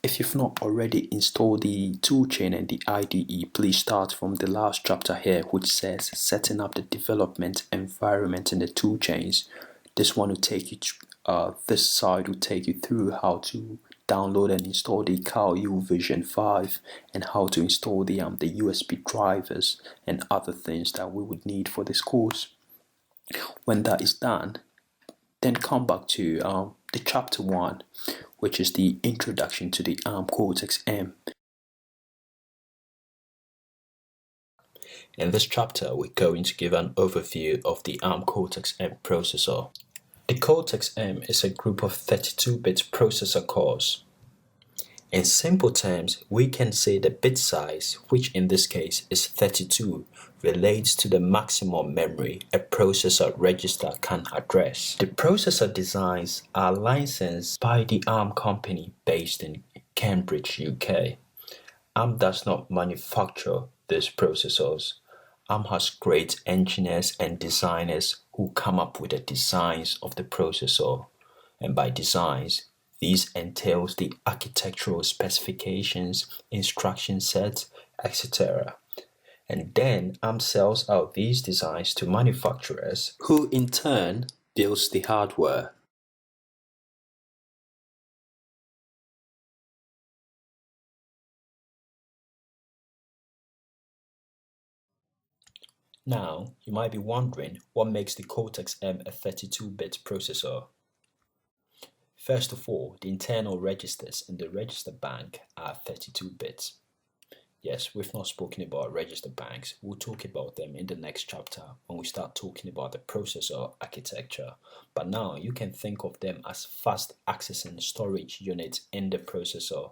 If you've not already installed the toolchain and the IDE, please start from the last chapter here, which says setting up the development environment in the toolchains. This one will take you, this side will take you through how to download and install the CalU Vision 5 and how to install the USB drivers and other things that we would need for this course. When that is done, then come back to the chapter 1, which is the introduction to the ARM Cortex-M. In this chapter, we're going to give an overview of the ARM Cortex-M processor. The Cortex-M is a group of 32-bit processor cores. In simple terms, we can say the bit size, which in this case is 32, relates to the maximum memory a processor register can address. The processor designs are licensed by the ARM company based in Cambridge, UK. ARM does not manufacture these processors. ARM has great engineers and designers who come up with the designs of the processor. And by designs, these entails the architectural specifications, instruction sets, etc. And then ARM sells out these designs to manufacturers, who in turn builds the hardware. Now, you might be wondering what makes the Cortex-M a 32-bit processor. First of all, the internal registers in the register bank are 32 bits. Yes, we've not spoken about register banks. We'll talk about them in the next chapter when we start talking about the processor architecture. But now you can think of them as fast accessing storage units in the processor.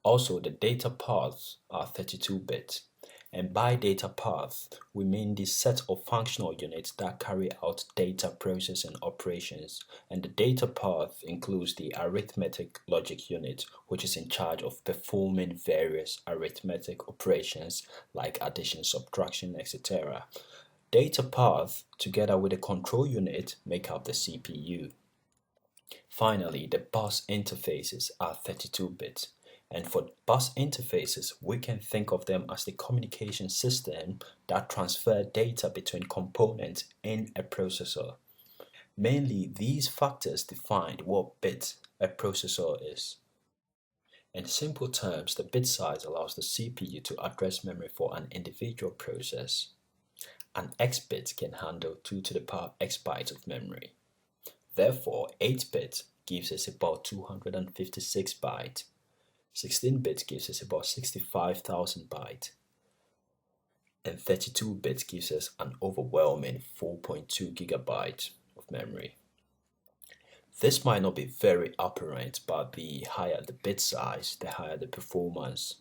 Also, the data paths are 32 bits. And by data path, we mean the set of functional units that carry out data processing operations. And the data path includes the arithmetic logic unit, which is in charge of performing various arithmetic operations like addition, subtraction, etc. Data path, together with the control unit, make up the CPU. Finally, the bus interfaces are 32 bits. And for bus interfaces, we can think of them as the communication system that transfer data between components in a processor. Mainly, these factors define what bit a processor is. In simple terms, the bit size allows the CPU to address memory for an individual process. An X bit can handle 2 to the power X bytes of memory. Therefore, 8 bits gives us about 256 bytes. 16 bits gives us about 65,000 bytes, and 32 bits gives us an overwhelming 4.2 gigabytes of memory. This might not be very apparent, but the higher the bit size, the higher the performance.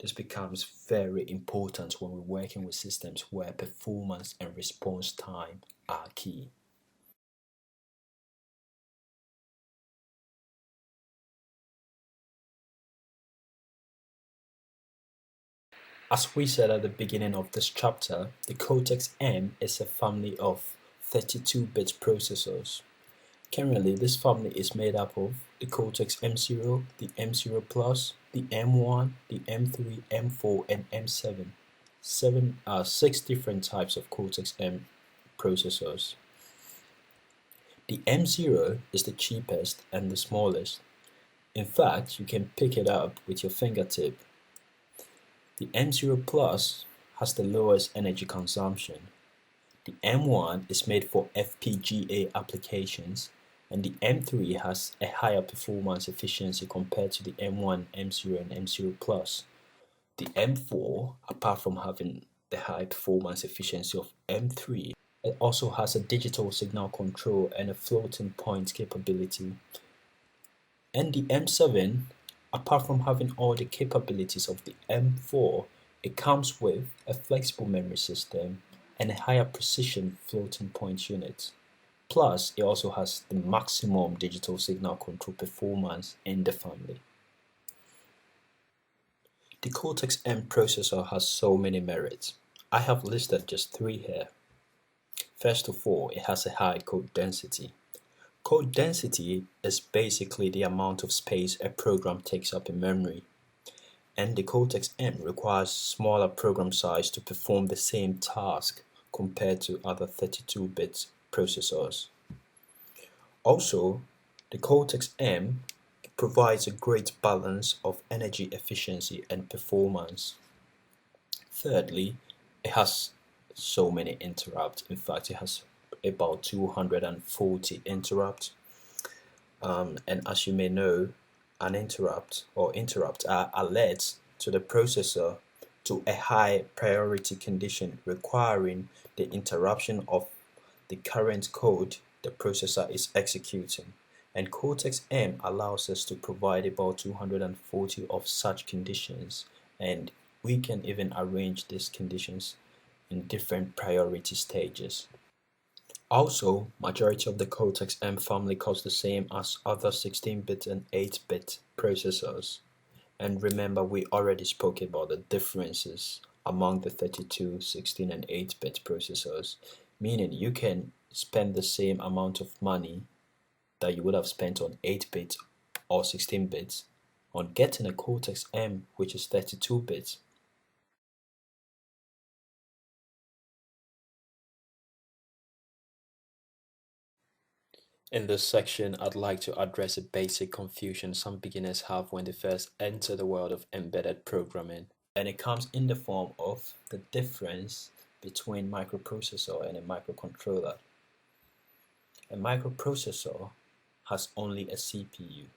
This becomes very important when we're working with systems where performance and response time are key. As we said at the beginning of this chapter, the Cortex-M is a family of 32-bit processors. Currently, this family is made up of the Cortex-M0, the M0 Plus, the M1, the M3, M4, and M7. 6 different types of Cortex-M processors. The M0 is the cheapest and the smallest. In fact, you can pick it up with your fingertip. The M0 Plus has the lowest energy consumption. The M1 is made for FPGA applications, and the M3 has a higher performance efficiency compared to the M1, M0, and M0 Plus. The M4, apart from having the high performance efficiency of M3, it also has a digital signal control and a floating point capability. And the M7, apart from having all the capabilities of the M4, it comes with a flexible memory system and a higher precision floating point unit. Plus, it also has the maximum digital signal control performance in the family. The Cortex-M processor has so many merits. I have listed just 3 here. First of all, it has a high code density. Code density is basically the amount of space a program takes up in memory, and the Cortex-M requires smaller program size to perform the same task compared to other 32-bit processors. Also, the Cortex-M provides a great balance of energy efficiency and performance. Thirdly, it has so many interrupts. In fact, it has about 240 interrupts. And as you may know, an interrupt or interrupt are alerts to the processor to a high priority condition requiring the interruption of the current code the processor is executing. And Cortex-M allows us to provide about 240 of such conditions, and we can even arrange these conditions in different priority stages. Also, majority of the Cortex-M family costs the same as other 16-bit and 8-bit processors. And remember, we already spoke about the differences among the 32, 16, and 8-bit processors, meaning you can spend the same amount of money that you would have spent on 8-bit or 16-bit on getting a Cortex-M, which is 32-bit. In this section, I'd like to address a basic confusion some beginners have when they first enter the world of embedded programming. And it comes in the form of the difference between microprocessor and a microcontroller. A microprocessor has only a CPU.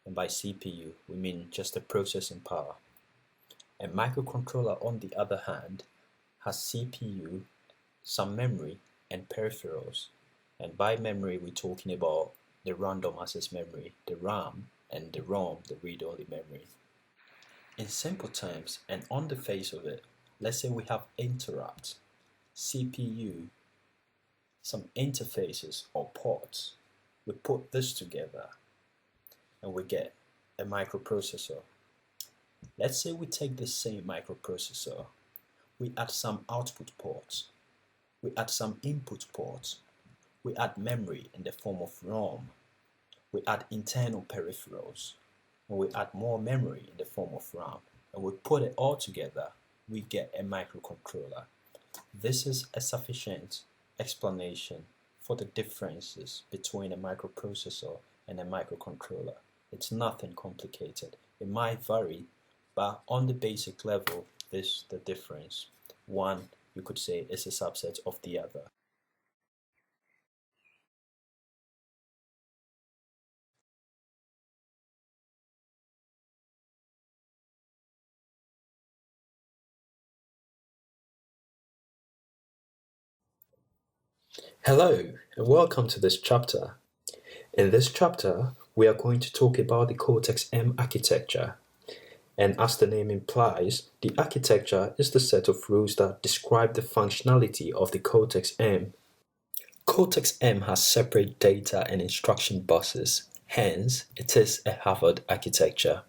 And by CPU, we mean just the processing power. A microcontroller, on the other hand, has CPU, some memory, and peripherals. And by memory, we're talking about the random access memory, the RAM, and the ROM, the read-only memory. In simple terms, and on the face of it, let's say we have interrupts, CPU, some interfaces or ports. We put this together and we get a microprocessor. Let's say we take the same microprocessor, we add some output ports, we add some input ports, we add memory in the form of ROM, we add internal peripherals, and we add more memory in the form of RAM, and we put it all together, we get a microcontroller. This is a sufficient explanation for the differences between a microprocessor and a microcontroller. It's nothing complicated. It might vary, but on the basic level, this is the difference. One, you could say, is a subset of the other. Hello, and welcome to this chapter. In this chapter, we are going to talk about the Cortex-M architecture. And as the name implies, the architecture is the set of rules that describe the functionality of the Cortex-M. Cortex-M has separate data and instruction buses, hence it is a Harvard architecture.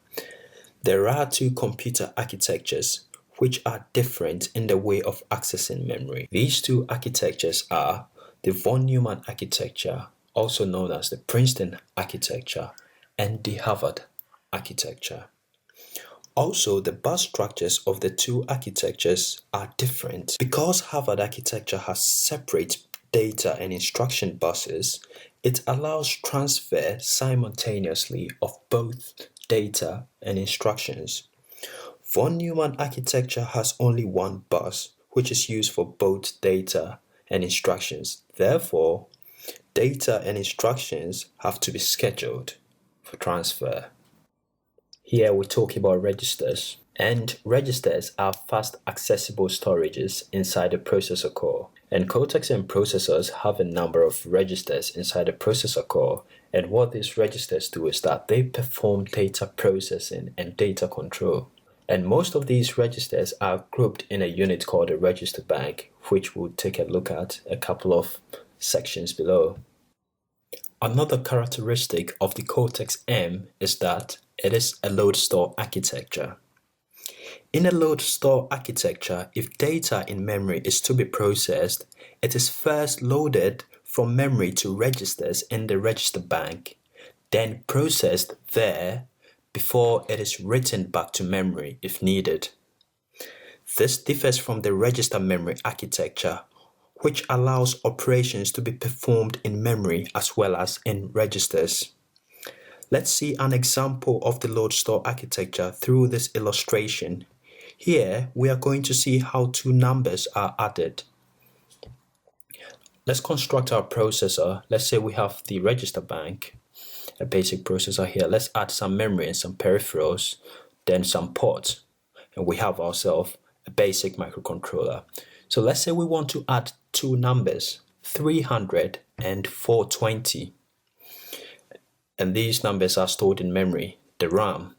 There are two computer architectures which are different in the way of accessing memory. These two architectures are the von Neumann architecture, also known as the Princeton architecture, and the Harvard architecture. Also, the bus structures of the two architectures are different. Because Harvard architecture has separate data and instruction buses, it allows transfer simultaneously of both data and instructions. Von Neumann architecture has only one bus, which is used for both data and instructions. Therefore, data and instructions have to be scheduled for transfer. Here we talk about registers, and registers are fast accessible storages inside the processor core. And Cortex-M processors have a number of registers inside the processor core, and what these registers do is that they perform data processing and data control. And most of these registers are grouped in a unit called a register bank, which we'll take a look at a couple of sections below. Another characteristic of the Cortex-M is that it is a load-store architecture. In a load-store architecture, if data in memory is to be processed, it is first loaded from memory to registers in the register bank, then processed there before it is written back to memory if needed. This differs from the register memory architecture, which allows operations to be performed in memory as well as in registers. Let's see an example of the load store architecture through this illustration. Here, we are going to see how two numbers are added. Let's construct our processor. Let's say we have the register bank, a basic processor here. Let's add some memory and some peripherals, then some ports, and we have ourselves a basic microcontroller. So let's say we want to add two numbers, 300 and 420. And these numbers are stored in memory, the RAM.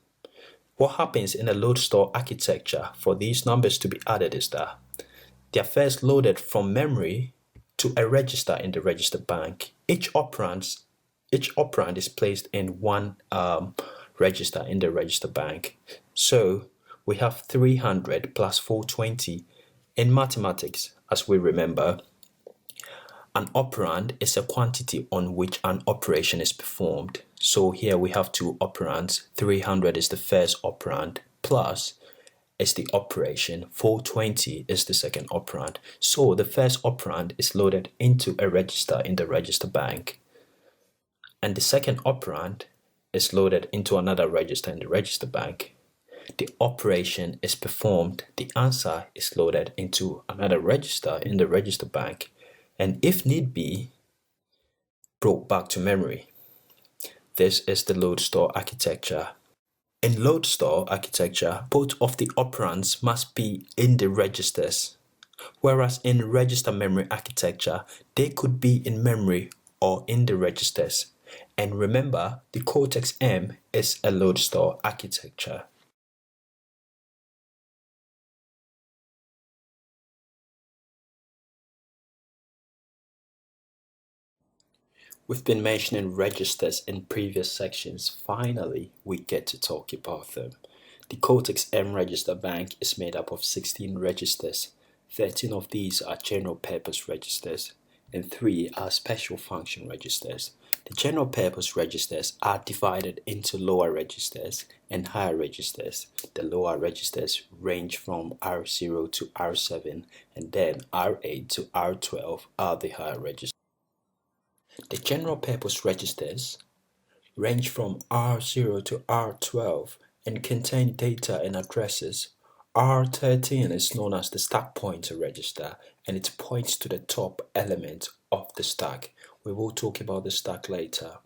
What happens in a load store architecture for these numbers to be added is that they are first loaded from memory to a register in the register bank. Each operand is placed in one register in the register bank. So we have 300 plus 420. In mathematics, as we remember, an operand is a quantity on which an operation is performed. So here we have two operands. 300 is the first operand, plus is the operation. 420 is the second operand. So the first operand is loaded into a register in the register bank, and the second operand is loaded into another register in the register bank. The operation is performed, the answer is loaded into another register in the register bank, and if need be, brought back to memory. This is the load store architecture. In load store architecture, both of the operands must be in the registers, whereas in register memory architecture, they could be in memory or in the registers. And remember, the Cortex-M is a load store architecture. We've been mentioning registers in previous sections. Finally, we get to talk about them. The Cortex-M register bank is made up of 16 registers. 13 of these are general purpose registers, and 3 are special function registers. The general purpose registers are divided into lower registers and higher registers. The lower registers range from R0 to R7, and then R8 to R12 are the higher registers. The general purpose registers range from R0 to R12 and contain data and addresses. R13 is known as the stack pointer register, and it points to the top element of the stack. We will talk about the stack later.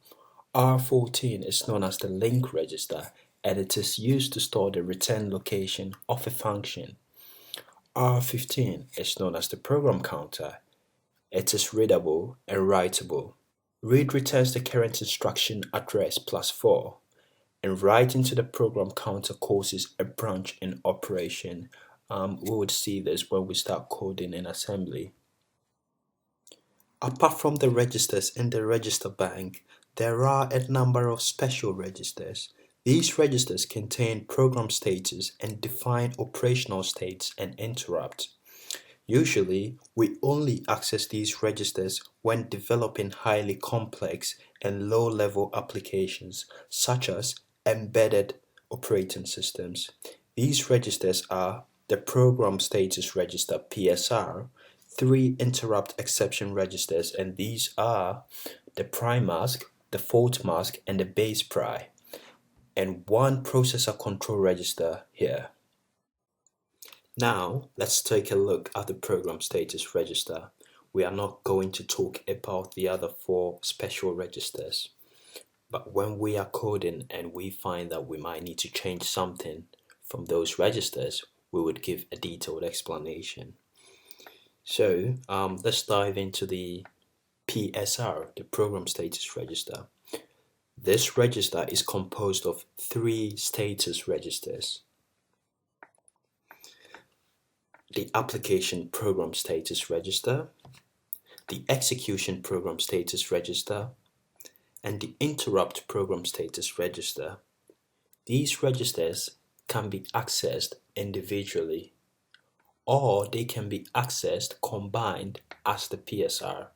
R14 is known as the link register, and it is used to store the return location of a function. R15 is known as the program counter. It is readable and writable. Read returns the current instruction address +4, and write into the program counter causes a branch in operation. We would see this when we start coding in assembly. Apart from the registers in the register bank, there are a number of special registers. These registers contain program status and define operational states and interrupts. Usually, we only access these registers when developing highly complex and low-level applications, such as embedded operating systems. These registers are the Program Status Register (PSR), 3 interrupt exception registers, and these are the prime mask, the fault mask, and the base pry, and 1 processor control register here. Now, let's take a look at the program status register. We are not going to talk about the other 4 special registers, but when we are coding and we find that we might need to change something from those registers, we would give a detailed explanation. So, let's dive into the PSR, the program status register. This register is composed of 3 status registers: the application program status register, the execution program status register, and the interrupt program status register. These registers can be accessed individually, or they can be accessed combined as the PSR.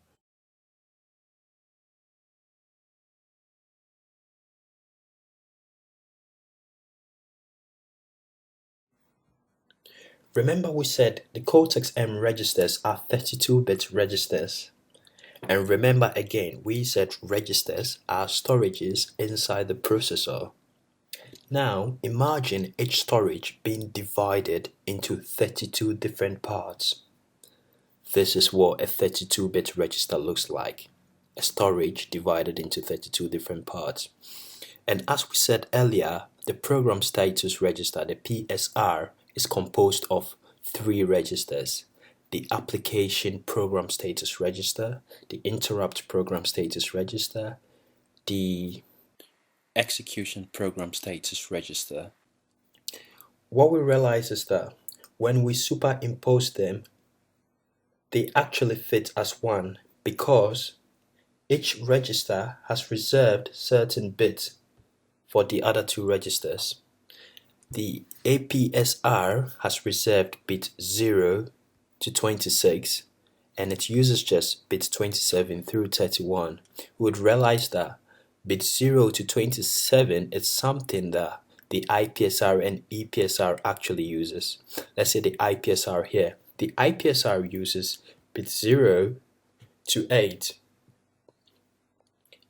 Remember we said the Cortex-M registers are 32-bit registers. And remember again, we said registers are storages inside the processor. Now, imagine each storage being divided into 32 different parts. This is what a 32-bit register looks like. A storage divided into 32 different parts. And as we said earlier, the program status register, the PSR, is composed of 3 registers: the application program status register, the interrupt program status register, the execution program status register. What we realize is that when we superimpose them, they actually fit as one because each register has reserved certain bits for the other 2 registers. The APSR has reserved bit 0 to 26 and it uses just bits 27 through 31. We would realize that bit 0 to 27 is something that the IPSR and EPSR actually uses. Let's say the IPSR here. The IPSR uses bit 0 to 8.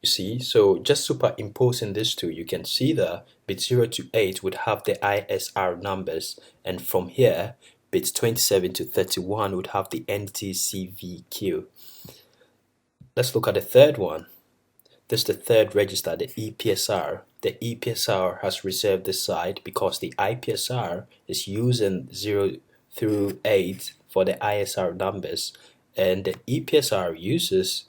You see, so just superimposing these two, you can see that bit 0 to 8 would have the ISR numbers, and from here, bits 27 to 31 would have the NTCVQ. Let's look at the third one. This is the third register, the EPSR. The EPSR has reserved this side because the IPSR is using 0 through 8 for the ISR numbers, and the EPSR uses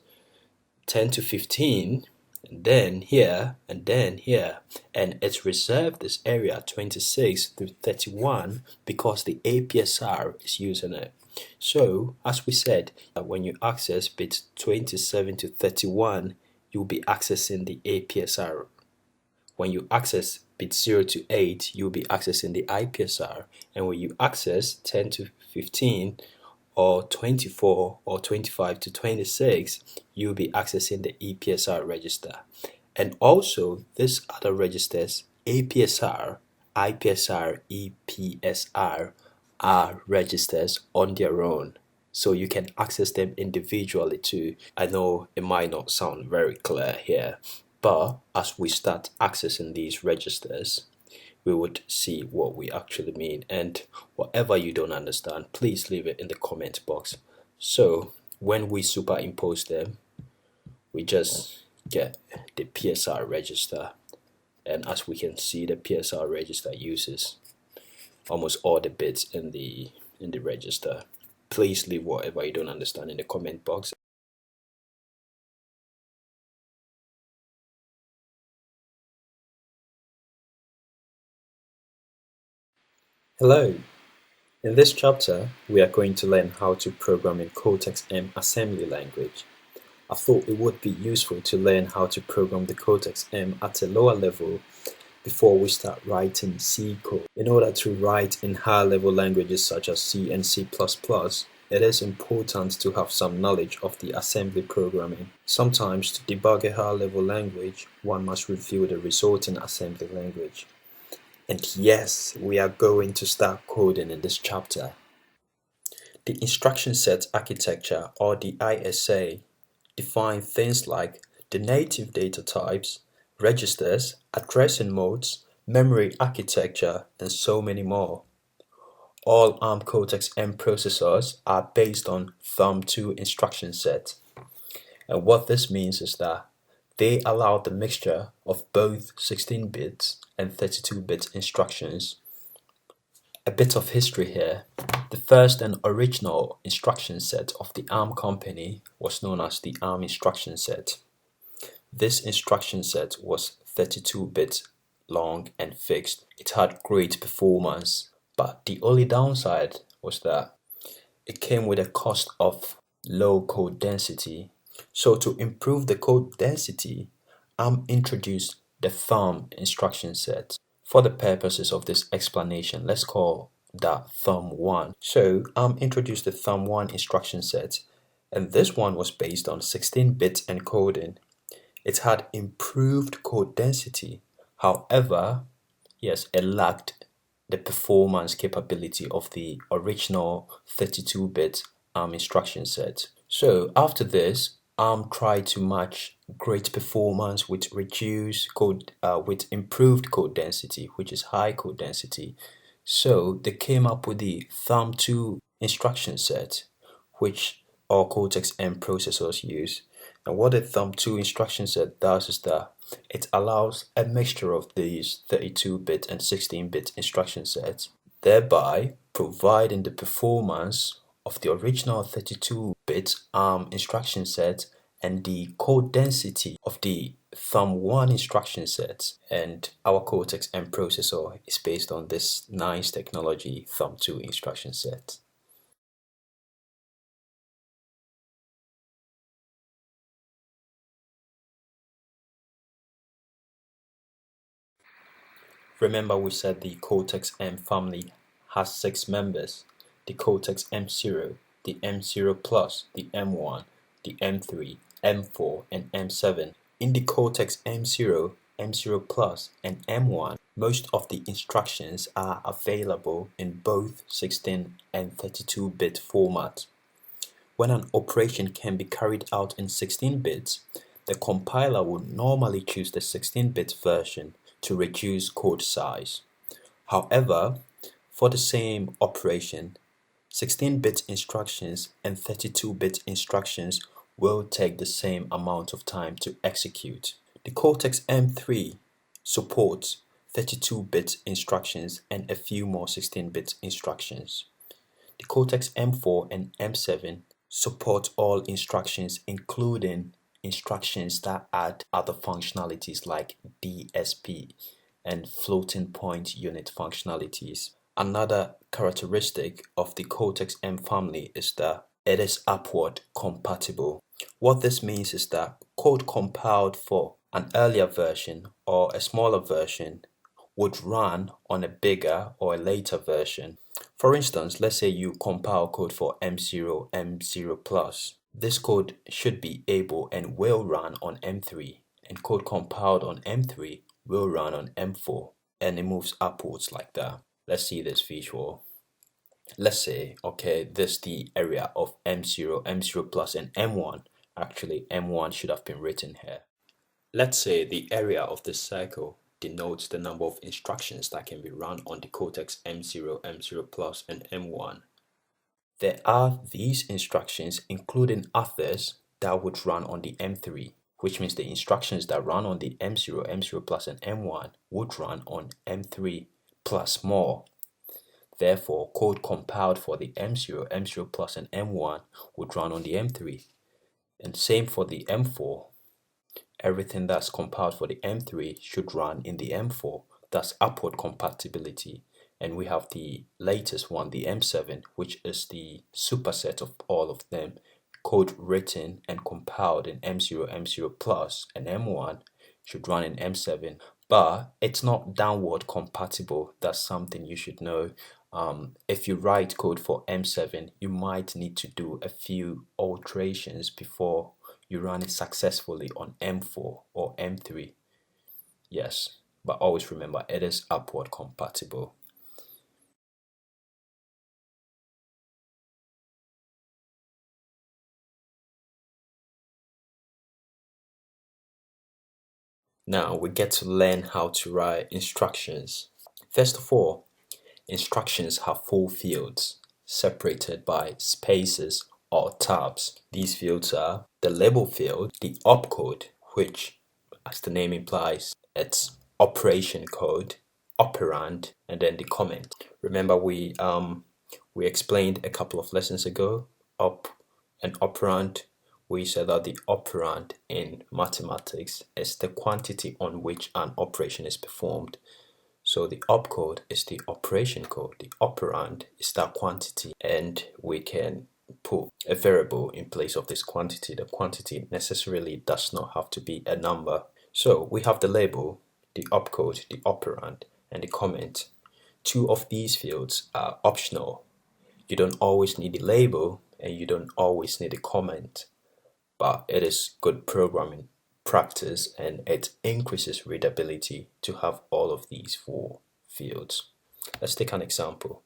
10 to 15, and then here, and then here, and it's reserved this area 26 through 31 because the APSR is using it. So, as we said, when you access bits 27 to 31, you'll be accessing the APSR. When you access bits 0 to 8, you'll be accessing the IPSR, and when you access 10 to 15, or 24 or 25 to 26, you'll be accessing the EPSR register. And also, these other registers, APSR, IPSR, EPSR, are registers on their own. So you can access them individually too. I know it might not sound very clear here, but as we start accessing these registers, we would see what we actually mean, and whatever you don't understand, please leave it in the comment box. So when we superimpose them, we just get the PSR register, and as we can see, the PSR register uses almost all the bits in the register. Please leave whatever you don't understand in the comment box. Hello. In this chapter, we are going to learn how to program in Cortex-M assembly language. I thought it would be useful to learn how to program the Cortex-M at a lower level before we start writing C code. In order to write in higher level languages such as C and C++, it is important to have some knowledge of the assembly programming. Sometimes to debug a higher level language, one must review the resulting assembly language. And yes, we are going to start coding in this chapter. The instruction set architecture, or the ISA, defines things like the native data types, registers, addressing modes, memory architecture, and so many more. All ARM Cortex-M processors are based on Thumb2 instruction set. And what this means is that they allow the mixture of both 16-bit and 32-bit instructions. A bit of history here. The first and original instruction set of the ARM company was known as the ARM instruction set. This instruction set was 32-bit long and fixed. It had great performance, but the only downside was that it came with a cost of low code density. So to improve the code density, ARM introduced the Thumb instruction set. For the purposes of this explanation, let's call that Thumb1. So ARM introduced the Thumb1 instruction set, and this one was based on 16-bit encoding. It had improved code density. However, yes, it lacked the performance capability of the original 32-bit instruction set. So after this, ARM tried to match great performance with with improved code density, which is high code density. So they came up with the Thumb2 instruction set, which all Cortex-M processors use. And what the Thumb2 instruction set does is that it allows a mixture of these 32-bit and 16-bit instruction sets, thereby providing the performance of the original 32-bit ARM instruction set and the code density of the Thumb1 instruction set. And our Cortex-M processor is based on this nice technology Thumb2 instruction set. Remember we said the Cortex-M family has 6 members: the Cortex-M0, the M0 Plus, the M1, the M3, M4, and M7. In the Cortex-M0, M0 Plus, and M1, most of the instructions are available in both 16 and 32-bit format. When an operation can be carried out in 16 bits, the compiler would normally choose the 16-bit version to reduce code size. However, for the same operation, 16-bit instructions and 32-bit instructions will take the same amount of time to execute. The Cortex-M3 supports 32-bit instructions and a few more 16-bit instructions. The Cortex-M4 and M7 support all instructions, including instructions that add other functionalities like DSP and floating point unit functionalities. Another characteristic of the Cortex-M family is that it is upward compatible. What this means is that code compiled for an earlier version or a smaller version would run on a bigger or a later version. For instance, let's say you compile code for M0, M0 Plus. This code should be able and will run on M3, and code compiled on M3 will run on M4, and it moves upwards like that. Let's see this visual. Let's say, okay, this is the area of M0, M0 Plus, and M1. Actually, M1 should have been written here. Let's say the area of this circle denotes the number of instructions that can be run on the Cortex M0, M0 Plus, and M1. There are these instructions, including others that would run on the M3, which means the instructions that run on the M0, M0 Plus, and M1 would run on M3 plus more. Therefore, code compiled for the M0, M0 Plus, and M1 would run on the M3. And same for the M4. Everything that's compiled for the M3 should run in the M4. That's upward compatibility. And we have the latest one, the M7, which is the superset of all of them. Code written and compiled in M0, M0 Plus, and M1 should run in M7. But it's not downward compatible. That's something you should know. If you write code for M7, you might need to do a few alterations before you run it successfully on M4 or M3. Yes, but always remember it is upward compatible. Now we get to learn how to write instructions. First of all, instructions have 4 fields separated by spaces or tabs. These fields are the label field, the opcode, which, as the name implies, it's operation code, operand, and then the comment. Remember we explained a couple of lessons ago, op and operand. We said that the operand in mathematics is the quantity on which an operation is performed. So the opcode is the operation code, the operand is that quantity, and we can put a variable in place of this quantity. The quantity necessarily does not have to be a number. So we have the label, the opcode, the operand, and the comment. 2 of these fields are optional. You don't always need the label and you don't always need a comment, but it is good programming practice and it increases readability to have all of these 4 fields. Let's take an example.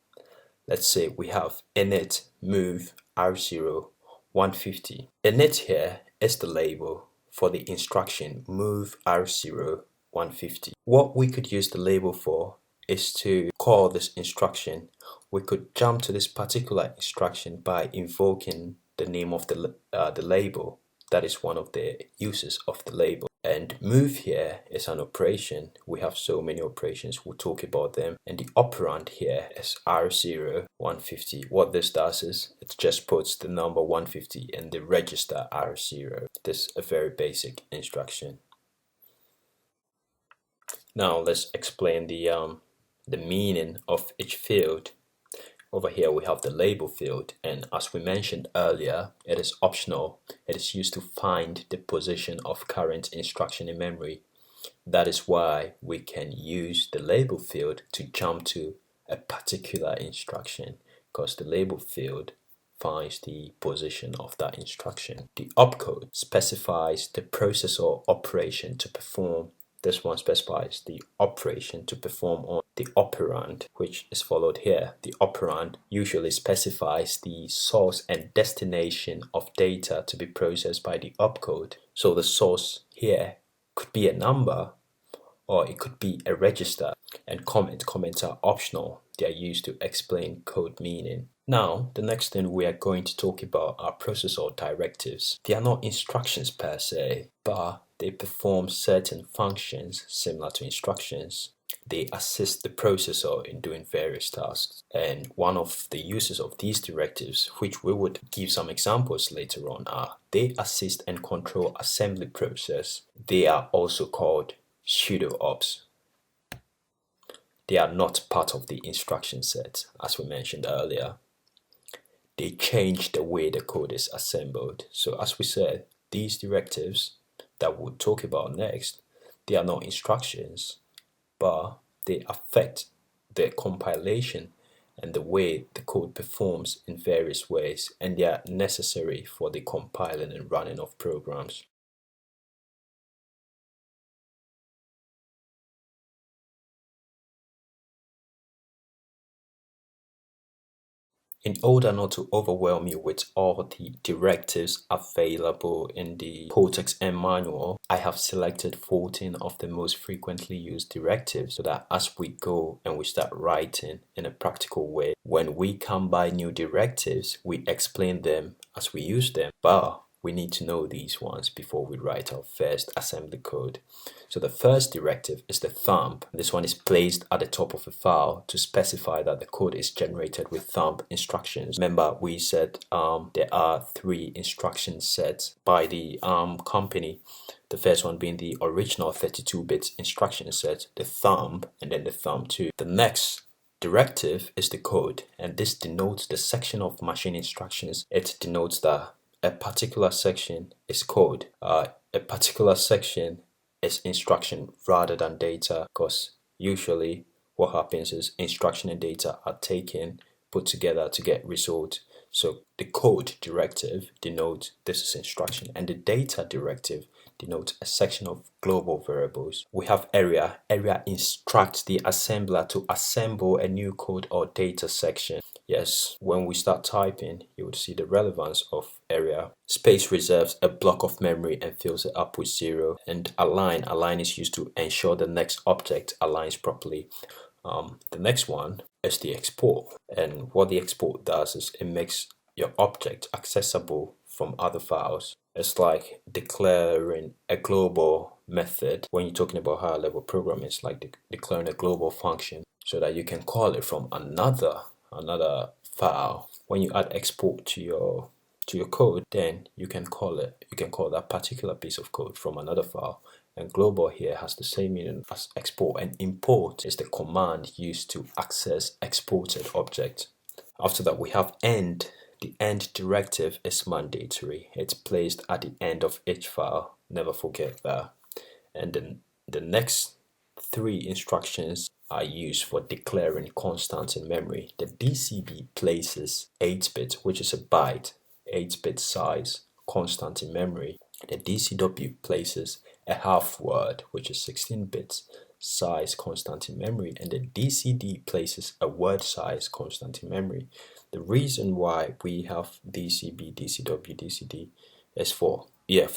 Let's say we have init move r0 150. Init here is the label for the instruction move r0 150. What we could use the label for is to call this instruction. We could jump to this particular instruction by invoking the name of the label. That is one of the uses of the label. And move here is an operation. We have so many operations, we'll talk about them. And the operand here is r0 150. What this does is it just puts the number 150 in the register r0. This is a very basic instruction. Now let's explain the meaning of each field. Over here we have the label field, and as we mentioned earlier, it is optional. It is used to find the position of current instruction in memory. That is why we can use the label field to jump to a particular instruction, because the label field finds the position of that instruction. The opcode specifies the processor operation to perform. This one specifies the operation to perform on the operand, which is followed here. The operand usually specifies the source and destination of data to be processed by the opcode. So the source here could be a number, or it could be a register. And comments are optional. They are used to explain code meaning. Now, the next thing we are going to talk about are processor directives. They are not instructions per se, but they perform certain functions similar to instructions. They assist the processor in doing various tasks. And one of the uses of these directives, which we would give some examples later on, are they assist and control assembly process. They are also called pseudo ops. They are not part of the instruction set, as we mentioned earlier. They change the way the code is assembled. So as we said, these directives that we'll talk about next, they are not instructions, but they affect the compilation and the way the code performs in various ways, and they are necessary for the compiling and running of programs. In order not to overwhelm you with all the directives available in the Cortex-M manual, I have selected 14 of the most frequently used directives so that as we go and we start writing in a practical way, when we come by new directives, we explain them as we use them. But we need to know these ones before we write our first assembly code. So the first directive is the thumb. This one is placed at the top of a file to specify that the code is generated with thumb instructions. Remember, we said there are 3 instruction sets by the company. The first one being the original 32-bit instruction set, the thumb, and then the thumb 2. The next directive is the code, and this denotes the section of machine instructions. It denotes that a particular section is code. A particular section is instruction rather than data, because usually what happens is instruction and data are taken, put together to get results. So the code directive denotes this is instruction, and the data directive denotes a section of global variables. We have area. Area instructs the assembler to assemble a new code or data section. Yes, when we start typing, you would see the relevance of area. Space reserves a block of memory and fills it up with 0. And align is used to ensure the next object aligns properly. The next one is the export, and what the export does is it makes your object accessible from other files. It's like declaring a global method. When you're talking about higher level programming, it's like declaring a global function so that you can call it from another file. When you add export to your code, then you can call that particular piece of code from another file. And global here has the same meaning as export, and import is the command used to access exported object. After that, we have end. The end directive is mandatory. It's placed at the end of each file. Never forget that. And then the next 3 instructions are used for declaring constants in memory. The DCB places 8-bit, which is a byte, 8-bit size constant in memory. The DCW places a half word, which is 16 bits, size constant in memory, and the DCD places a word size constant in memory. The reason why we have DCB, DCW, DCD is for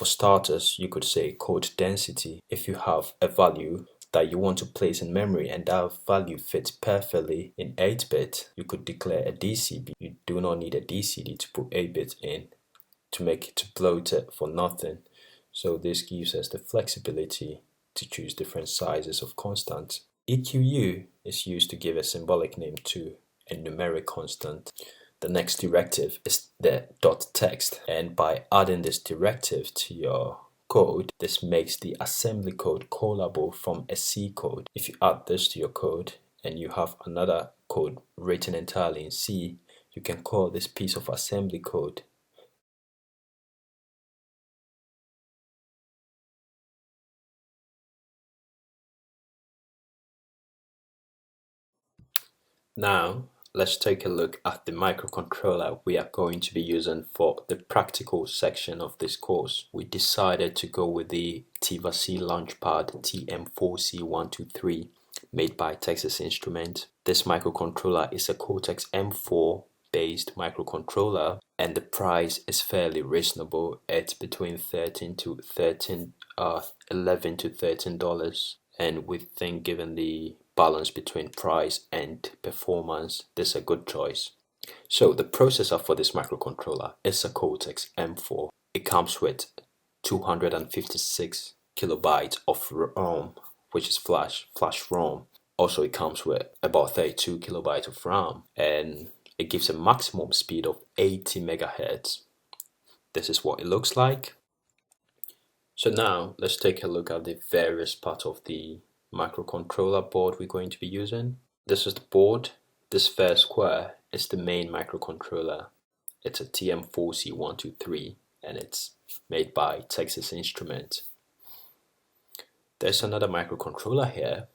starters, you could say code density. If you have a value that you want to place in memory and that value fits perfectly in 8-bit, you could declare a DCB. You do not need a DCD to put 8-bit in to bloat it for nothing. So this gives us the flexibility to choose different sizes of constants. EQU is used to give a symbolic name to a numeric constant. The next directive is the .text, and by adding this directive to your code, this makes the assembly code callable from a C code. If you add this to your code and you have another code written entirely in C, you can call this piece of assembly code Now, let's take a look at the microcontroller we are going to be using for the practical section of this course. We decided to go with the Tiva-C Launchpad TM4C123 made by Texas Instruments. This microcontroller is a Cortex-M4 based microcontroller, and the price is fairly reasonable. It's between $11 to $13, and we think given the balance between price and performance, this is a good choice. So the processor for this microcontroller is a Cortex M4. It comes with 256 kilobytes of ROM, which is flash ROM. Also, it comes with about 32 kilobytes of RAM, and it gives a maximum speed of 80 megahertz. This is what it looks like. So now let's take a look at the various parts of the microcontroller board we're going to be using. This is the board. This first square is the main microcontroller. It's a TM4C123 and it's made by Texas Instruments. There's another microcontroller here,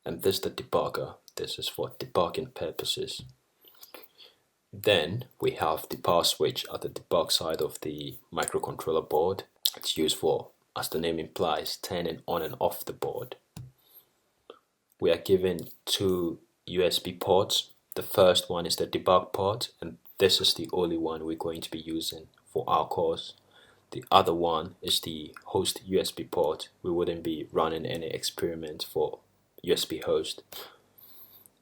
and this is the debugger. This is for debugging purposes. Then we have the power switch at the debug side of the microcontroller board. It's used for, as the name implies, turning on and off the board. We are given two USB ports. The first one is the debug port, and this is the only one we're going to be using for our course. The other one is the host USB port. We wouldn't be running any experiment for USB host.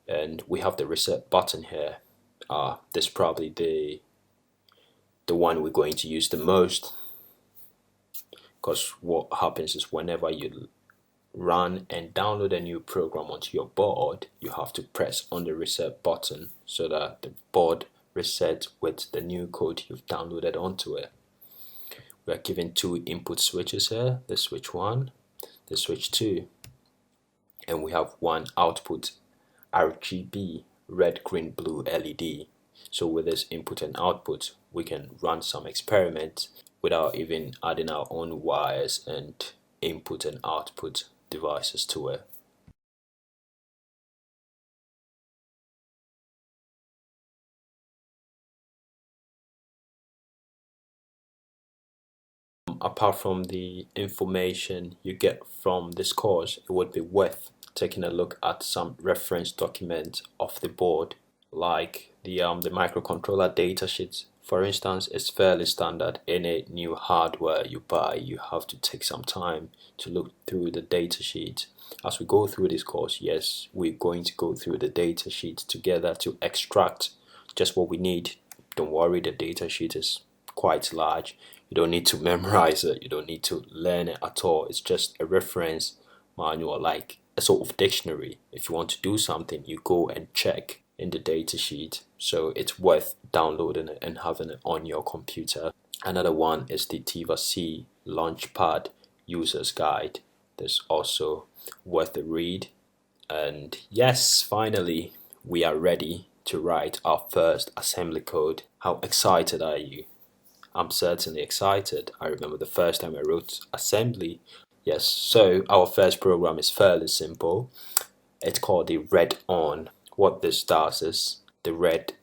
And we have the reset button here. This is probably the one we're going to use the most, because what happens is whenever you run and download a new program onto your board, you have to press on the reset button so that the board resets with the new code you've downloaded onto it. We are given two input switches here, the switch 1, the switch 2, and we have one output RGB, red, green, blue LED. So with this input and output, we can run some experiments without even adding our own wires and input and output devices to it. Apart from the information you get from this course, it would be worth taking a look at some reference documents of the board, like the microcontroller datasheet. For instance, it's fairly standard. Any new hardware you buy, you have to take some time to look through the datasheet. As we go through this course, yes, we're going to go through the datasheet together to extract just what we need. Don't worry, the datasheet is quite large. You don't need to memorize it. You don't need to learn it at all. It's just a reference manual, like a sort of dictionary. If you want to do something, you go and check in the datasheet. So it's worth downloading it and having it on your computer. Another one is the Tiva-C Launchpad User's Guide. That's also worth a read. And yes, finally, we are ready to write our first assembly code. How excited are you? I'm certainly excited. I remember the first time I wrote assembly. Yes, so our first program is fairly simple. It's called the red on. What this does is the red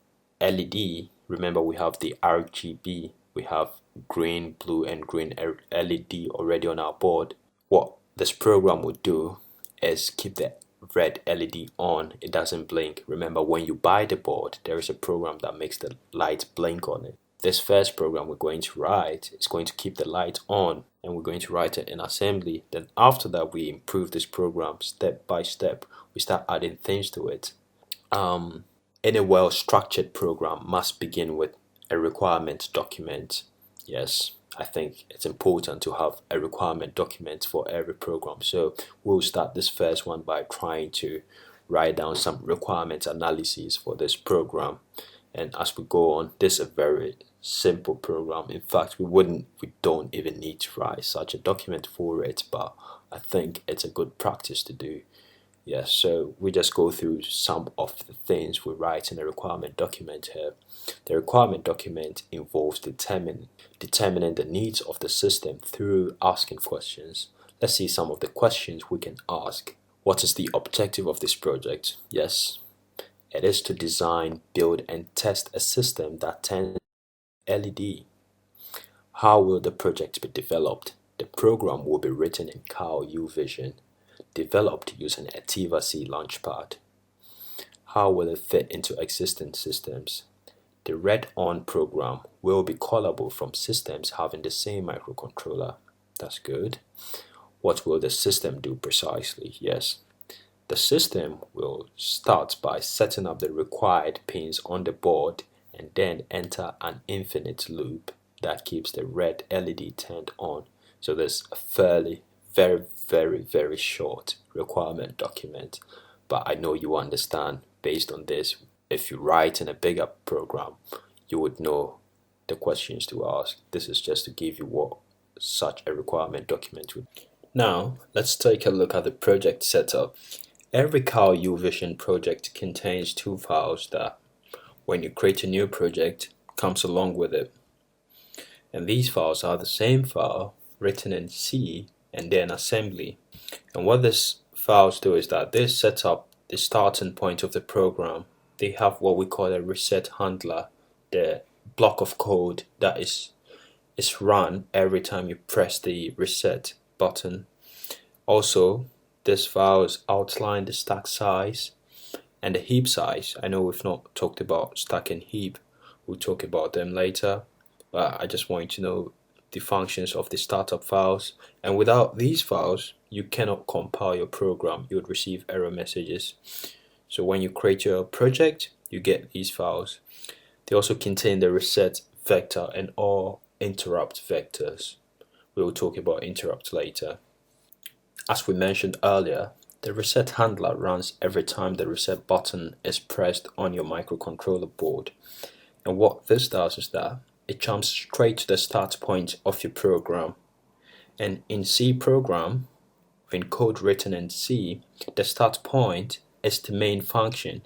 LED, remember we have the RGB, we have green, blue and green LED already on our board. What this program would do is keep the red LED on. It doesn't blink. Remember, when you buy the board, there is a program that makes the light blink on it. This first program we're going to write is going to keep the light on, and we're going to write it in assembly. Then after that, we improve this program step by step. We start adding things to it. Any well-structured program must begin with a requirement document. Yes, I think it's important to have a requirement document for every program. So we'll start this first one by trying to write down some requirement analyses for this program. And as we go on, this is a very simple program. In fact, we don't even need to write such a document for it, but I think it's a good practice to do. Yes, so we just go through some of the things we write in a requirement document here. The requirement document involves determining the needs of the system through asking questions. Let's see some of the questions we can ask. What is the objective of this project? Yes, it is to design, build, and test a system that turns LED. How will the project be developed? The program will be written in Cal UVision, developed using a Tiva-C Launchpad. How will it fit into existing systems? The read-on program will be callable from systems having the same microcontroller. That's good. What will the system do precisely? Yes, the system will start by setting up the required pins on the board and then enter an infinite loop that keeps the red LED turned on. So there's a very short requirement document, but I know you understand. Based on this, if you write in a bigger program, you would know the questions to ask. This is just to give you what such a requirement document would. Now let's take a look at the project setup. Every Cal UVision project contains two files that, when you create a new project, comes along with it. And these files are the same file written in C and then assembly. And what these files do is that they set up the starting point of the program. They have what we call a reset handler, the block of code that is run every time you press the reset button. Also, these files outline the stack size and the heap size. I know we've not talked about stack and heap. We'll talk about them later, but I just want you to know the functions of the startup files. And without these files, you cannot compile your program. You would receive error messages. So when you create your project, you get these files. They also contain the reset vector and all interrupt vectors. We will talk about interrupt later. As we mentioned earlier, the reset handler runs every time the reset button is pressed on your microcontroller board. And what this does is that it jumps straight to the start point of your program. And in C program, in code written in C, the start point is the main function.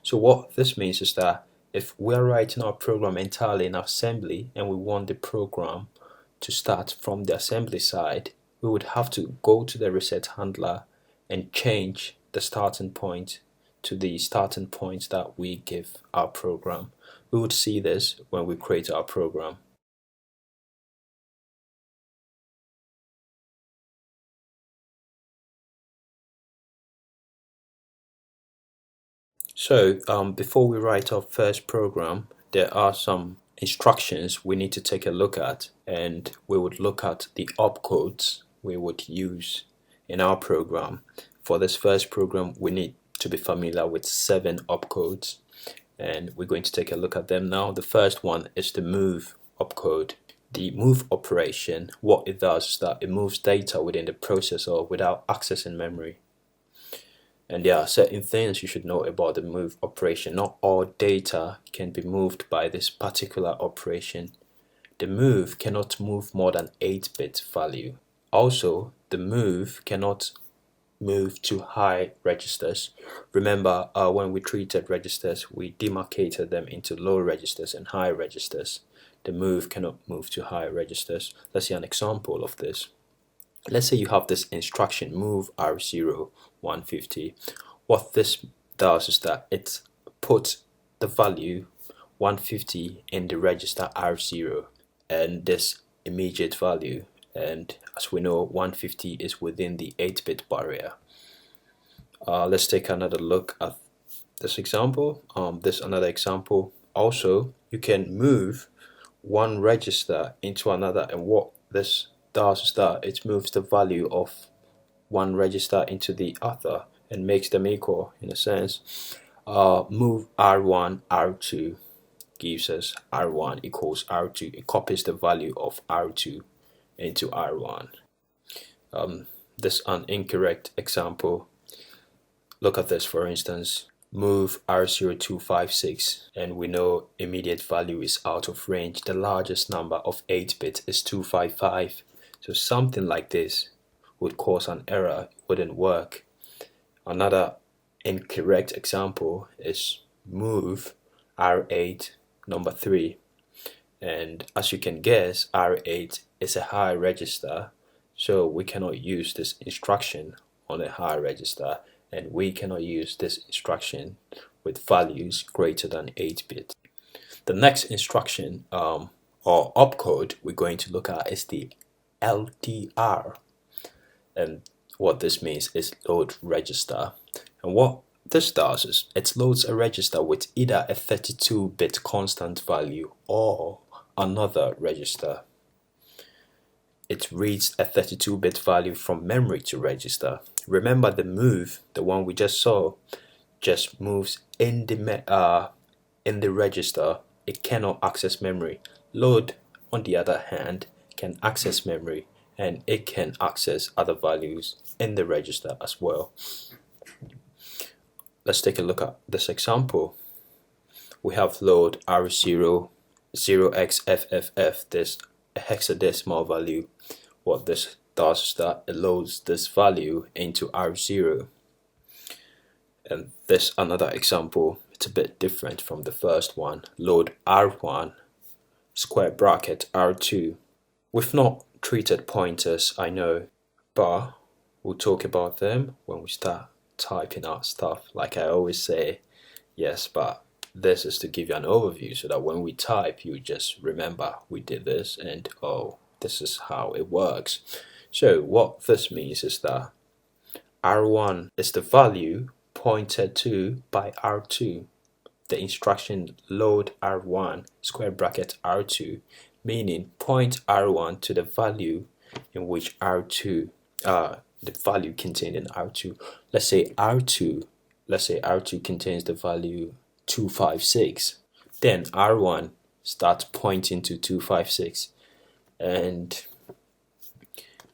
So what this means is that if we're writing our program entirely in assembly and we want the program to start from the assembly side, we would have to go to the reset handler and change the starting point to the starting point that we give our program. We would see this when we create our program. So before we write our first program, there are some instructions we need to take a look at, and we would look at the opcodes we would use in our program. For this first program, we need to be familiar with 7 opcodes, and we're going to take a look at them now. The first one is the move opcode. The move operation, what it does is that it moves data within the processor without accessing memory. And there are certain things you should know about the move operation. Not all data can be moved by this particular operation. The move cannot move more than 8-bit value. Also, the move cannot move to high registers. Remember, when we treated registers, we demarcated them into low registers and high registers. The move cannot move to high registers. Let's see an example of this. Let's say you have this instruction, move R0 150. What this does is that it puts the value 150 in the register R0, and this immediate value and as we know 150 is within the 8-bit barrier. Let's take another look at this example. This another example. Also, you can move one register into another, and what this does is that it moves the value of one register into the other and makes them equal in a sense. Move R1, R2 gives us R1 equals R2. It copies the value of R2 into R1. This is an incorrect example. Look at this, for instance. Move R0256, and we know immediate value is out of range. The largest number of 8 bits is 255. So something like this would cause an error, it wouldn't work. Another incorrect example is move R8 number 3, and as you can guess, R8 is a high register, so we cannot use this instruction on a high register, and we cannot use this instruction with values greater than 8 bits. The next instruction or opcode we're going to look at is the LDR, and what this means is load register. And what this does is it loads a register with either a 32-bit constant value or another register. It reads a 32-bit value from memory to register. Remember, the move, the one we just saw, just moves in the register. It cannot access memory. Load, on the other hand, can access memory, and it can access other values in the register as well. Let's take a look at this example. We have load R0 0xFFF, this hexadecimal value. What this does is that it loads this value into R0. And this another example, it's a bit different from the first one. Load R1 square bracket R2. We've not treated pointers, I know, but we'll talk about them when we start typing out stuff. Like I always say, yes, but this is to give you an overview so that when we type, you just remember we did this and oh, this is how it works. So what this means is that R1 is the value pointed to by R2. The instruction load R1 square bracket R2, meaning point R1 to the value in which R2 the value contained in R2. Let's say R2 contains the value 256. Then R1 starts pointing to 256. And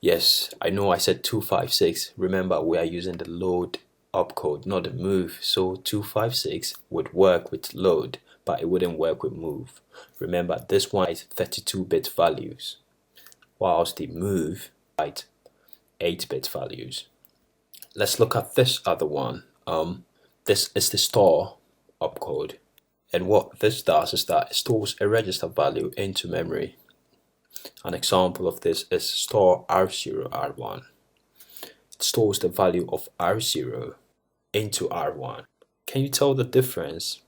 yes, I know I said 256. Remember, we are using the load opcode, not the move. So 256 would work with load, but it wouldn't work with move. Remember, this one is 32-bit values, whilst the move is 8-bit values. Let's look at this other one. This is the store opcode, and what this does is that it stores a register value into memory. An example of this is store R0 R1. It stores the value of R0 into R1. Can you tell the difference?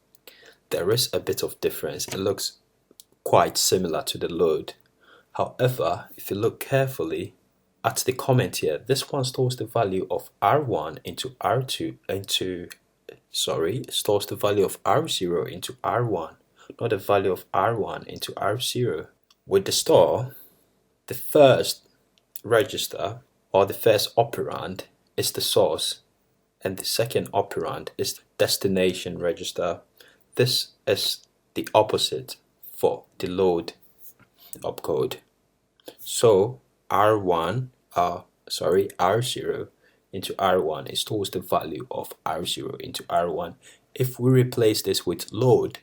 There is a bit of difference. It looks quite similar to the load. However, if you look carefully at the comment here, this one stores the value of R1 into R2 stores the value of R0 into R1, not the value of R1 into R0. With the store, the first register or the first operand is the source, and the second operand is the destination register. This is the opposite for the load opcode. So R0 into R1, it stores the value of R0 into R1. If we replace this with load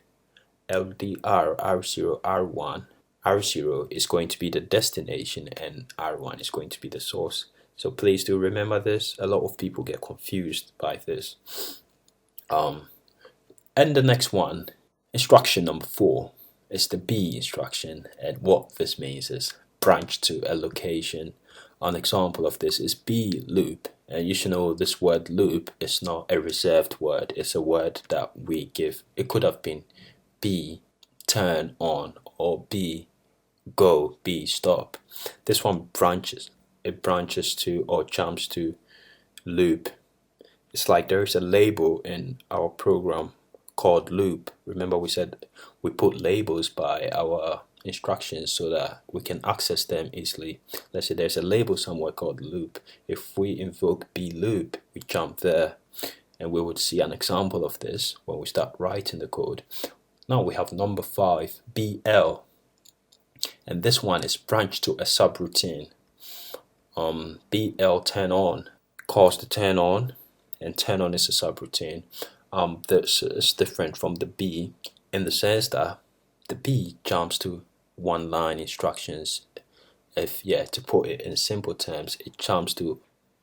LDR R0 R1, R0 is going to be the destination and R1 is going to be the source. So please do remember this. A lot of people get confused by this. And the next one, instruction number 4, is the B instruction, and what this means is branch to a location. An example of this is B loop, and you should know this word loop is not a reserved word. It's a word that we give. It could have been B turn on or B go, B, stop. This one branches. It branches to or jumps to loop. It's like there's a label in our program called loop. Remember we said we put labels by our instructions so that we can access them easily. Let's say there's a label somewhere called loop. If we invoke B loop, we jump there, and we would see an example of this when we start writing the code. Now we have number 5, BL, and this one is branched to a subroutine. BL turn on calls to turn on, and turn on is a subroutine. This is different from the B in the sense that the B jumps to one line instructions. To put it in simple terms, it jumps to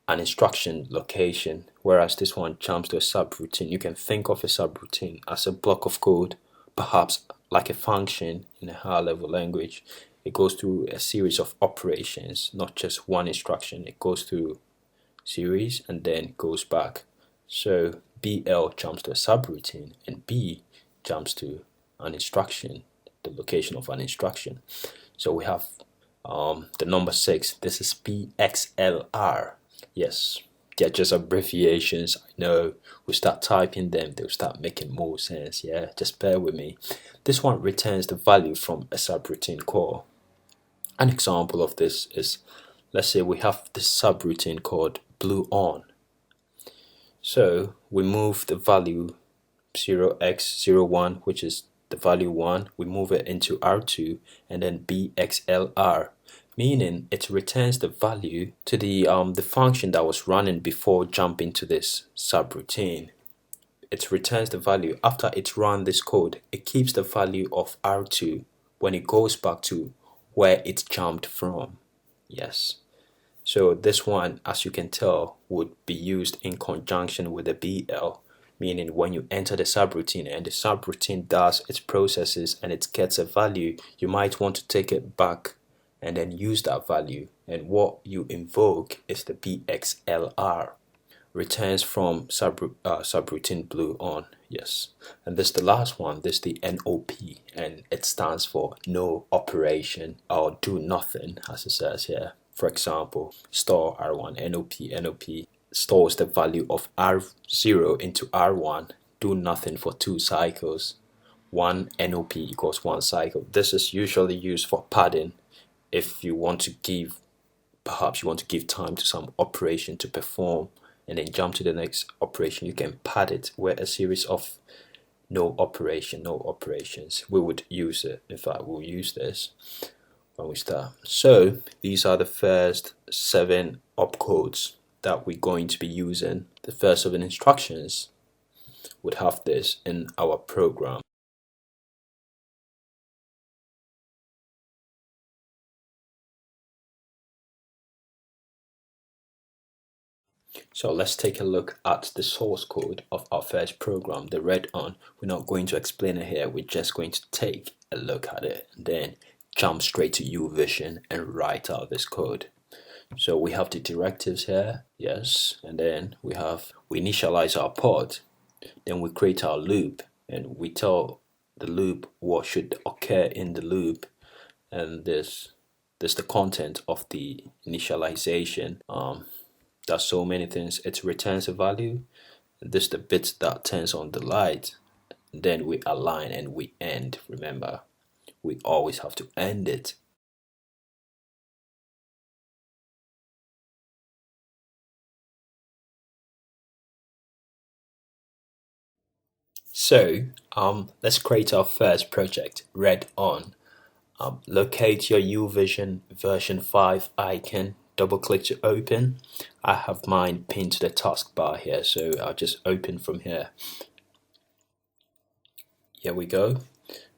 an instruction location, whereas this one jumps to a subroutine. You can think of a subroutine as a block of code, perhaps like a function in a higher level language. It goes through a series of operations, not just one instruction. It goes through series and then goes back. So BL jumps to a subroutine and B jumps to an instruction, the location of an instruction. So we have the number 6. This is BXLR. Yes, they're just abbreviations. I know. We start typing them, they'll start making more sense. Yeah, just bear with me. This one returns the value from a subroutine call. An example of this is, let's say we have this subroutine called blue on. So we move the value 0x01, which is the value 1, we move it into R2, and then BXLR, meaning it returns the value to the function that was running before jumping to this subroutine. It returns the value after it's run this code. It keeps the value of R2 when it goes back to where it jumped from. Yes. So this one, as you can tell, would be used in conjunction with the BL, meaning when you enter the subroutine and the subroutine does its processes and it gets a value, you might want to take it back and then use that value. And what you invoke is the BXLR, returns from subroutine blue on. Yes. And this is the last one. This is the NOP, and it stands for no operation or do nothing, as it says here. For example, store R1, NOP stores the value of R0 into R1, do nothing for 2 cycles. 1 NOP equals 1 cycle. This is usually used for padding. If you want to give, perhaps you want to give time to some operation to perform and then jump to the next operation, you can pad it with a series of no operations. We would use it. In fact, we'll use this when we start. So these are the first 7 opcodes that we're going to be using. The first 7 instructions would have this in our program. So let's take a look at the source code of our first program, the read on. We're not going to explain it here, we're just going to take a look at it and then jump straight to UVision and write out this code. So we have the directives here, yes, and then we initialize our pod, then we create our loop and we tell the loop what should occur in the loop, and this is the content of the initialization. There's so many things. It returns a value, and this is the bit that turns on the light. Then we align and we end. Remember, we always have to end it. So let's create our first project, read on. Locate your UVision version 5 icon, double click to open. I have mine pinned to the taskbar here, so I'll just open from here. Here we go.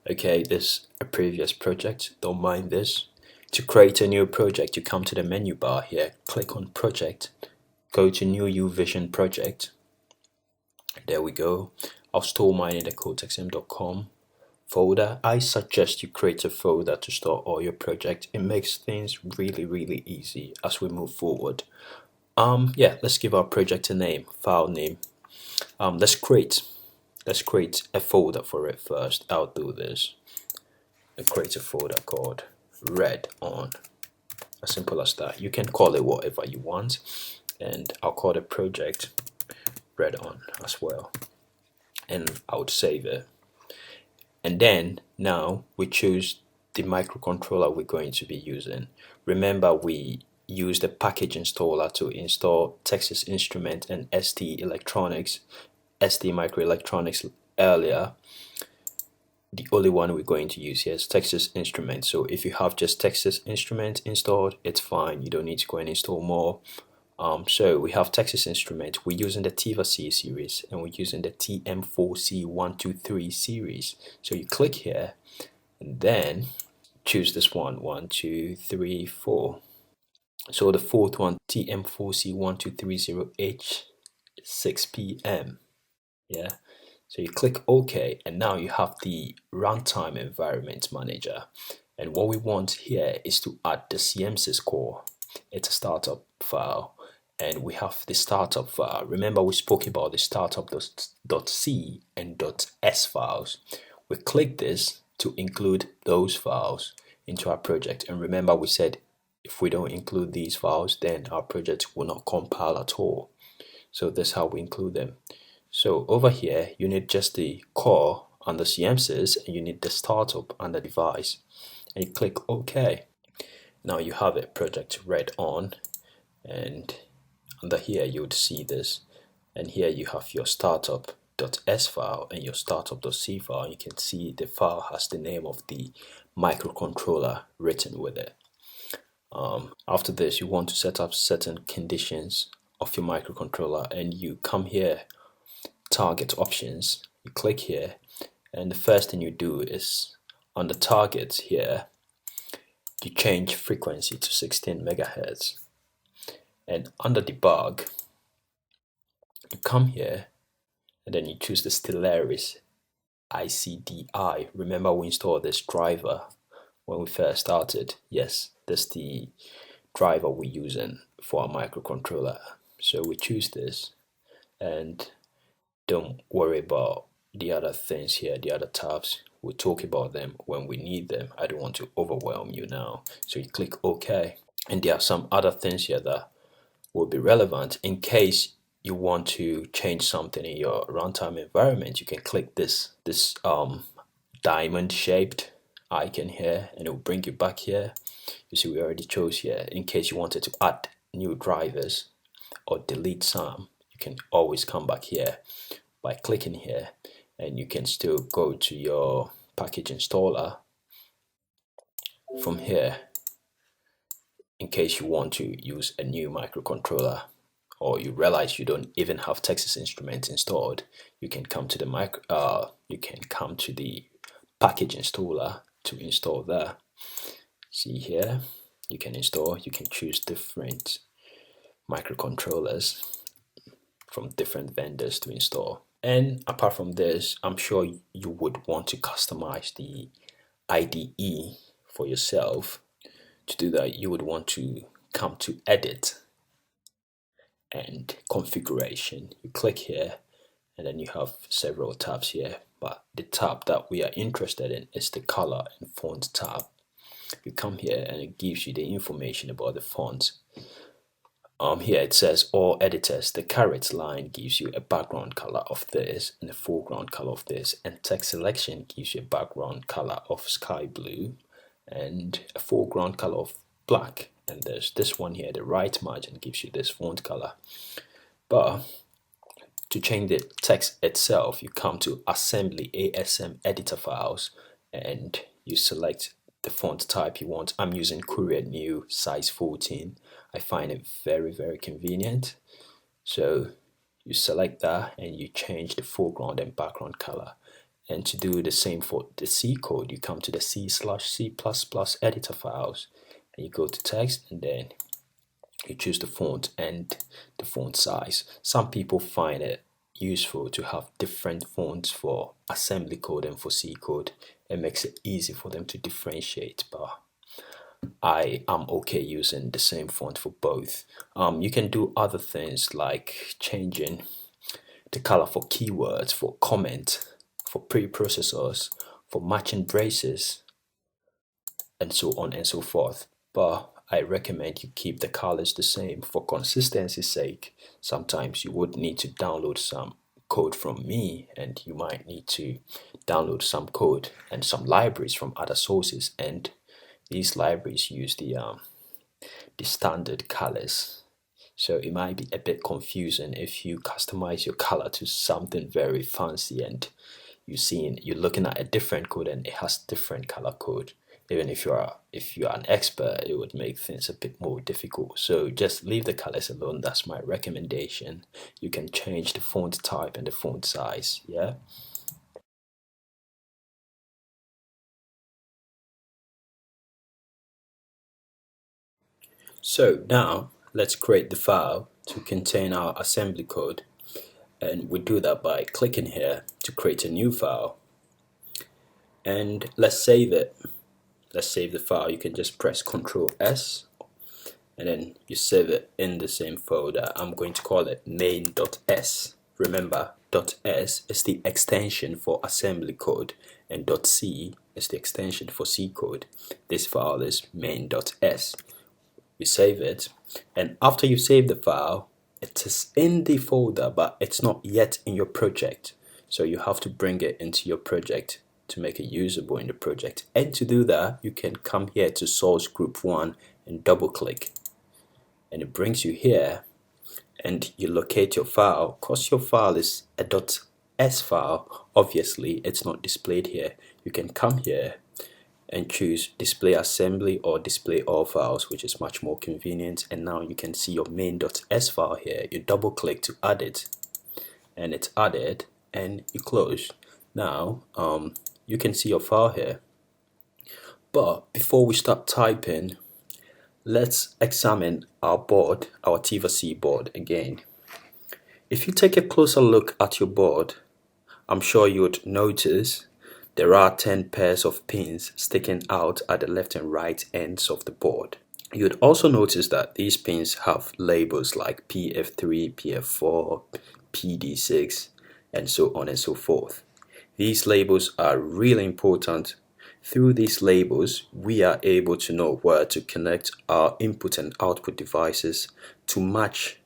Okay, this is a previous project, don't mind this. To create a new project, you come to the menu bar here, click on project, go to new UVision project. There we go. I'll store mine in the codexm.com folder. I suggest you create a folder to store all your projects. It makes things really easy as we move forward. Let's give our project a name, file name. Let's create a folder for it first. I'll do this. I create a folder called read on. As simple as that. You can call it whatever you want, and I'll call the project read on as well, and I would save it. And then now we choose the microcontroller we're going to be using. Remember, we use the package installer to install Texas Instrument and ST Microelectronics earlier. The only one we're going to use here is Texas Instrument. So if you have just Texas Instrument installed, it's fine. You don't need to go and install more. So we have Texas Instrument. We're using the TIVA-C series, and we're using the TM4C123 series. So you click here, and then choose this one, 1, 2, 3, 4. So the fourth one, TM4C12330H6PM. Yeah. So you click OK, and now you have the runtime environment manager. And what we want here is to add the CMSys core. It's a startup file, and we have the startup file. Remember, we spoke about the startup.c and .s files. We click this to include those files into our project. And remember, we said if we don't include these files, then our project will not compile at all. So that's how we include them. So over here, you need just the core and the CMSys, and you need the startup and the device. And you click OK. Now you have a project read on, and under here you would see this. And here you have your startup.s file and your startup.c file. You can see the file has the name of the microcontroller written with it. After this, you want to set up certain conditions of your microcontroller, and you come here, target options, you click here, and the first thing you do is on the targets here, you change frequency to 16 megahertz. And under debug, you come here, and then you choose the Stellaris ICDI. Remember, we installed this driver when we first started. Yes, that's the driver we're using for our microcontroller. So we choose this, and don't worry about the other things here, the other tabs. We'll talk about them when we need them. I don't want to overwhelm you now. So you click OK. And there are some other things here that will be relevant in case you want to change something in your runtime environment. You can click this diamond shaped icon here, and it will bring you back here. You see, we already chose here. In case you wanted to add new drivers or delete some, you can always come back here by clicking here, and you can still go to your package installer from here in case you want to use a new microcontroller, or you realize you don't even have Texas Instruments installed. You can come to the package installer to install that. See here, you can install, you can choose different microcontrollers from different vendors to install. And apart from this, I'm sure you would want to customize the IDE for yourself. To do that, you would want to come to Edit and Configuration. You click here, and then you have several tabs here, but the tab that we are interested in is the Color and Font tab. You come here, and it gives you the information about the fonts. Here it says all editors. The caret line gives you a background color of this and a foreground color of this, and text selection gives you a background color of sky blue and a foreground color of black. And there's this one here, the right margin gives you this font color. But to change the text itself, you come to Assembly ASM editor files, and you select the font type you want. I'm using Courier New size 14. I find it very, very convenient. So you select that, and you change the foreground and background color. And to do the same for the C code, you come to the C/C++ editor files, and you go to text, and then you choose the font and the font size. Some people find it useful to have different fonts for assembly code and for C code. It makes it easy for them to differentiate, but I am okay using the same font for both. You can do other things like changing the color for keywords, for comment, for preprocessors, for matching braces, and so on and so forth. But I recommend you keep the colors the same for consistency's sake. Sometimes you would need to download some code from me, and you might need to download some code and some libraries from other sources, and these libraries use the standard colors. So it might be a bit confusing if you customize your color to something very fancy and you're looking at a different code and it has different color code. Even if you're an expert, it would make things a bit more difficult. So just leave the colors alone. That's my recommendation. You can change the font type and the font size. Yeah. So now let's create the file to contain our assembly code, and we do that by clicking here to create a new file, and let's save it. Let's save the file. You can just press Ctrl S and then you save it in the same folder. I'm going to call it main.s. Remember, .s is the extension for assembly code and .c is the extension for C code. This file is main.s. You save it, and after you save the file, it is in the folder but it's not yet in your project, so you have to bring it into your project to make it usable in the project. And to do that, you can come here to source group 1 and double click, and it brings you here, and you locate your file. Because your file is a .s file, obviously it's not displayed here. You can come here and choose display assembly or display all files, which is much more convenient. And now you can see your main.s file here. You double click to add it, and it's added, and you close. Now you can see your file here. But before we start typing, let's examine our board, our T/C board again. If you take a closer look at your board, I'm sure you would notice there are 10 pairs of pins sticking out at the left and right ends of the board. You'd also notice that these pins have labels like PF3, PF4, PD6, and so on and so forth. These labels are really important. Through these labels, we are able to know where to connect our input and output devices to match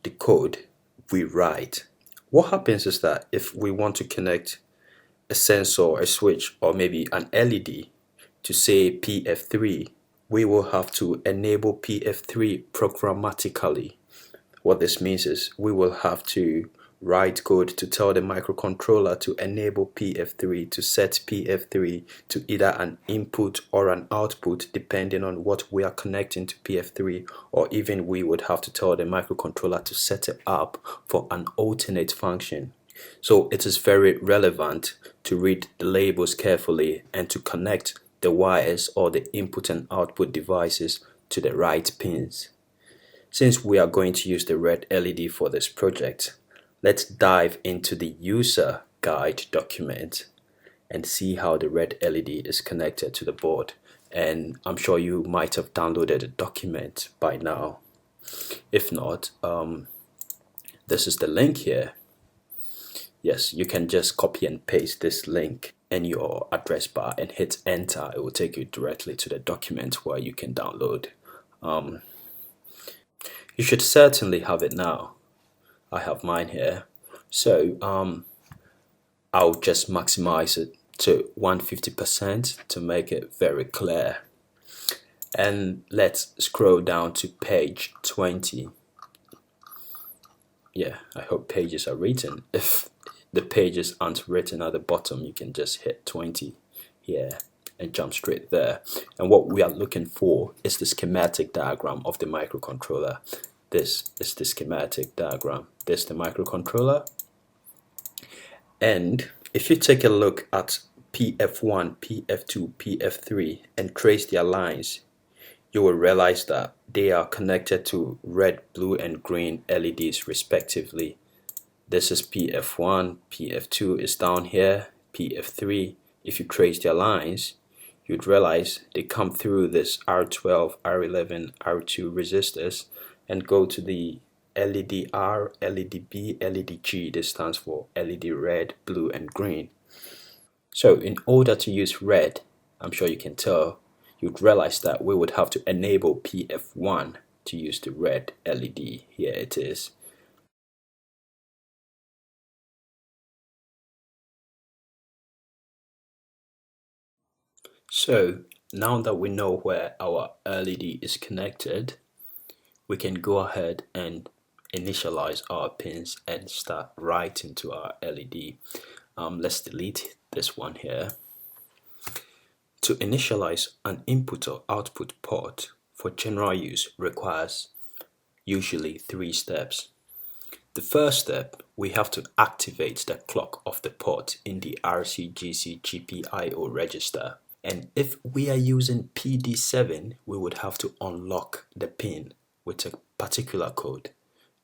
the code we write. What happens is that if we want to connect a sensor, a switch, or maybe an LED to say PF3, we will have to enable PF3 programmatically. What this means is we will have to write code to tell the microcontroller to enable PF3, to set PF3 to either an input or an output depending on what we are connecting to PF3, or even we would have to tell the microcontroller to set it up for an alternate function. So it is very relevant to read the labels carefully and to connect the wires or the input and output devices to the right pins. Since we are going to use the red LED for this project, let's dive into the user guide document and see how the red LED is connected to the board. And I'm sure you might have downloaded the document by now. If not, this is the link here. Yes, you can just copy and paste this link in your address bar and hit enter. It will take you directly to the document where you can download. You should certainly have it now. I have mine here. So I'll just maximize it to 150% to make it very clear. And let's scroll down to page 20. Yeah, I hope pages are written. If the pages aren't written at the bottom, you can just hit 20 here and jump straight there. And what we are looking for is the schematic diagram of the microcontroller. This is the schematic diagram. This is the microcontroller. And if you take a look at PF1, PF2, PF3 and trace their lines, you will realize that they are connected to red, blue, and green LEDs respectively. This is PF1, PF2 is down here, PF3. If you trace their lines, you'd realize they come through this R12, R11, R2 resistors and go to the LED R, LED B, LED G. This stands for LED red, blue, and green. So in order to use red, I'm sure you can tell, you'd realize that we would have to enable PF1 to use the red LED. Here it is. So now that we know where our LED is connected, we can go ahead and initialize our pins and start writing to our LED. Let's delete this one here. To initialize an input or output port for general use requires usually 3 steps. The first step, we have to activate the clock of the port in the RCGC GPIO register. And if we are using PD7, we would have to unlock the pin with a particular code.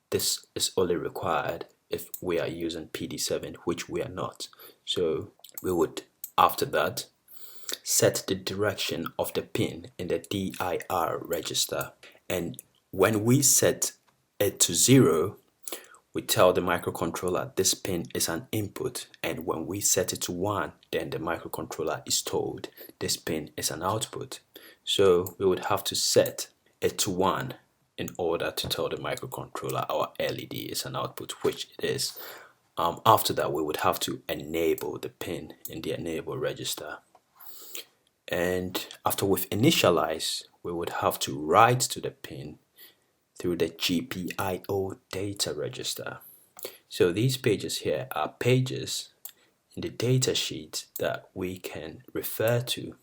This is only required if we are using PD7, which we are not. So we would, after that, set the direction of the pin in the DIR register. And when we set it to 0, we tell the microcontroller this pin is an input, and when we set it to 1, then the microcontroller is told this pin is an output. So we would have to set it to 1 in order to tell the microcontroller our LED is an output, which it is. After that, we would have to enable the pin in the enable register. And after we've initialized, we would have to write to the pin through the GPIO data register. So these pages here are pages in the data sheet that we can refer to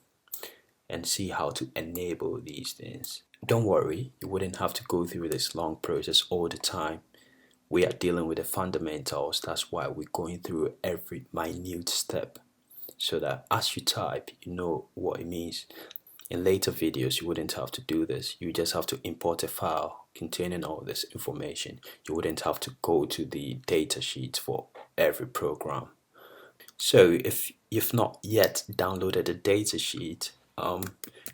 and see how to enable these things. Don't worry, you wouldn't have to go through this long process all the time. We are dealing with the fundamentals, that's why we're going through every minute step, so that as you type, you know what it means. In later videos, you wouldn't have to do this. You just have to import a file containing all this information. You wouldn't have to go to the data sheet for every program. So if you've not yet downloaded the data sheet,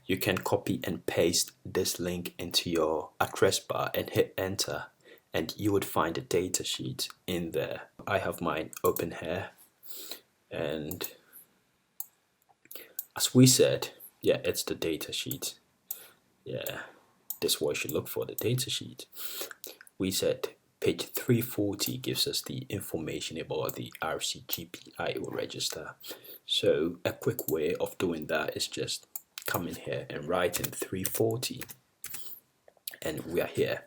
you can copy and paste this link into your address bar and hit enter, and you would find the data sheet in there. I have mine open here, and as we said, yeah, it's the data sheet. Yeah, this is what you should look for, the data sheet. We said page 340 gives us the information about the RCGPIO register. So a quick way of doing that is just come in here and write in 340, and we are here.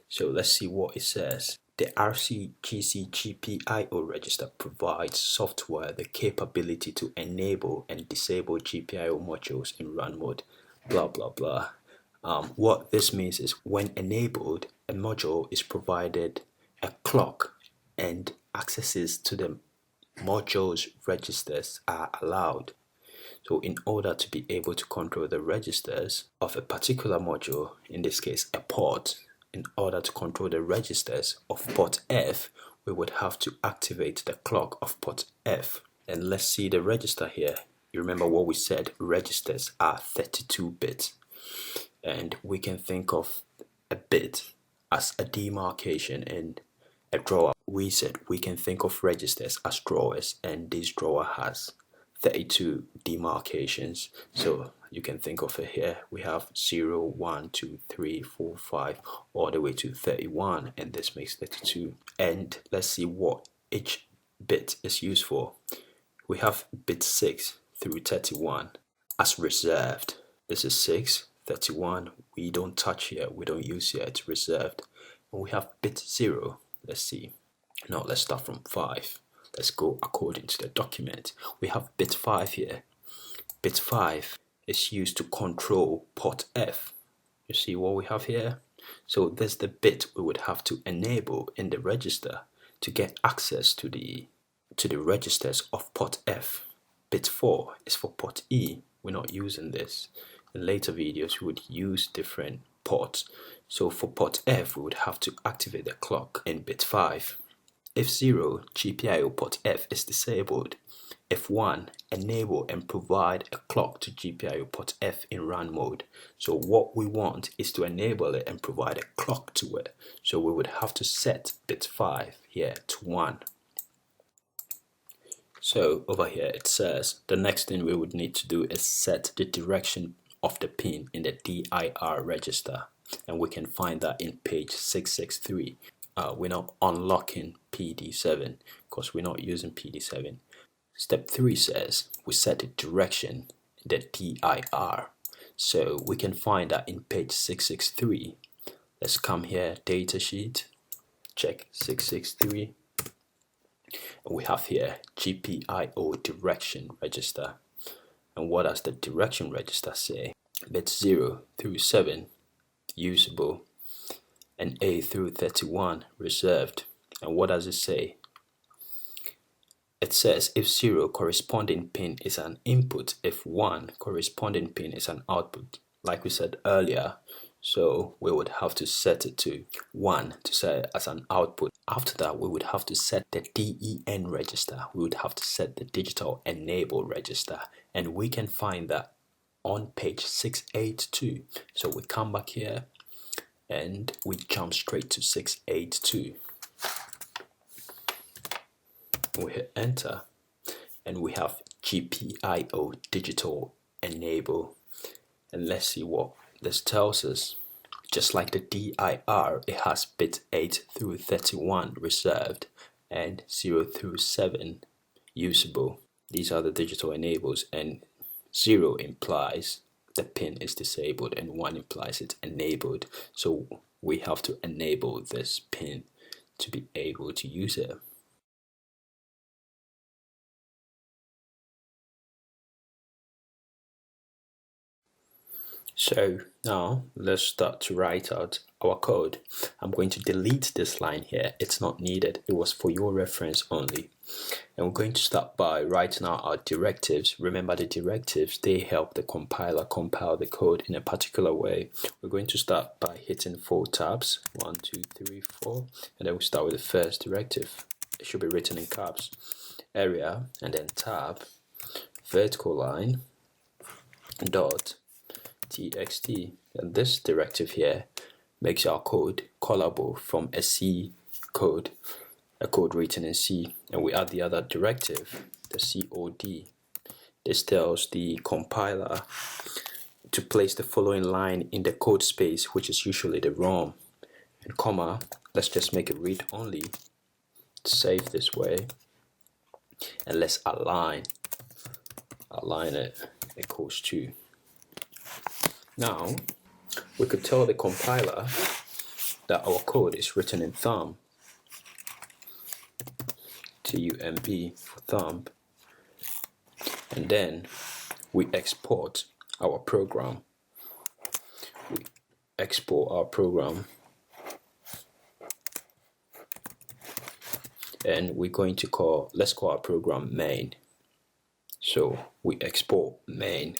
So let's see what it says. The RCGC GPIO register provides software the capability to enable and disable GPIO modules in run mode, blah blah blah. What this means is when enabled, a module is provided a clock and accesses to the module's registers are allowed. So in order to be able to control the registers of a particular module, in this case a port, in order to control the registers of port F, we would have to activate the clock of port F. And let's see the register here. You remember what we said, registers are 32 bits. And we can think of a bit as a demarcation in a drawer. We said we can think of registers as drawers, and this drawer has 32 demarcations. So you can think of it here. We have 0, 1, 2, 3, 4, 5, all the way to 31, and this makes 32. And let's see what each bit is used for. We have bit 6 through 31 as reserved. This is 6, 31. We don't touch here, we don't use here, it's reserved. And we have bit 0. Let's see. Now let's start from 5. Let's go according to the document. We have bit 5 here. Bit 5 is used to control port F. You see what we have here? So this is the bit we would have to enable in the register to get access to the registers of port F. Bit 4 is for port E. We're not using this. In later videos we would use different ports. So for port F we would have to activate the clock in bit 5. If 0, GPIO port F is disabled. If 1, enable and provide a clock to GPIO port F in run mode. So what we want is to enable it and provide a clock to it. So we would have to set bit 5 here to 1. So over here it says the next thing we would need to do is set the direction of the pin in the DIR register, and we can find that in page 663. We're not unlocking PD7 because we're not using PD7. Step 3 says we set the direction in the DIR, so we can find that in page 663. Let's come here, datasheet, check 663, and we have here GPIO direction register. And what does the direction register say? Bits 0 through 7 usable, and A through 31 reserved. And what does it say? It says if 0 corresponding pin is an input, if 1 corresponding pin is an output, like we said earlier. So we would have to set it to 1 to set it as an output. After that, we would have to set the DEN register. We would have to set the digital enable register, and we can find that on page 682. So we come back here and we jump straight to 682. We hit enter and we have GPIO digital enable, and let's see what this tells us. Just like the DIR, it has bit 8 through 31 reserved and 0 through 7 usable. These are the digital enables, and 0 implies the pin is disabled and 1 implies it's enabled. So we have to enable this pin to be able to use it. So now let's start to write out our code. I'm going to delete this line here. It's not needed. It was for your reference only. And we're going to start by writing out our directives. Remember, the directives, they help the compiler compile the code in a particular way. We're going to start by hitting 4 tabs. 1, 2, 3, 4. And then we start with the first directive. It should be written in caps. Area, and then tab, vertical line, dot, txt, and this directive here makes our code callable from a C code, a code written in C, and we add the other directive, the cod. This tells the compiler to place the following line in the code space, which is usually the ROM, and comma, let's just make it read only, save this way, and let's align it equals to. Now, we could tell the compiler that our code is written in thumb, TUMB for thumb, and then we export our program. We export our program, and we're going to let's call our program main. So we export main.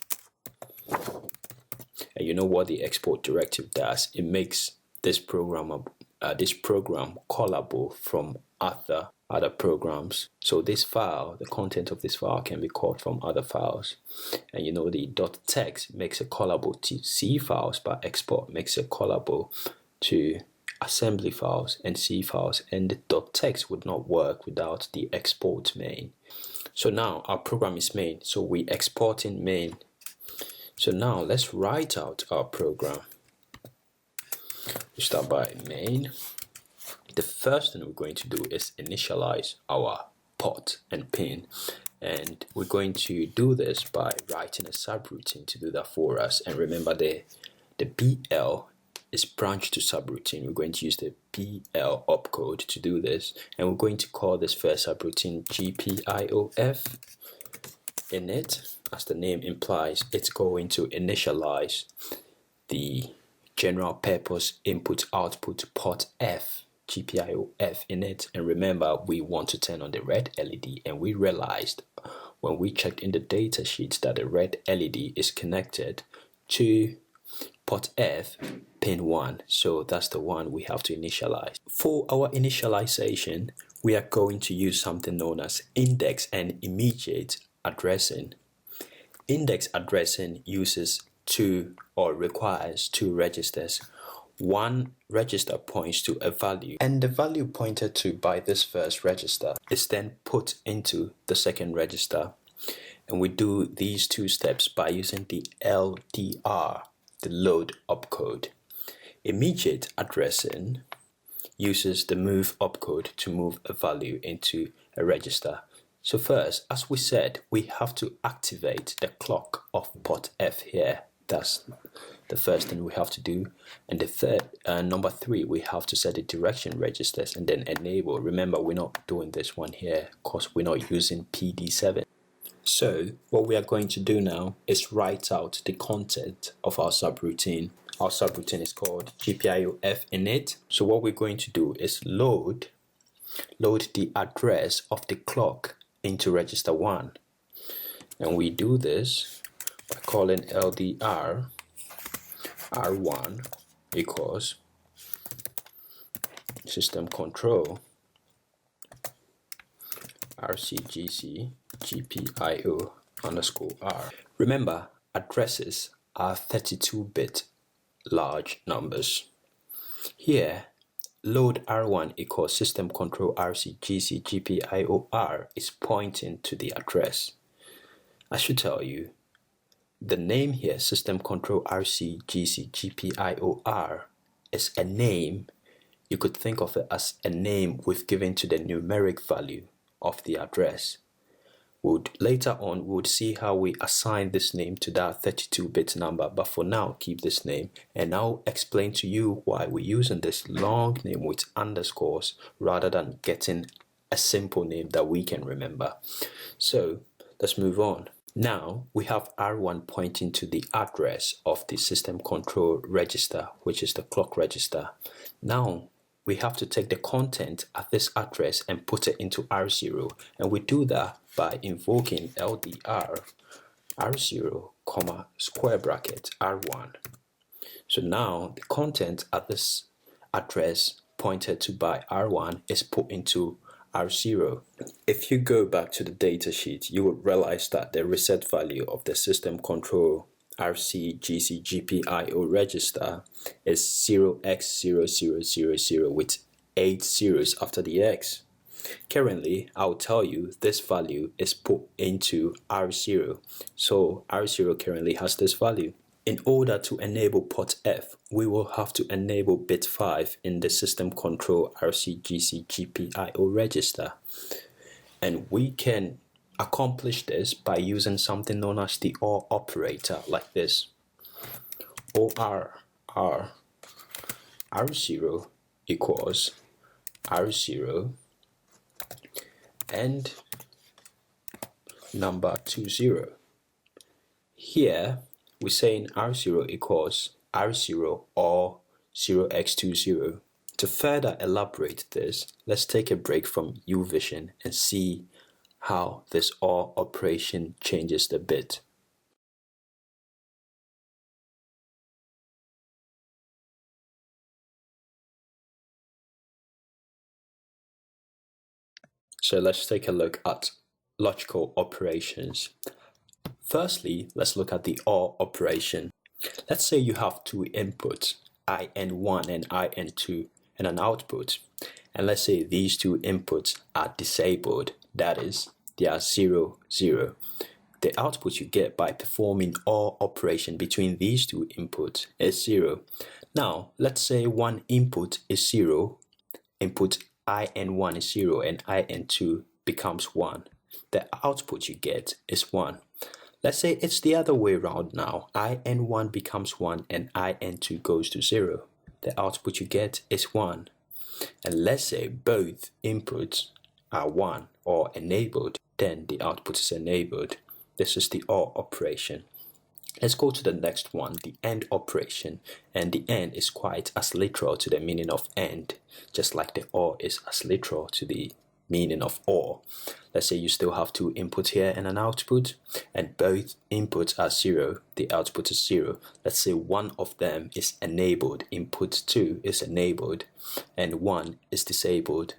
And you know what the export directive does? It makes this program callable from other programs. So this file, the content of this file can be called from other files. And you know the .text makes it callable to C files, but export makes it callable to assembly files and C files. And the .text would not work without the export main. So now our program is main, so we export in main. So now let's write out our program. We start by main. The first thing we're going to do is initialize our port and pin, and we're going to do this by writing a subroutine to do that for us. And remember, the BL is branch to subroutine. We're going to use the BL opcode to do this, and we're going to call this first subroutine GPIOF init. As the name implies, it's going to initialize the general purpose input output port F, GPIOF init. And remember, we want to turn on the red LED, and we realized when we checked in the data sheet that the red LED is connected to port F pin 1, so that's the one we have to initialize. For our initialization, we are going to use something known as index and immediate addressing. Index addressing uses requires 2 registers. One register points to a value, and the value pointed to by this first register is then put into the second register. And we do these two steps by using the LDR, the load opcode. Immediate addressing uses the move opcode to move a value into a register. So first, as we said, we have to activate the clock of port F here. That's the first thing we have to do. And the third, number 3, we have to set the direction registers and then enable. Remember, we're not doing this one here because we're not using PD7. So what we are going to do now is write out the content of our subroutine. Our subroutine is called GPIOF init. So what we're going to do is load the address of the clock into register 1. And we do this by calling LDR R1 equals system control RCGC GPIO underscore R. Remember, addresses are 32-bit large numbers. Here, load R1 equals system control RCGC GPIO R is pointing to the address. I should tell you, the name here, system control RCGC GPIO R, is a name. You could think of it as a name we've given to the numeric value of the address. Later on, we would see how we assign this name to that 32-bit number, but for now, keep this name. And I'll explain to you why we're using this long name with underscores rather than getting a simple name that we can remember. So let's move on. Now we have R1 pointing to the address of the system control register, which is the clock register. Now we have to take the content at this address and put it into R0, and we do that by invoking LDR R0, comma, square bracket R1. So now the content at this address pointed to by R1 is put into R0. If you go back to the datasheet, you would realize that the reset value of the system control RCGC GPIO register is 0x0000 with 8 zeros after the X. Currently, I'll tell you this value is put into R0. So R0 currently has this value. In order to enable port F, we will have to enable bit 5 in the system control RCGC GPIO register. And we can accomplish this by using something known as the OR operator, like this. OR R0 equals R0 and number 20. Here we're saying R0 equals R0 or 0x20. To further elaborate this, let's take a break from UVision and see how this OR operation changes the bit. So let's take a look at logical operations. Firstly, let's look at the OR operation. Let's say you have two inputs, IN1 and IN2, and an output. And let's say these two inputs are disabled, that is, they are 0, 0. The output you get by performing OR operation between these two inputs is 0. Now, let's say one input is 0, input IN1 is 0 and IN2 becomes 1. The output you get is 1. Let's say it's the other way around now. IN1 becomes 1 and IN2 goes to 0. The output you get is 1. And let's say both inputs are 1 or enabled, then the output is enabled. This is the OR operation. Let's go to the next one, the AND operation. And the AND is quite as literal to the meaning of AND, just like the OR is as literal to the meaning of OR. Let's say you still have two inputs here and an output, and both inputs are 0, the output is 0. Let's say one of them is enabled, input 2 is enabled, and 1 is disabled.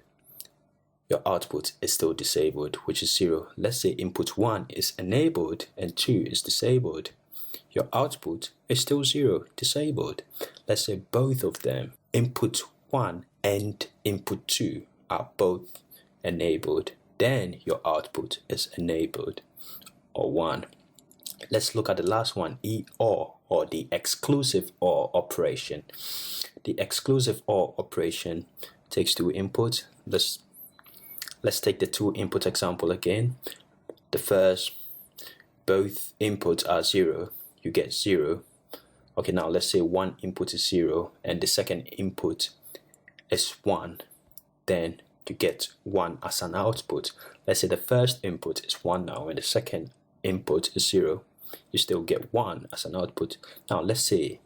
Your output is still disabled, which is 0. Let's say input 1 is enabled and 2 is disabled. Your output is still 0, disabled. Let's say both of them, input 1 and input 2, are both enabled. Then your output is enabled. or 1. Let's look at the last one, EOR, or the exclusive OR operation. The exclusive OR operation takes two inputs. Let's take the two input example again. The first, both inputs are 0, you get 0. Okay, now let's say one input is 0 and the second input is 1, then you get 1 as an output. Let's say the first input is 1 now and the second input is 0. You still get 1 as an output. Now let's say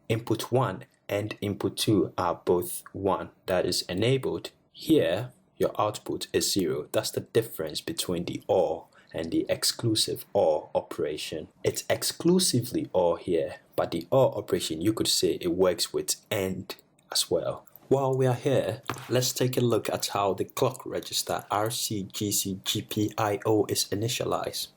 input 1 and input 2 are both 1, that is enabled. Here your output is 0. That's the difference between the OR and the exclusive OR operation. It's exclusively OR here, but the OR operation, you could say it works with AND as well. While we are here, let's take a look at how the clock register RCGCGPIO is initialized.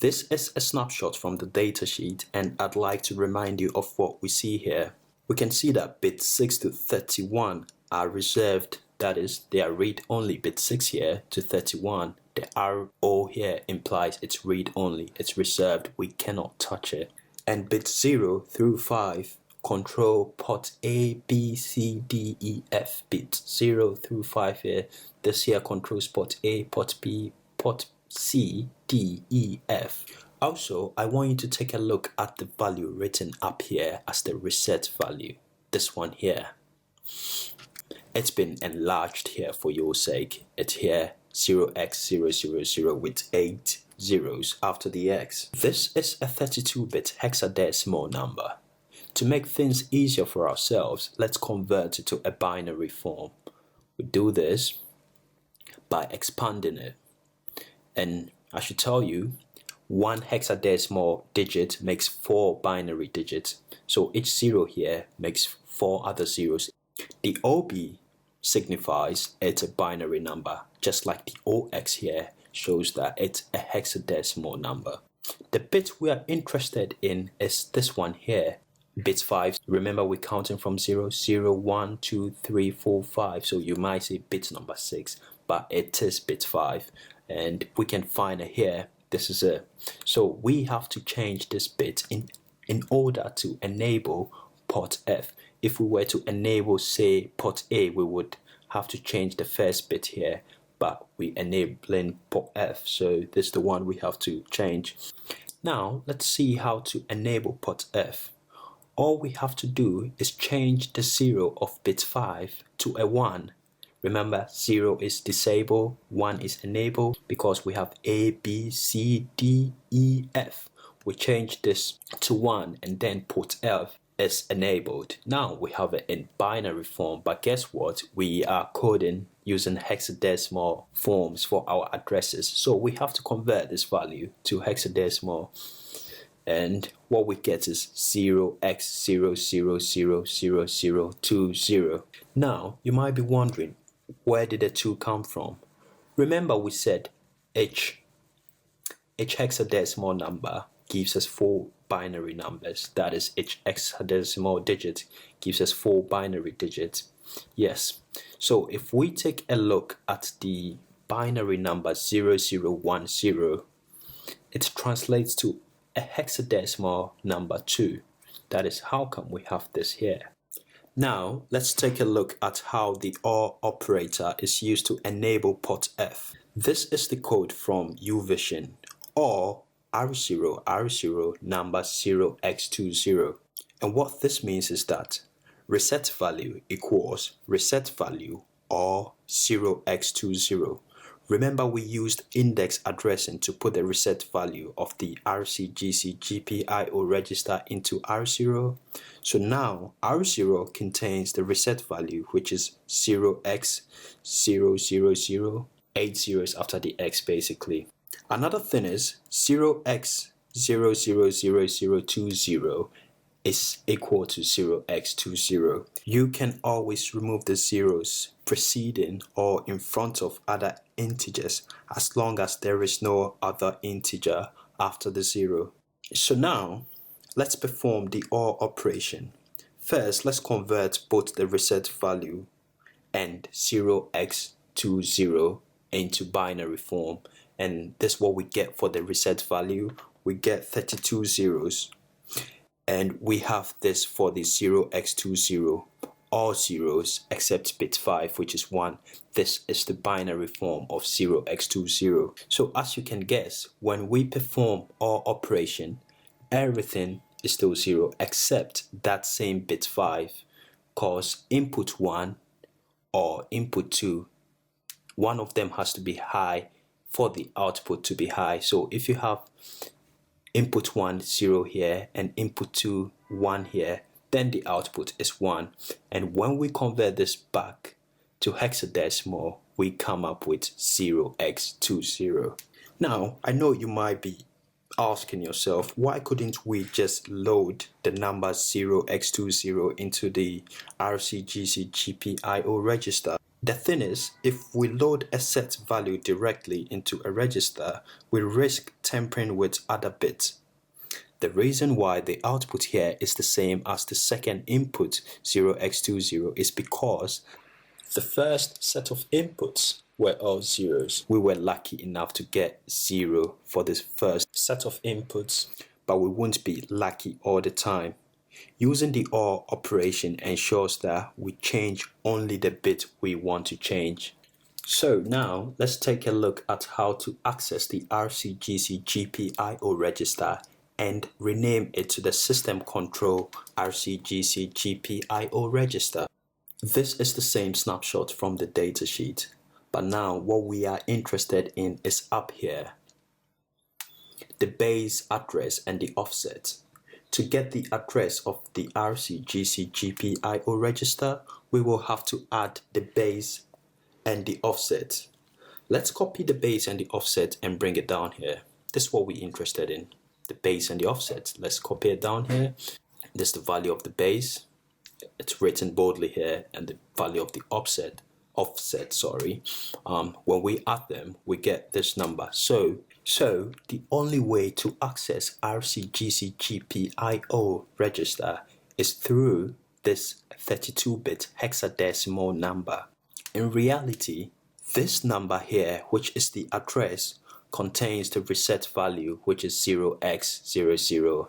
This is a snapshot from the datasheet, and I'd like to remind you of what we see here. We can see that bits 6 to 31 are reserved, that is, they are read-only. Bit 6 here to 31, the RO here implies it's read-only, it's reserved, we cannot touch it. And bits 0 through 5 control port A, B, C, D, E, F. Bits 0 through 5 here, this here controls port A, port B, port C, D, E, F. Also, I want you to take a look at the value written up here as the reset value. This one here. It's been enlarged here for your sake. It's here 0x000 with 8 zeros after the X. This is a 32-bit hexadecimal number. To make things easier for ourselves, let's convert it to a binary form. We do this by expanding it. And I should tell you, one hexadecimal digit makes 4 binary digits. So each 0 here makes 4 other zeros. The OB signifies it's a binary number, just like the OX here shows that it's a hexadecimal number. The bit we are interested in is this one here, bit 5. Remember, we're counting from 0, 0, 1, 2, 3, 4, 5. So you might say bit number 6, but it is bit 5. And we can find it here. This is it. So we have to change this bit in order to enable port F. If we were to enable, say, port A, we would have to change the first bit here, but we enabling port F, so this is the one we have to change. Now let's see how to enable port F. All we have to do is change the 0 of bit 5 to a 1. Remember, 0 is disabled, 1 is enabled, because we have A, B, C, D, E, F. We change this to 1 and then port F is enabled. Now we have it in binary form, but guess what? We are coding using hexadecimal forms for our addresses. So we have to convert this value to hexadecimal. And what we get is 0x00000020. Now, you might be wondering, where did the 2 come from? Remember we said each hexadecimal number gives us 4 binary numbers. That is, each hexadecimal digit gives us 4 binary digits. Yes, so if we take a look at the binary number 0010, it translates to a hexadecimal number 2. That is, how come we have this here? Now, let's take a look at how the OR operator is used to enable port F. This is the code from uVision, or R0 number 0x20. And what this means is that reset value equals reset value or 0x20. Remember, we used index addressing to put the reset value of the RCGC GPIO register into R0. So now R0 contains the reset value, which is 0x000, 8 zeros after the X basically. Another thing is 0x000020 is equal to 0x20. You can always remove the zeros preceding or in front of other integers as long as there is no other integer after the 0. So now let's perform the OR operation. First, let's convert both the reset value and 0x20 into binary form, and this is what we get for the reset value. We get 32 zeros, and we have this for the 0x20, all zeros except bit 5, which is 1. This is the binary form of 0x20. So as you can guess, when we perform OR operation, everything is still 0 except that same bit 5, because input 1 or input 2, one of them has to be high for the output to be high. So if you have input 1 0 here and input 2 1 here, then the output is 1. And when we convert this back to hexadecimal, we come up with 0x20. Now, I know you might be asking yourself, why couldn't we just load the number 0x20 into the RCGC GPIO register? The thing is, if we load a set value directly into a register, we risk tampering with other bits. The reason why the output here is the same as the second input 0x20 is because the first set of inputs were all zeros. We were lucky enough to get 0 for this first set of inputs, but we won't be lucky all the time. Using the OR operation ensures that we change only the bit we want to change. So now let's take a look at how to access the RCGC GPIO register and rename it to the System Control RCGC GPIO register. This is the same snapshot from the datasheet, but now what we are interested in is up here, the base address and the offset. To get the address of the RCGC GPIO register, we will have to add the base and the offset. Let's copy the base and the offset and bring it down here. This is what we're interested in, the base and the offset. Let's copy it down here. This is the value of the base. It's written boldly here, and the value of the offset. When we add them, we get this number. So the only way to access RCGC GPIO register is through this 32-bit hexadecimal number. In reality, this number here, which is the address, contains the reset value, which is 0x00,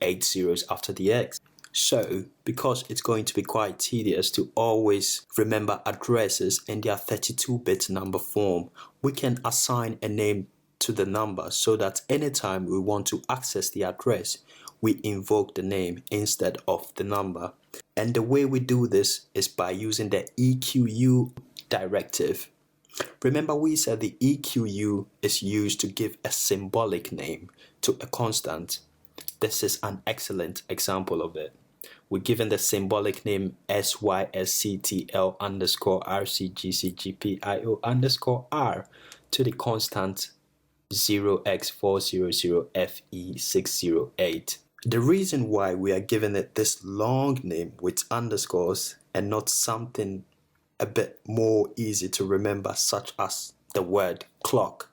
8 zeros after the x. So, because it's going to be quite tedious to always remember addresses in their 32-bit number form, we can assign a name to the number so that anytime we want to access the address, we invoke the name instead of the number. And the way we do this is by using the EQU directive. Remember, we said the EQU is used to give a symbolic name to a constant. This is an excellent example of it. We're given the symbolic name SYSCTL underscore RCGC GPIO underscore R to the constant 0x400FE608. The reason why we are giving it this long name with underscores and not something a bit more easy to remember, such as the word clock,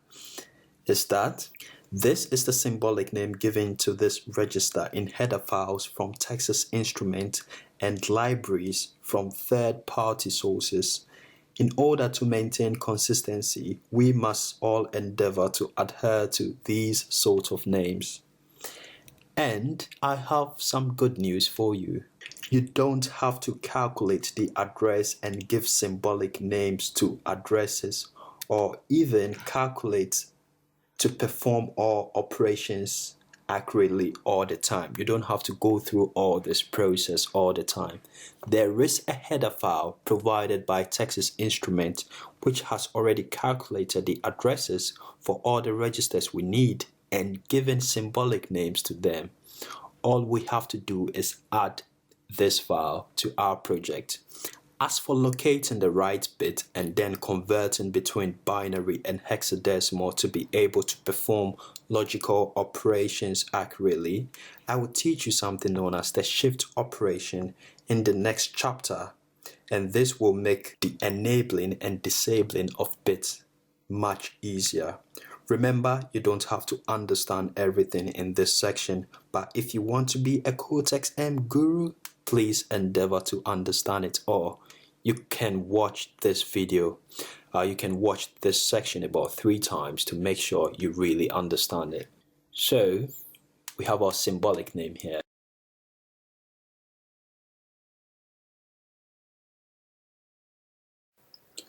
is that this is the symbolic name given to this register in header files from Texas Instruments and libraries from third-party sources. In order to maintain consistency, we must all endeavor to adhere to these sort of names. And I have some good news for you. You don't have to calculate the address and give symbolic names to addresses, or even calculate to perform all operations accurately all the time. You don't have to go through all this process all the time. There is a header file provided by Texas Instruments which has already calculated the addresses for all the registers we need and given symbolic names to them. All we have to do is add this file to our project. As for locating the right bit and then converting between binary and hexadecimal to be able to perform logical operations accurately, I will teach you something known as the shift operation in the next chapter, and this will make the enabling and disabling of bits much easier. Remember, you don't have to understand everything in this section, but if you want to be a Cortex-M guru, please endeavor to understand it all. You can watch this video. you can watch this section about 3 times to make sure you really understand it. So we have our symbolic name here.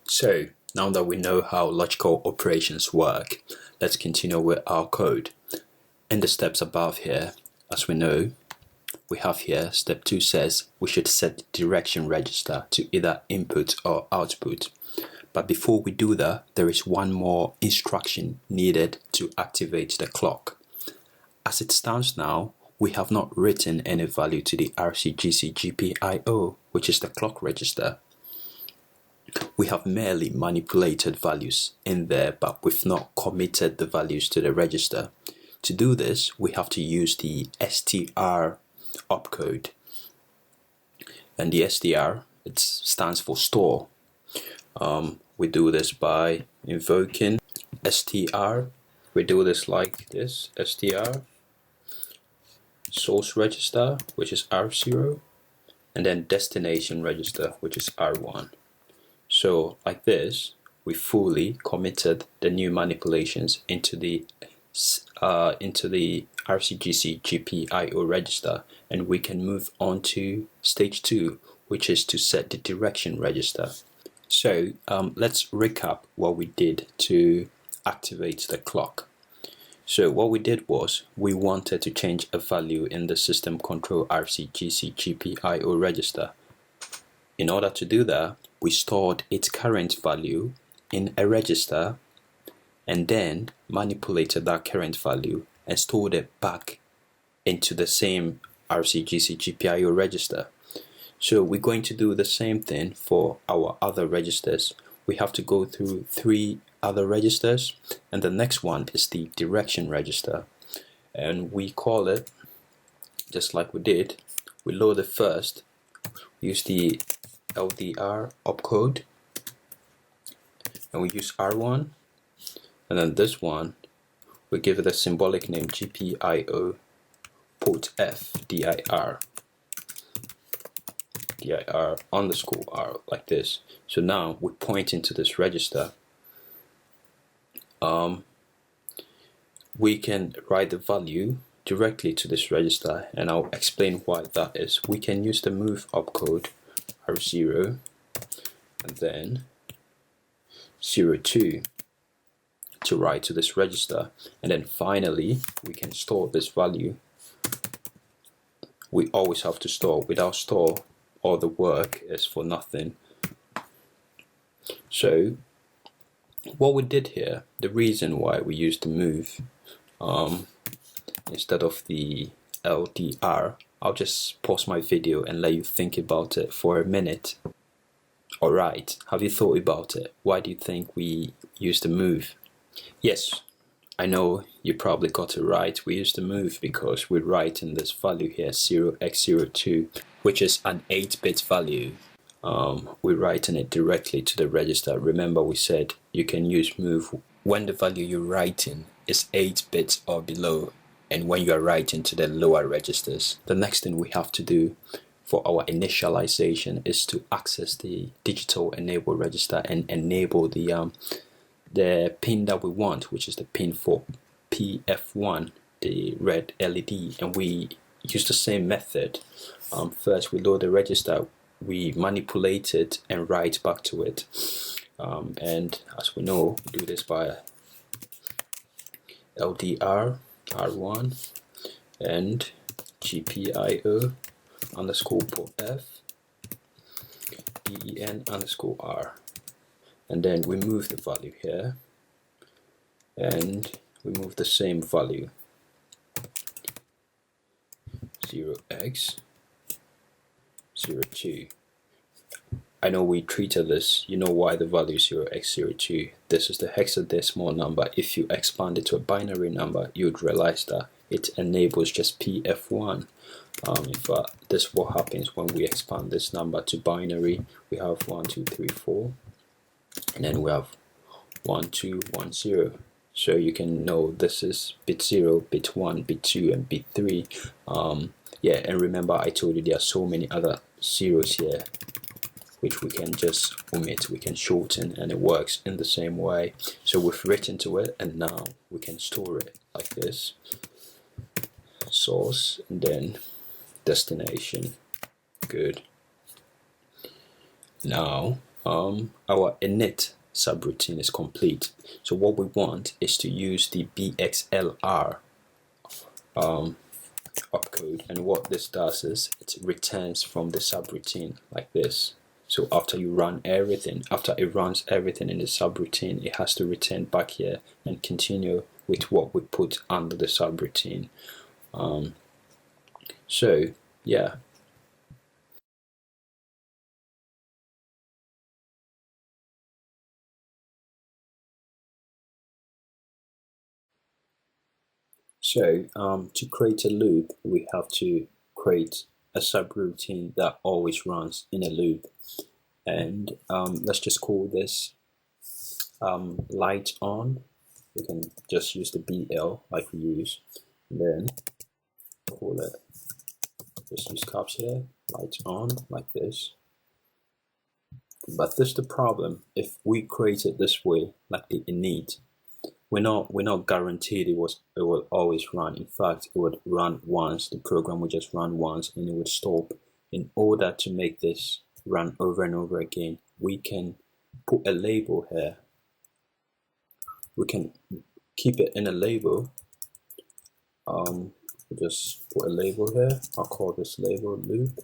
So now that we know how logical operations work, let's continue with our code. In the steps above here, as we know, we have here step 2 says we should set the direction register to either input or output. But before we do that, there is one more instruction needed to activate the clock. As it stands now, we have not written any value to the RCGC GPIO, which is the clock register. We have merely manipulated values in there, but we've not committed the values to the register. To do this, we have to use the str opcode. And the str, it stands for store. We do this by invoking str. We do this like this: str source register, which is R0, and then destination register, which is R1. So like this, we fully committed the new manipulations into the RCGC GPIO register, and we can move on to stage 2, which is to set the direction register. So let's recap what we did to activate the clock. So what we did was we wanted to change a value in the system control RCGC GPIO register. In order to do that, we stored its current value in a register and then manipulated that current value and stored it back into the same RCGC GPIO register. So we're going to do the same thing for our other registers. We have to go through 3 other registers, and the next one is the direction register, and we call it just like we did. We load it first, use the LDR opcode, and we use R1, and then this one we give it a symbolic name GPIO port F dir underscore R, like this. So now we point into this register. We can write the value directly to this register, and I'll explain why that is. We can use the move opcode R0 and then 02 to write to this register, and then finally we can store this value. We always have to store. Without store, all the work is for nothing. So what we did here, the reason why we used the move instead of the LDR, I'll just pause my video and let you think about it for a minute. Alright, have you thought about it? Why do you think we used the move? Yes, I know you probably got it right. We used the move because we're writing this value here, 0x02, which is an 8-bit value. We're writing it directly to the register. Remember, we said you can use move when the value you're writing is 8 bits or below, and when you are writing to the lower registers. The next thing we have to do for our initialization is to access the digital enable register and enable the pin that we want, which is the pin for PF1, the red LED, and we use the same method. First we load the register, we manipulate it and write back to it, and as we know, we do this by LDR R1 and GPIO underscore port F DEN underscore R, and then we move the value here and we move the same value 0x02. I know we treated this, you know why the value is 0x02. This is the hexadecimal number. If you expand it to a binary number, you'd realize that it enables just PF1. In fact, this is what happens when we expand this number to binary. We have 1, 2, 3, 4, and then we have 1, 2, 1, 0. So you can know this is bit 0, bit 1, bit 2, and bit 3. Yeah, and remember I told you there are so many other zeros here. which we can just omit, we can shorten, and it works in the same way. So we've written to it, and now we can store it like this: source and then destination. Good. Now our init subroutine is complete. So what we want is to use the bxlr opcode, and what this does is it returns from the subroutine like this. So after you run everything, after it runs everything in the subroutine, it has to return back here and continue with what we put under the subroutine. So yeah. So to create a loop, we have to create a subroutine that always runs in a loop. And let's just call this light on. We can just use the BL like we use. And then call it, just use caps here, light on like this. But this is the problem. If we create it this way, like the init, we're not guaranteed it will always run. In fact, it would run once, the program would just run once and it would stop. In order to make this run over and over again, we can put a label here. We can keep it in a label. Just put a label here. I'll call this label loop.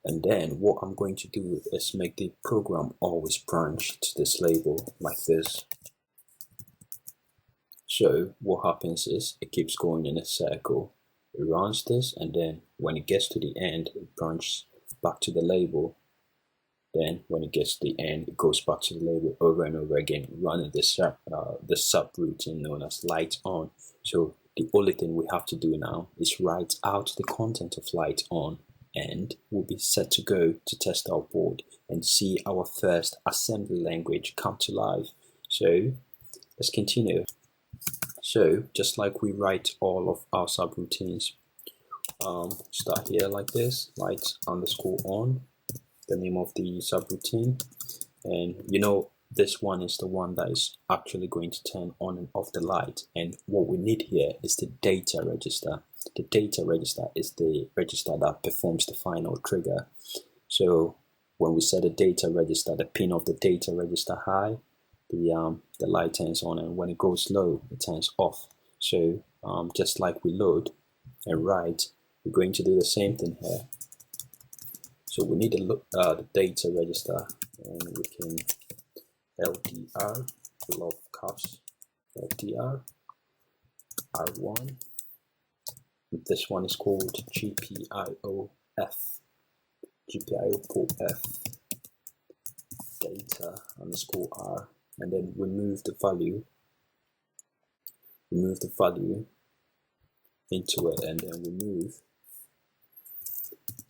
And then what I'm going to do is make the program always branch to this label like this. So what happens is it keeps going in a circle. It runs this, and then when it gets to the end, it branches back to the label. Then when it gets to the end, it goes back to the label over and over again, running the subroutine known as light on. So the only thing we have to do now is write out the content of light on, and we'll be set to go to test our board and see our first assembly language come to life. So let's continue. So just like we write all of our subroutines, start here like this, light underscore on, the name of the subroutine, and you know this one is the one that is actually going to turn on and off the light. And what we need here is the data register. The data register is the register that performs the final trigger. So when we set the data register, the pin of the data register high, the light turns on, and when it goes low, it turns off. So just like we load and write, we're going to do the same thing here. So we need the data register, and we can LDR, love caps, LDR, R1. This one is called GPIOF, GPIO data underscore R, and then remove the value into it, and then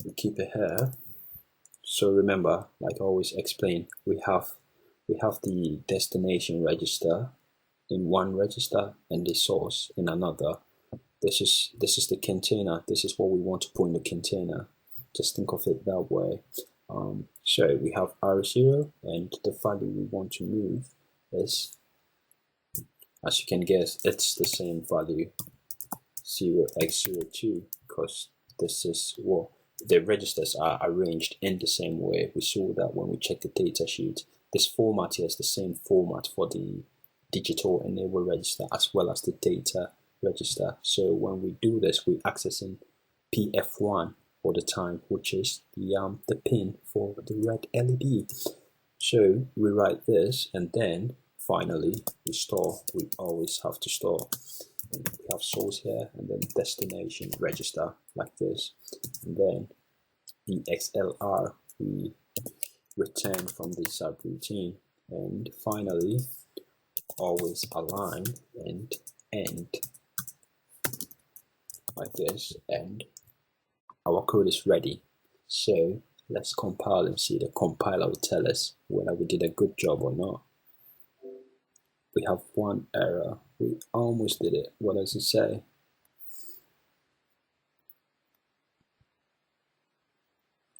we keep it here. So remember, like I always explain, we have the destination register in one register and the source in another. This is the container. This is what we want to put in the container. Just think of it that way. So we have R0, and the value we want to move is, as you can guess, it's the same value, 0x02, because this is what the registers are arranged in the same way. We saw that when we checked the data sheet. This format here is the same format for the digital enable register as well as the data register. So when we do this, we're accessing PF1 all the time, which is the pin for the red LED. So we write this, and then finally we store. We always have to store. And we have source here, and then destination register like this, and then the XLR we return from the subroutine, and finally always align and end like this, and our code is ready. So let's compile and see. The compiler will tell us whether we did a good job or not. We have one error. We almost did it. What does it say?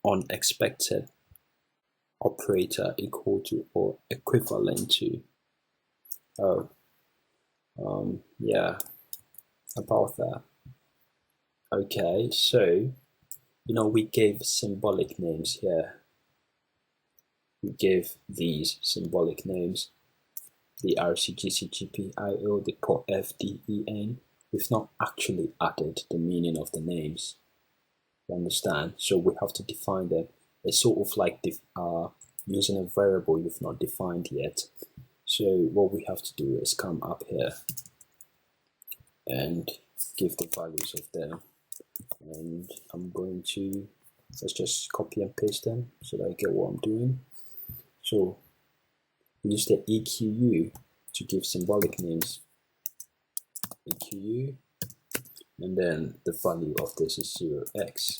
unexpected operator equal to or equivalent to. Yeah, about that. Okay, so we gave symbolic names here. We gave these symbolic names: the RCGCGPIO, the port FDEN. We've not actually added the meaning of the names. You understand? So we have to define them. It's sort of like using a variable you've not defined yet. So what we have to do is come up here and give the values of them. And I'm going to, let's just copy and paste them so that I get what I'm doing. So we use the EQU to give symbolic names. EQU, and then the value of this is 0x.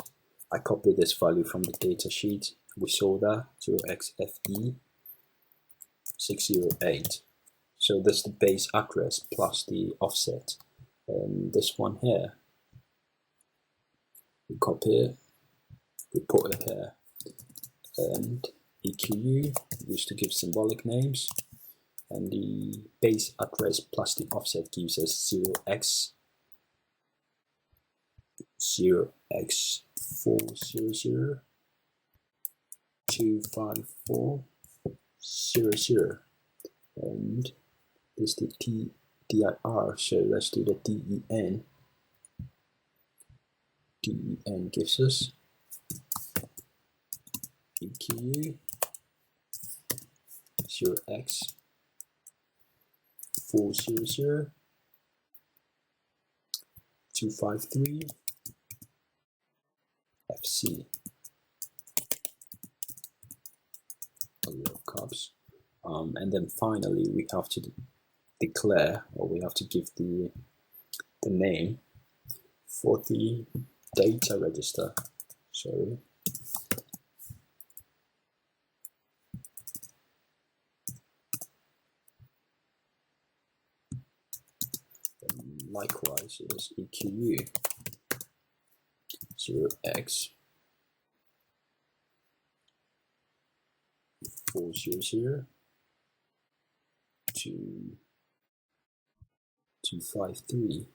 I copied this value from the data sheet. We saw that 0xFE 608. So this is the base address plus the offset. And this one here, we copy it, we put it here, and EQU used to give symbolic names, and the base address plus the offset gives us 0x400 25400, and this is the DIR, so let's do the DEN. DEN gives us EQU 0x400 253 FC. A lot of cups. And then finally we have to declare, or we have to give the name for the data register. Sorry. And likewise, it is EQU 0x400 253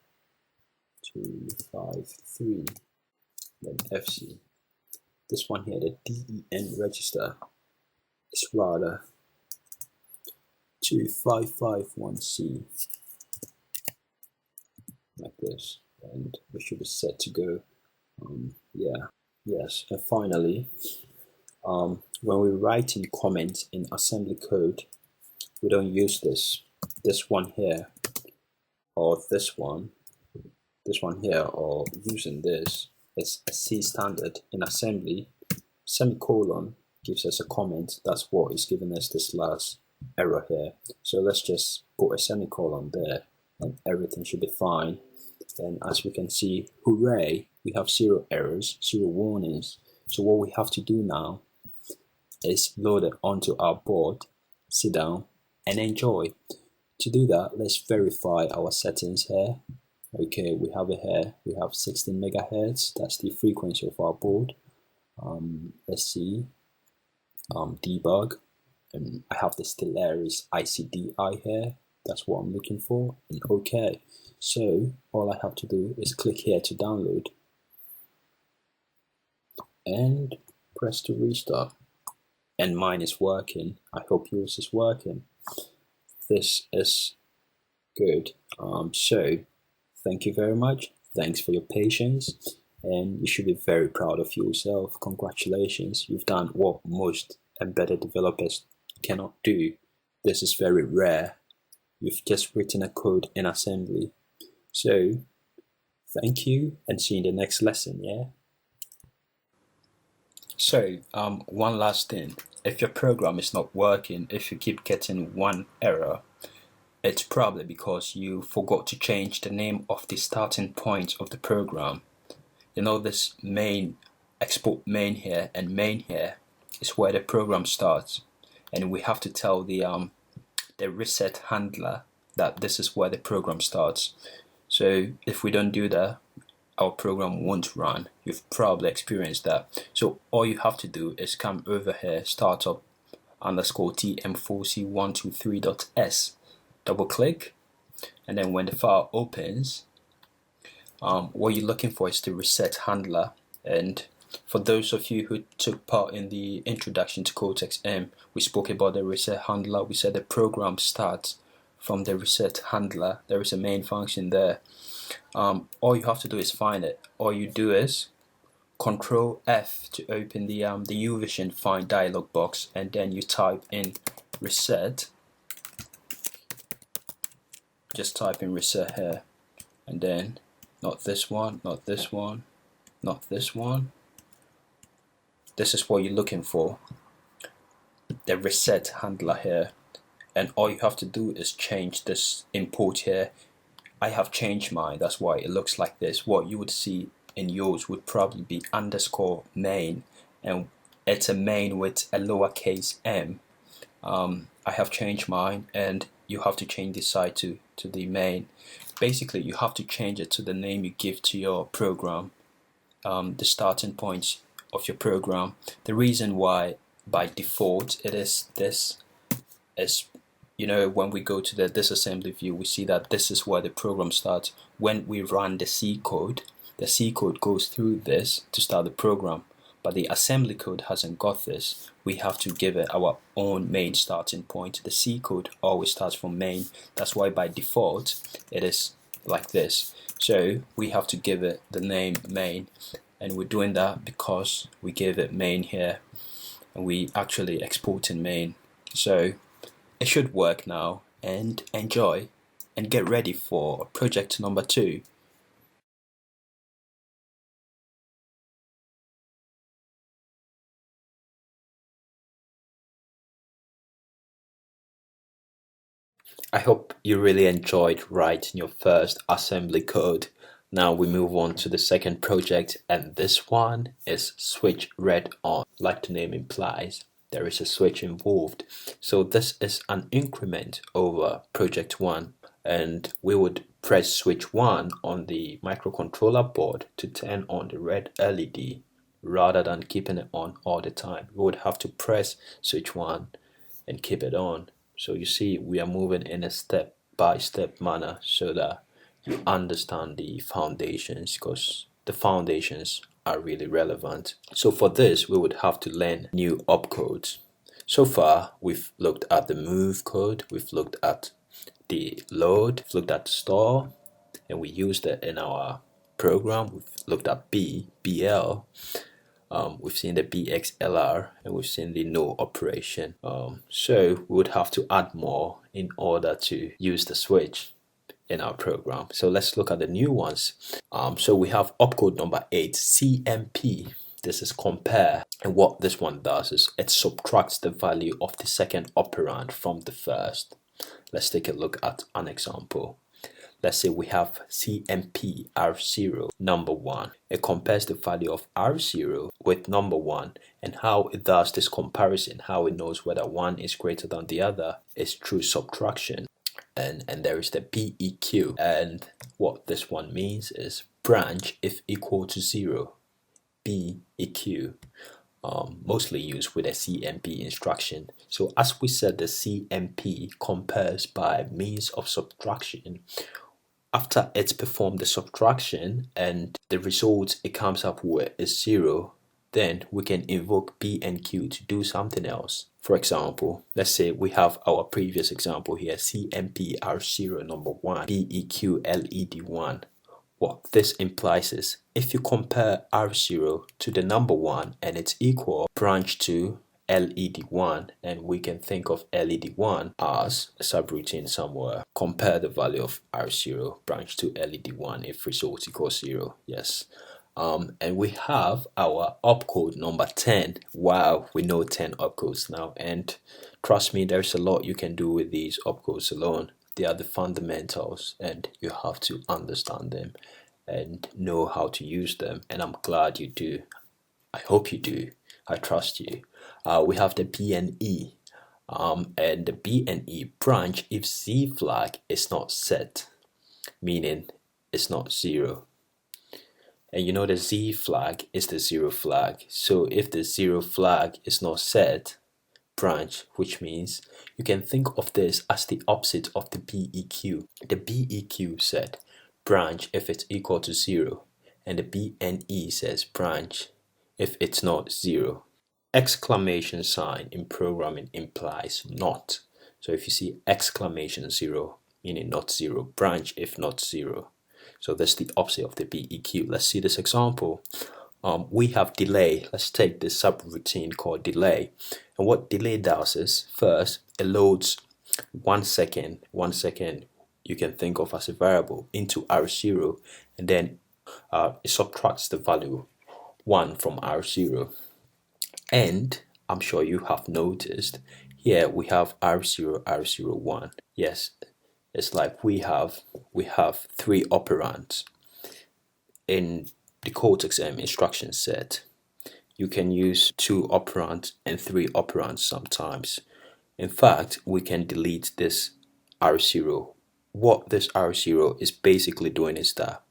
then FC. This one here, the DEN register, is rather 2551C, like this, and we should be set to go. Yes, and finally, when we write in comments in assembly code, we don't use this one here, or this one here, or using this. It's a C standard in assembly. Semicolon gives us a comment. That's what is giving us this last error here. So let's just put a semicolon there, and everything should be fine. And as we can see, hooray, we have 0 errors, 0 warnings. So what we have to do now is load it onto our board, sit down, and enjoy. To do that, let's verify our settings here. Okay, we have it here. We have 16 megahertz. That's the frequency of our board. Let's see. Debug. And I have the Stellaris ICDI here. That's what I'm looking for. And okay. So all I have to do is click here to download. And press to restart. And mine is working. I hope yours is working. This is good. So thank you very much. Thanks for your patience, and you should be very proud of yourself. Congratulations, you've done what most embedded developers cannot do. This is very rare. You've just written a code in assembly. So thank you, and see you in the next lesson. Yeah. So one last thing. If your program is not working, if you keep getting one error, it's probably because you forgot to change the name of the starting point of the program. This main, export main here, and main here is where the program starts, and we have to tell the reset handler that this is where the program starts. So if we don't do that, our program won't run. You've probably experienced that. So all you have to do is come over here, startup underscore tm4c123.s, double click, and then when the file opens, what you're looking for is the reset handler. And for those of you who took part in the introduction to Cortex-M, we spoke about the reset handler. We said the program starts from the reset handler. There is a main function there. All you have to do is find it. All you do is Control F to open the UVision Find dialog box, and then you type in reset. Just type in reset here, and then not this one, not this one, not this one. This is what you're looking for, the reset handler here. And all you have to do is change this import here. I have changed mine, that's why it looks like this. What you would see in yours would probably be underscore main, and it's a main with a lowercase m. I have changed mine, and you have to change this side to the main. Basically, you have to change it to the name you give to your program, the starting point of your program. The reason why by default it is this is, when we go to the disassembly view, we see that this is where the program starts. When we run the C code goes through this to start the program, but the assembly code hasn't got this. We have to give it our own main starting point. The C code always starts from main. That's why by default it is like this. So we have to give it the name main, and we're doing that because we gave it main here, and we actually export in main. So it should work now, and enjoy and get ready for project number 2. I hope you really enjoyed writing your first assembly code. Now we move on to the second project, and this one is switch red on. Like the name implies, there is a switch involved. So this is an increment over project 1, and we would press switch 1 on the microcontroller board to turn on the red LED rather than keeping it on all the time. We would have to press switch 1 and keep it on. So you see, we are moving in a step-by-step manner so that you understand the foundations, because the foundations are really relevant. So for this, we would have to learn new opcodes. So far, we've looked at the move code, we've looked at the load, we've looked at store, and we used it in our program. We've looked at BL. We've seen the BXLR, and we've seen the no operation. So we would have to add more in order to use the switch in our program. So let's look at the new ones. So we have opcode number 8, CMP. This is compare, and what this one does is it subtracts the value of the second operand from the first. Let's take a look at an example. Let's say we have CMP R0 number 1. It compares the value of R0 with number 1, and how it does this comparison, how it knows whether one is greater than the other, is through subtraction. And there is the BEQ, and what this one means is branch if equal to 0, BEQ. Mostly used with a CMP instruction. So as we said, the CMP compares by means of subtraction. After it's performed the subtraction and the result it comes up with is 0, then we can invoke B and Q to do something else. For example, let's say we have our previous example here, CMP R0 number 1, BEQ LED1. What this implies is if you compare R0 to the number 1 and it's equal, branch to LED1, and we can think of LED1 as a subroutine somewhere. Compare the value of R0 branch to LED1 if result equals 0. Yes. And we have our opcode number 10. Wow, we know 10 opcodes now, and trust me, there's a lot you can do with these opcodes alone. They are the fundamentals, and you have to understand them and know how to use them, and I'm glad you do. I hope you do. I trust you. We have the B and E, and the B and E branch if Z flag is not set, meaning it's not 0. And you know the Z flag is the zero flag. So if the zero flag is not set, branch, which means you can think of this as the opposite of the BEQ. The BEQ said branch if it's equal to 0, and the BNE says branch if it's not 0. Exclamation sign in programming implies not. So if you see exclamation 0, meaning not 0, branch if not 0. So that's the opposite of the BEQ. Let's see this example. We have delay. Let's take this subroutine called delay. And what delay does is, first, it loads 1 second. 1 second you can think of as a variable into R0, and then it subtracts the value 1 from R0. And I'm sure you have noticed here we have R0, R01. Yes, it's like we have 3 operands in the Cortex M instruction set. You can use 2 operands and 3 operands sometimes. In fact, we can delete this R0. What this R0 is basically doing is that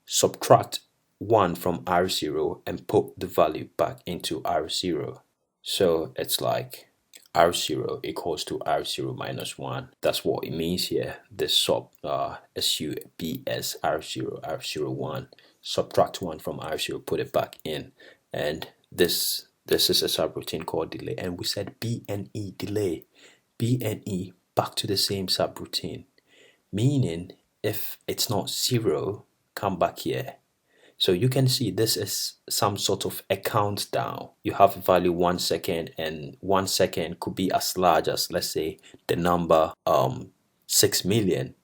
subtract 1 from R0 and put the value back into R0. So it's like R0 equals to R0 minus 1. That's what it means here. This sub SUBS R0, R01. Subtract 1 from R0, put it back in. And this is a subroutine called delay. And we said BNE delay. BNE back to the same subroutine. Meaning if it's not 0, come back here. So you can see this is some sort of a countdown. You have a value 1 second, and 1 second could be as large as, let's say, the number 6 million.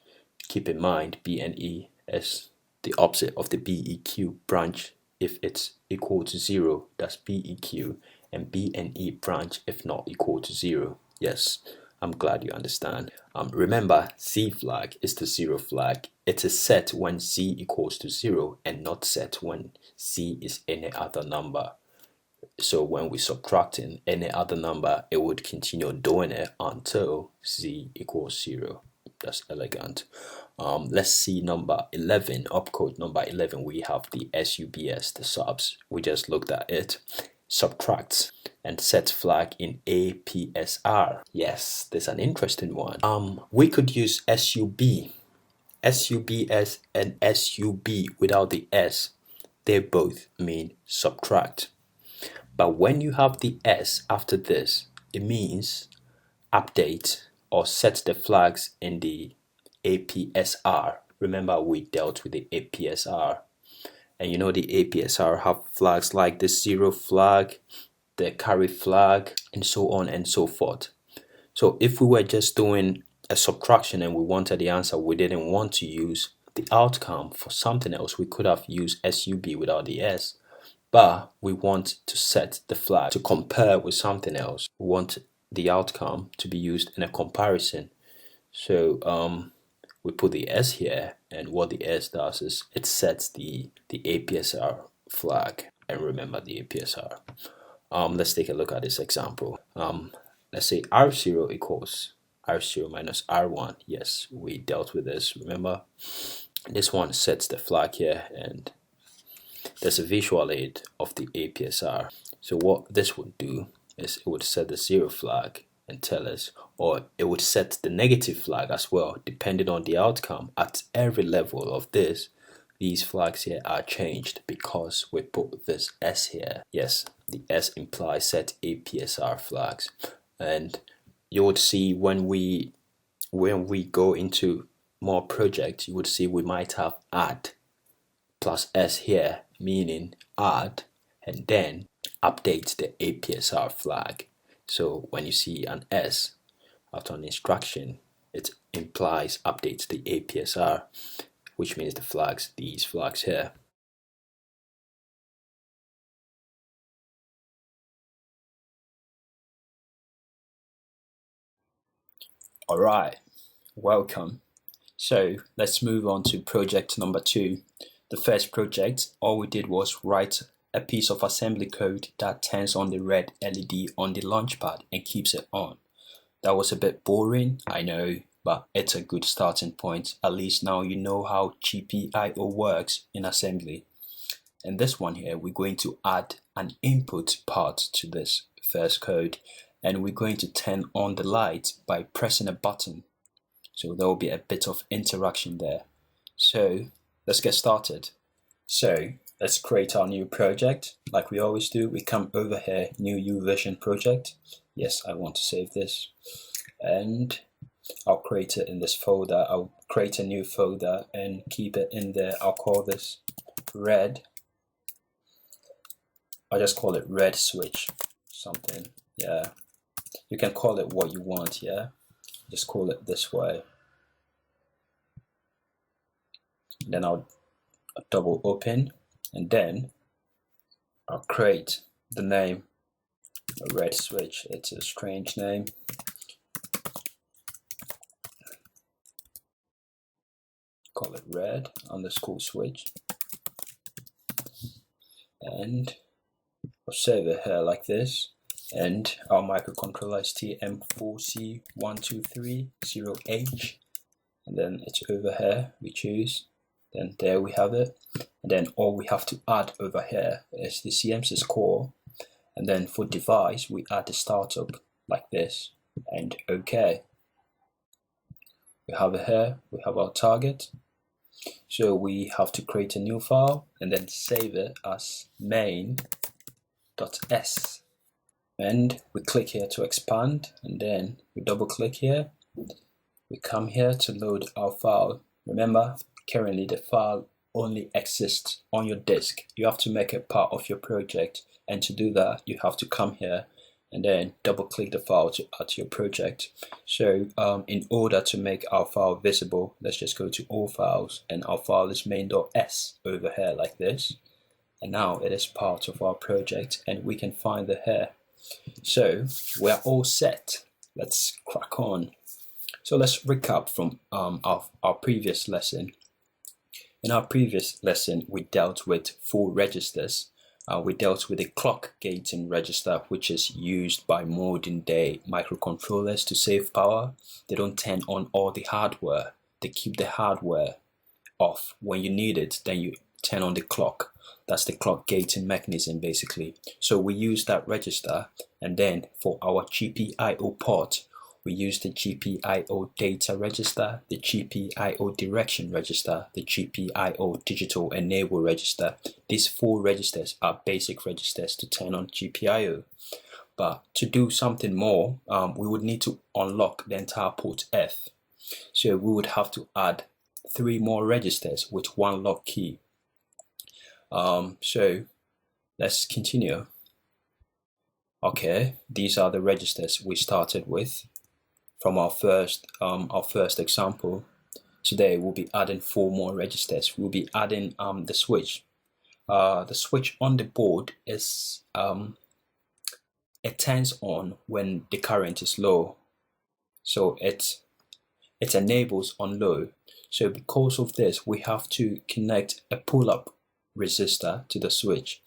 Keep in mind BNE is the opposite of the BEQ, branch if it's equal to 0, that's BEQ, and BNE branch if not equal to 0. Yes, I'm glad you understand. Remember, Z flag is the 0 flag. It is set when Z equals to 0 and not set when Z is any other number. So when we're subtracting any other number, it would continue doing it until Z equals 0. That's elegant. Let's see number 11, opcode number 11. We have the SUBS, the subs. We just looked at it. Subtract and set flag in APSR. Yes, there's an interesting one. We could use SUB, SUBS, and SUB without the S. They both mean subtract. But when you have the S after this, it means update or set the flags in the APSR. Remember, we dealt with the APSR. And you know the APSR have flags like the 0 flag, the carry flag, and so on and so forth. So if we were just doing a subtraction and we wanted the answer, we didn't want to use the outcome for something else, we could have used SUB without the S. But we want to set the flag to compare with something else. We want the outcome to be used in a comparison. So we put the S here, and what the S does is it sets the APSR flag. And remember the APSR. Let's take a look at this example. Let's say R0 equals R0 minus R1. Yes, we dealt with this, remember? This one sets the flag here, and there's a visual aid of the APSR. So what this would do is it would set the 0 flag and tell us, or it would set the negative flag as well, depending on the outcome. At every level of this, these flags here are changed because we put this S here. Yes, the S implies set APSR flags. And you would see when we go into more projects, you would see we might have add plus S here, meaning add, and then update the APSR flag. So when you see an S after an instruction, it implies updates the APSR, which means the flags, these flags here. Alright, welcome. So let's move on to project number 2. The first project, all we did was write a piece of assembly code that turns on the red LED on the launchpad and keeps it on. That was a bit boring, I know, but it's a good starting point. At least now you know how GPIO works in assembly. In this one here, we're going to add an input part to this first code, and we're going to turn on the light by pressing a button. So there will be a bit of interaction there. So let's get started. So let's create our new project like we always do. We come over here, new uversion project. Yes, I want to save this, and I'll create it in this folder. I'll create a new folder and keep it in there. I'll call this red. I'll just call it red switch something. Yeah, you can call it what you want. Yeah, just call it this way. And then I'll double open, and then I'll create the name red switch. It's a strange name. Call it red underscore switch, and I'll save it here like this. And our microcontroller is TM4C1230H, and then it's over here. We choose, then there we have it. And then all we have to add over here is the CMSIS core, and then for device we add the startup like this, and okay. We have it here. We have our target. So we have to create a new file and then save it as main.s. And we click here to expand, and then we double click here. We come here to load our file. Remember, currently the file only exists on your disk. You have to make it part of your project, and to do that you have to come here and then double click the file to add to your project. So in order to make our file visible, let's just go to all files, and our file is main.s over here like this, and now it is part of our project and we can find it here. So we're all set. Let's crack on. So let's recap from our previous lesson. In our previous lesson we dealt with 4 registers. We dealt with a clock gating register, which is used by modern day microcontrollers to save power. They don't turn on all the hardware. They keep the hardware off. When you need it, then you turn on the clock. That's the clock gating mechanism basically. So we use that register, and then for our GPIO port, we use the GPIO data register, the GPIO direction register, the GPIO digital enable register. These 4 registers are basic registers to turn on GPIO. But to do something more, we would need to unlock the entire port F. So we would have to add 3 more registers with 1 lock key. So let's continue. Okay, these are the registers we started with from our first example. Today we'll be adding 4 more registers. We'll be adding the switch. The switch on the board is it turns on when the current is low, so it enables on low. So because of this, we have to connect a pull-up resistor to the switch.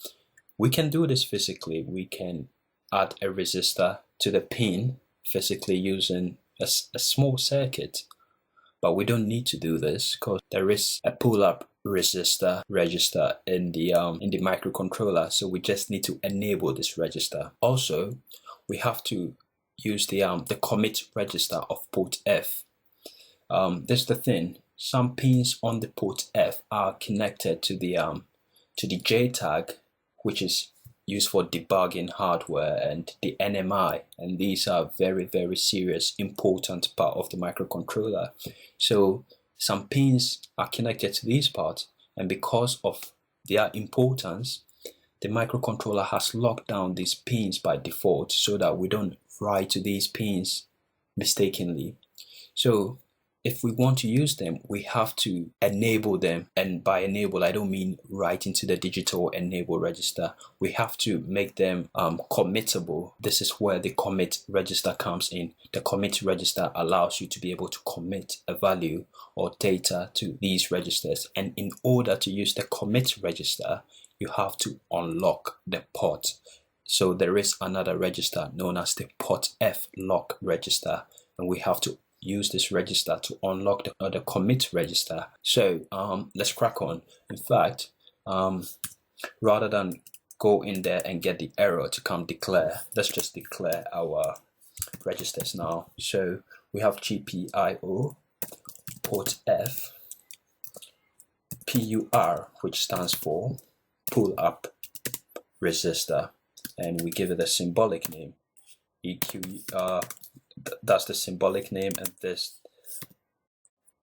We can do this physically. We can add a resistor to the pin physically using a small circuit, but we don't need to do this because there is a pull-up resistor register in the microcontroller, so we just need to enable this register. Also, we have to use the commit register of port F. This is the thing. Some pins on the port F are connected to the JTAG, which is used for debugging hardware, and the NMI, and these are very, very serious, important part of the microcontroller. So some pins are connected to these parts, and because of their importance, the microcontroller has locked down these pins by default so that we don't write to these pins mistakenly. So if we want to use them, we have to enable them, and by enable I don't mean write into the digital enable register. We have to make them committable. This is where the commit register comes in. The commit register allows you to be able to commit a value or data to these registers, and in order to use the commit register, you have to unlock the port. So there is another register known as the port F lock register, and we have to use this register to unlock the commit register. So let's crack on. In fact, rather than go in there and get the error to come declare, let's just declare our registers now. So we have GPIO, port F, PUR, which stands for pull up resistor, and we give it a symbolic name. EQ, that's the symbolic name, and this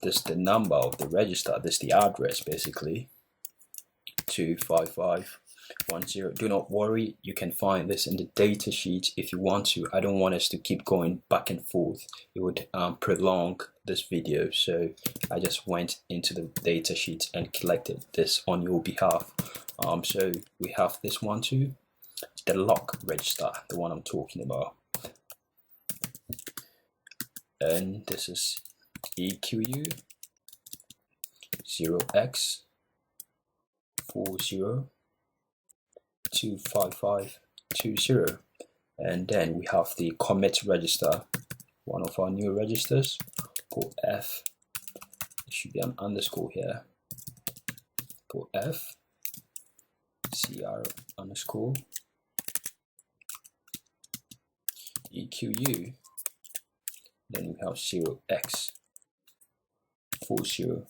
the number of the register, this the address basically, 25510. Do not worry, you can find this in the data sheet if you want to. I don't want us to keep going back and forth. It would prolong this video, so I just went into the data sheet and collected this on your behalf. So we have this one too, the lock register, the one I'm talking about, and this is EQU 0x40 25520, and then we have the commit register, one of our new registers, port F. There should be an underscore here, port F CR underscore EQU. Then we have 0x40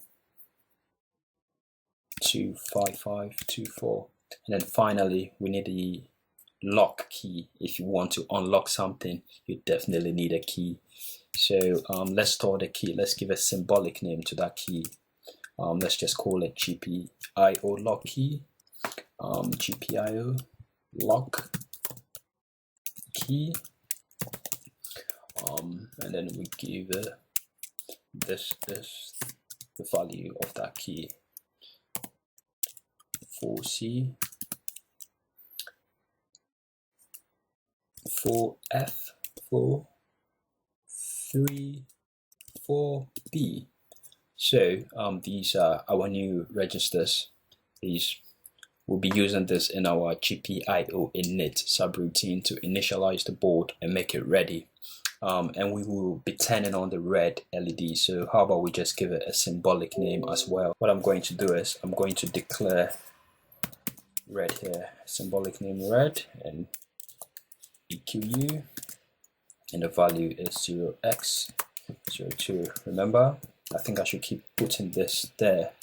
25524, and then finally we need the lock key. If you want to unlock something, you definitely need a key. So let's store the key. Let's give a symbolic name to that key. Let's just call it GPIO lock key. GPIO lock key. And then we give this the value of that key, 4C 4F 4 3 4B. So these are our new registers. We'll be using this in our GPIO init subroutine to initialize the board and make it ready. And we will be turning on the red LED. So how about we just give it a symbolic name as well. What I'm going to do is I'm going to declare red here, symbolic name red, and EQU, and the value is 0x02. Remember, I think I should keep putting this there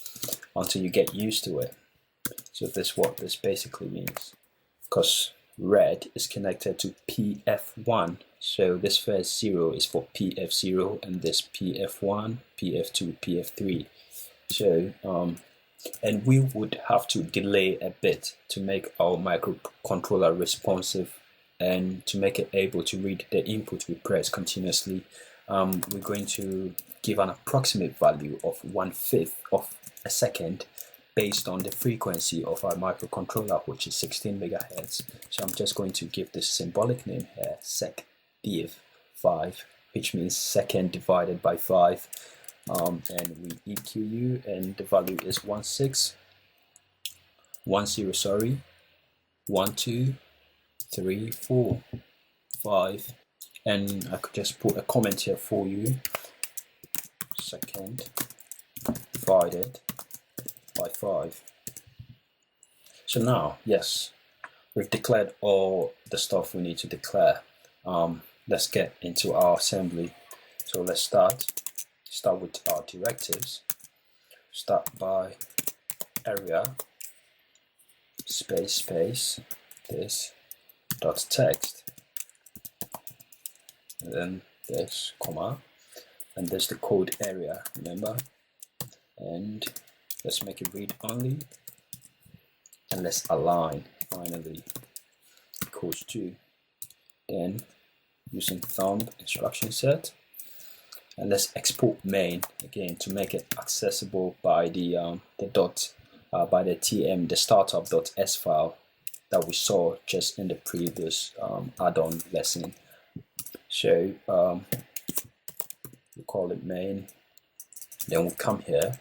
until you get used to it. So this is what this basically means, because red is connected to PF1. So this first 0 is for PF0, and this PF1, PF2, PF3. So and we would have to delay a bit to make our microcontroller responsive and to make it able to read the input we press continuously. We're going to give an approximate value of 1/5 of a second based on the frequency of our microcontroller, which is 16 megahertz. So I'm just going to give this symbolic name here, sec_div 5, which means second divided by 5. And we EQU, and the value is 1610, sorry, 1 2 3 4 5, and I could just put a comment here for you, second divided by 5. So now, yes, we've declared all the stuff we need to declare. Let's get into our assembly. So let's start with our directives. Start by area space this dot text, and then this comma, and there's the code area, remember, and let's make it read only, and let's align finally equals 2. Then using thumb instruction set, and let's export main again to make it accessible by the by the TM, the startup.s file that we saw just in the previous add-on lesson. So we call it main, then we come here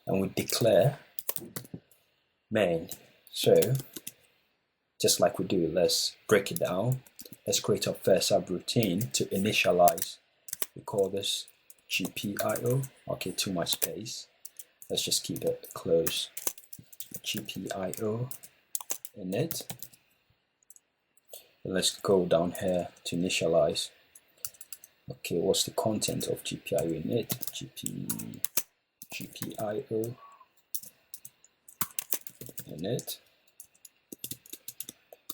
and we declare main. So just like we do, let's break it down. Let's create our first subroutine to initialize. We call this GPIO. Okay, too much space. Let's just keep it close. GPIO init. And let's go down here to initialize. Okay, what's the content of GPIO init? GPIO init.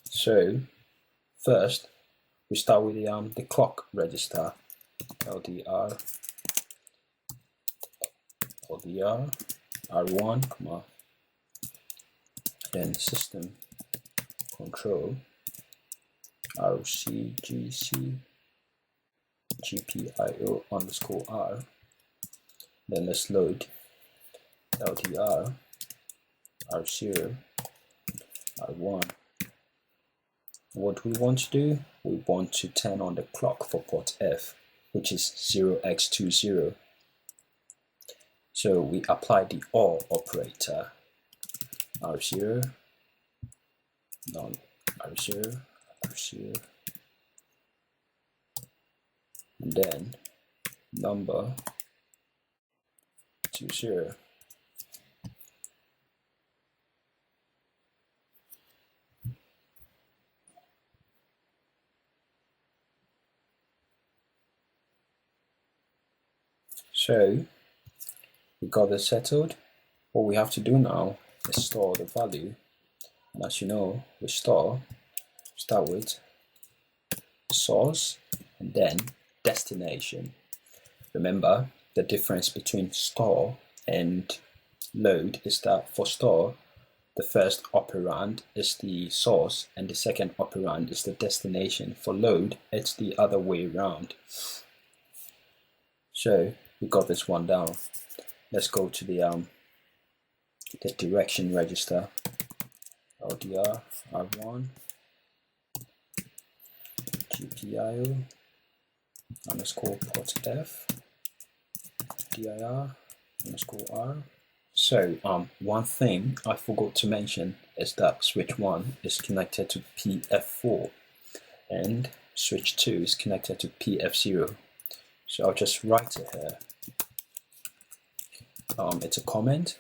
So first we start with the clock register, LDR R1, then system control RCGC GPIO underscore R. Then let's load LDR R0 R1. What we want to do, we want to turn on the clock for port F, which is 0x20. So we apply the OR operator, R0, R0, R0, and then number 20. So we got this settled. What we have to do now is store the value, and as you know, we start with source and then destination. Remember, the difference between store and load is that for store, the first operand is the source and the second operand is the destination. For load, it's the other way around. So we got this one down. Let's go to the direction register, LDR R1 GPIO underscore port F dir underscore R. So one thing I forgot to mention is that switch 1 is connected to PF4 and switch 2 is connected to PF0. So I'll just write it here. It's a comment.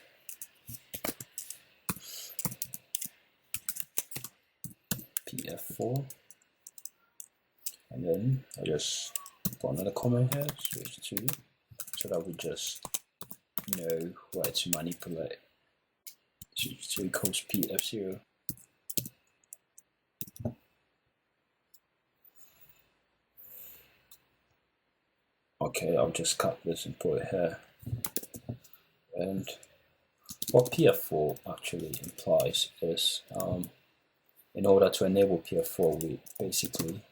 PF4, and then I just put another comment here, switch 2, so that we just know where to manipulate. Switch 2 equals PF0. Okay, I'll just cut this and put it here. And what PF4 actually implies is in order to enable PF4, we basically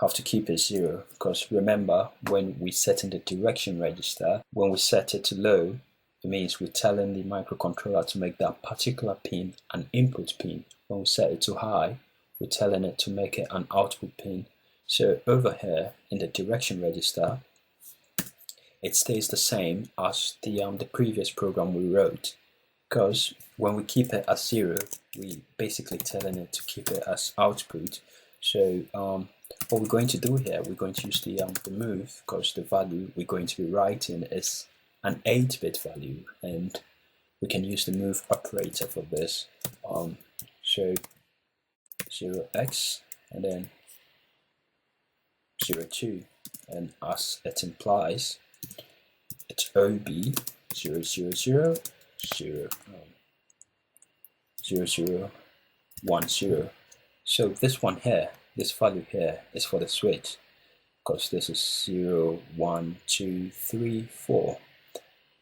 have to keep it 0, because remember, when we set in the direction register, when we set it to low, it means we're telling the microcontroller to make that particular pin an input pin. When we set it to high, we're telling it to make it an output pin. So over here in the direction register, it stays the same as the previous program we wrote, because when we keep it as 0, we basically telling it to keep it as output. So what we're going to do here, we're going to use the move, because the value we're going to be writing is an 8-bit value, and we can use the move operator for this. So 0x and then 02, and as it implies, it's OB 000 0 0010. So this one here, this value here is for the switch, because this is 0 1 2 3 4,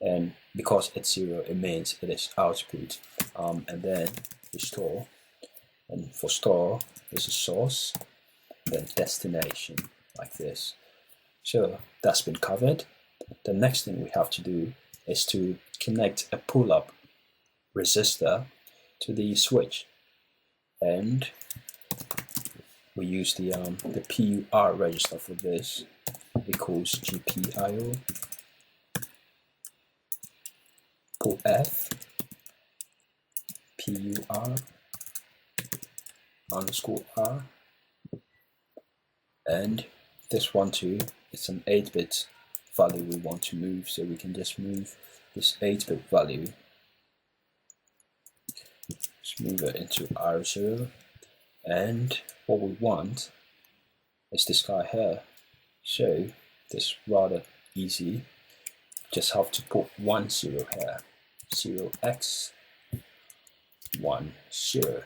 and because it's 0, it means it is output. And then we store, and for store this is source, then destination, like this. So that's been covered. The next thing we have to do is to connect a pull-up resistor to the switch, and we use the PUR register for this, equals GPIO pull F PUR underscore R, and this one too, it's an 8-bit value we want to move, so we can just move this 8-bit value Let's move it into R0, and what we want is this guy here. So this is rather easy. Just have to put 1 0 here. 0x 1 0,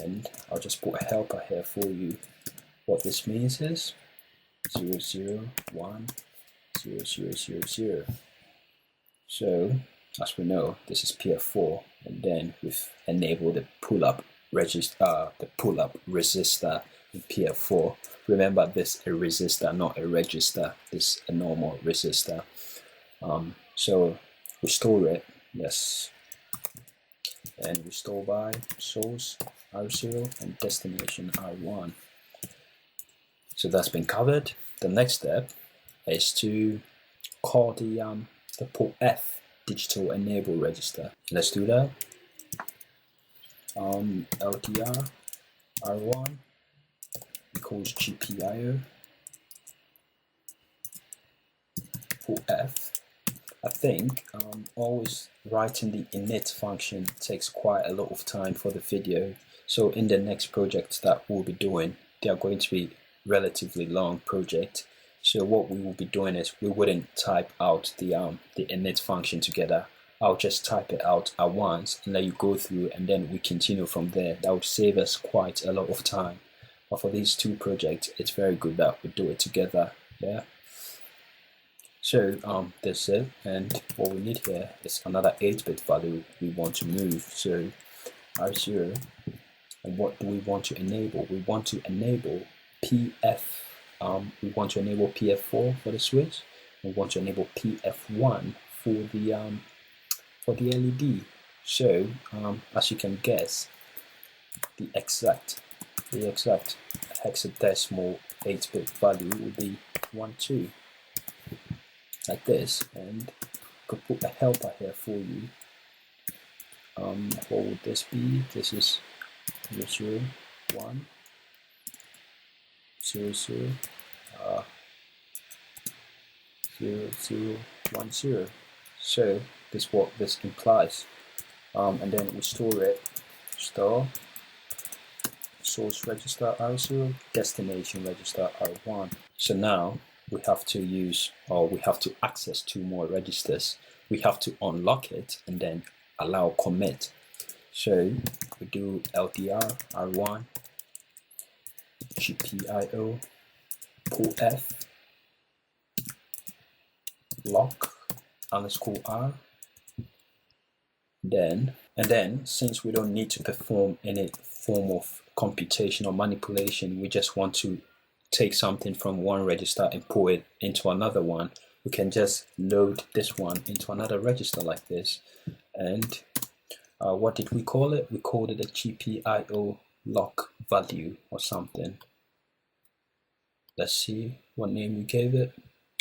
and I'll just put a helper here for you. What this means is 0 0 1 0 0 0 0. So as we know, this is PF4, and then we've enabled the pull-up resistor in PF4. Remember, this is a resistor, not a register. This is a normal resistor. So we store it, yes, and we store by source R0 and destination R1. So that's been covered. The next step is to call the port F digital enable register. Let's do that. LDR R1 equals GPIO port F. I think always writing the init function takes quite a lot of time for the video. So in the next project that we'll be doing, they are going to be relatively long project. So what we will be doing is we wouldn't type out the init function together. I'll just type it out at once and let you go through, and then we continue from there. That would save us quite a lot of time. But for these two projects, it's very good that we do it together. Yeah. So that's it, and what we need here is another 8-bit value we want to move. So R0, and what do we want to enable? We want to enable PF. We want to enable PF4 for the switch. We want to enable PF1 for the LED. So as you can guess, the exact hexadecimal 8-bit value will be 1 2. Like this, and I could put a helper here for you. What would this be? This is 0 0 1 0 0 0 0 1 0. So this is what this implies. And then we store it. Store source register R0, destination register R1. So now we have to use, or we have to access 2 more registers. We have to unlock it and then allow commit. So we do LDR R1 GPIO port F lock _R. And then since we don't need to perform any form of computation or manipulation, we just want to take something from one register and put it into another one, we can just load this one into another register like this. And what did we call it? We called it a GPIO lock value or something. Let's see what name we gave it.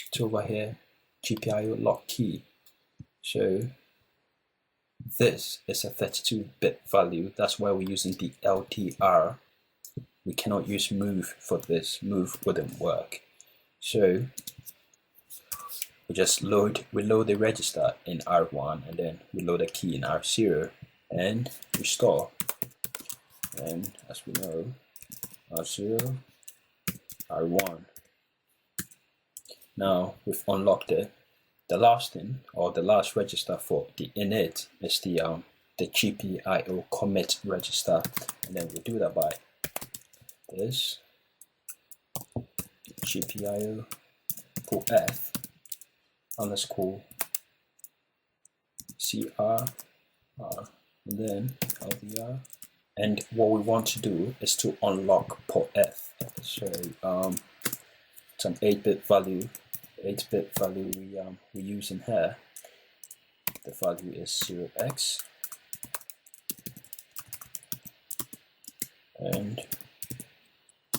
It's over here, GPIO lock key. So this is a 32-bit value. That's why we're using the LDR. We cannot use move for this. Move wouldn't work. So we just load the register in R1, and then we load a key in R0, and we store. And as we know, R0, R1. Now we've unlocked it. The last thing, or the last register for the init, is the GPIO commit register, and then we do that by this GPIO port F _ CR R, and then LDR. And what we want to do is to unlock port F. So it's an 8-bit value. 8-bit value we use in here. The value is 0x, and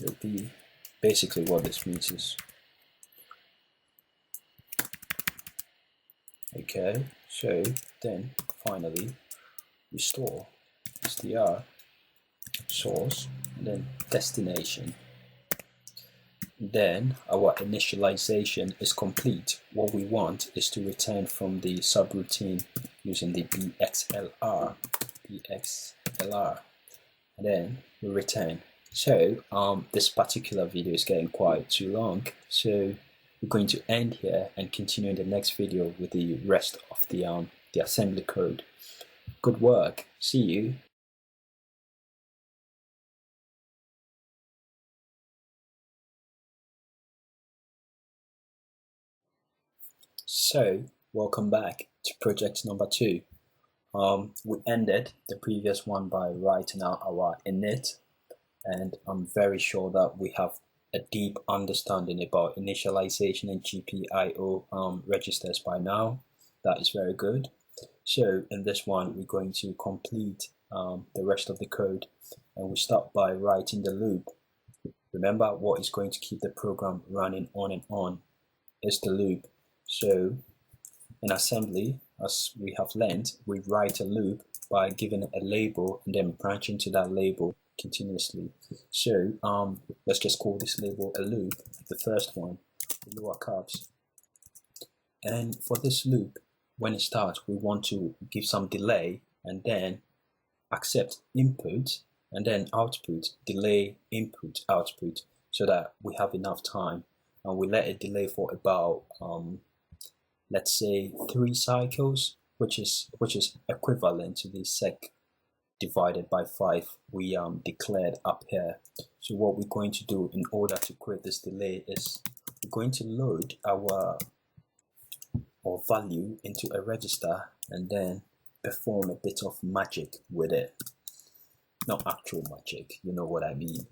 it'll be basically what this means is, okay, so then finally we store str source and then destination. Then our initialization is complete. What we want is to return from the subroutine using the bxlr BXLR, and then we return. So this particular video is getting quite too long, so we're going to end here and continue in the next video with the rest of the assembly code. Good work. See you. So welcome back to project number 2. We ended the previous one by writing out our init, and I'm very sure that we have a deep understanding about initialization and GPIO registers by now. That is very good. So in this one, we're going to complete the rest of the code, and we start by writing the loop. Remember, what is going to keep the program running on and on is the loop. So in assembly, as we have learned, we write a loop by giving it a label and then branching to that label continuously. So let's just call this label a loop, the first one, with lower caps. And for this loop, when it starts, we want to give some delay and then accept input and then output, delay, input, output, so that we have enough time. And we let it delay for about let's say 3 cycles, which is equivalent to the sec divided by 5 we declared up here. So what we're going to do in order to create this delay is we're going to load our value into a register and then perform a bit of magic with it. Not actual magic, you know what I mean.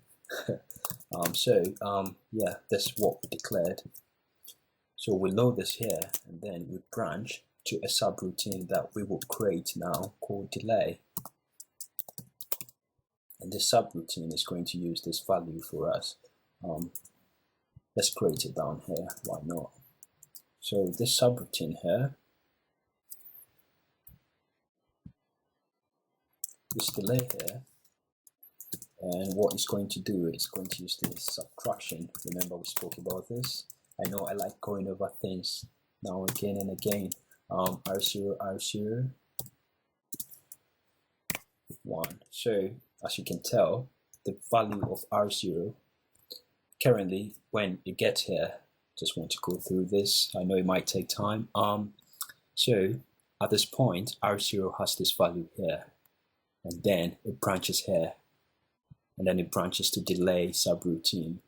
Yeah, that's what we declared. So we load this here and then we branch to a subroutine that we will create now called delay. And this subroutine is going to use this value for us. Let's create it down here, why not? So this subroutine here, this delay here, and what it's going to do is going to use this subtraction. Remember, we spoke about this. I know I like going over things now again and again. R0, R0, 1. So as you can tell, the value of R0 currently, when it gets here, just want to go through this. I know it might take time. So at this point, R0 has this value here, and then it branches here, and then it branches to delay subroutine.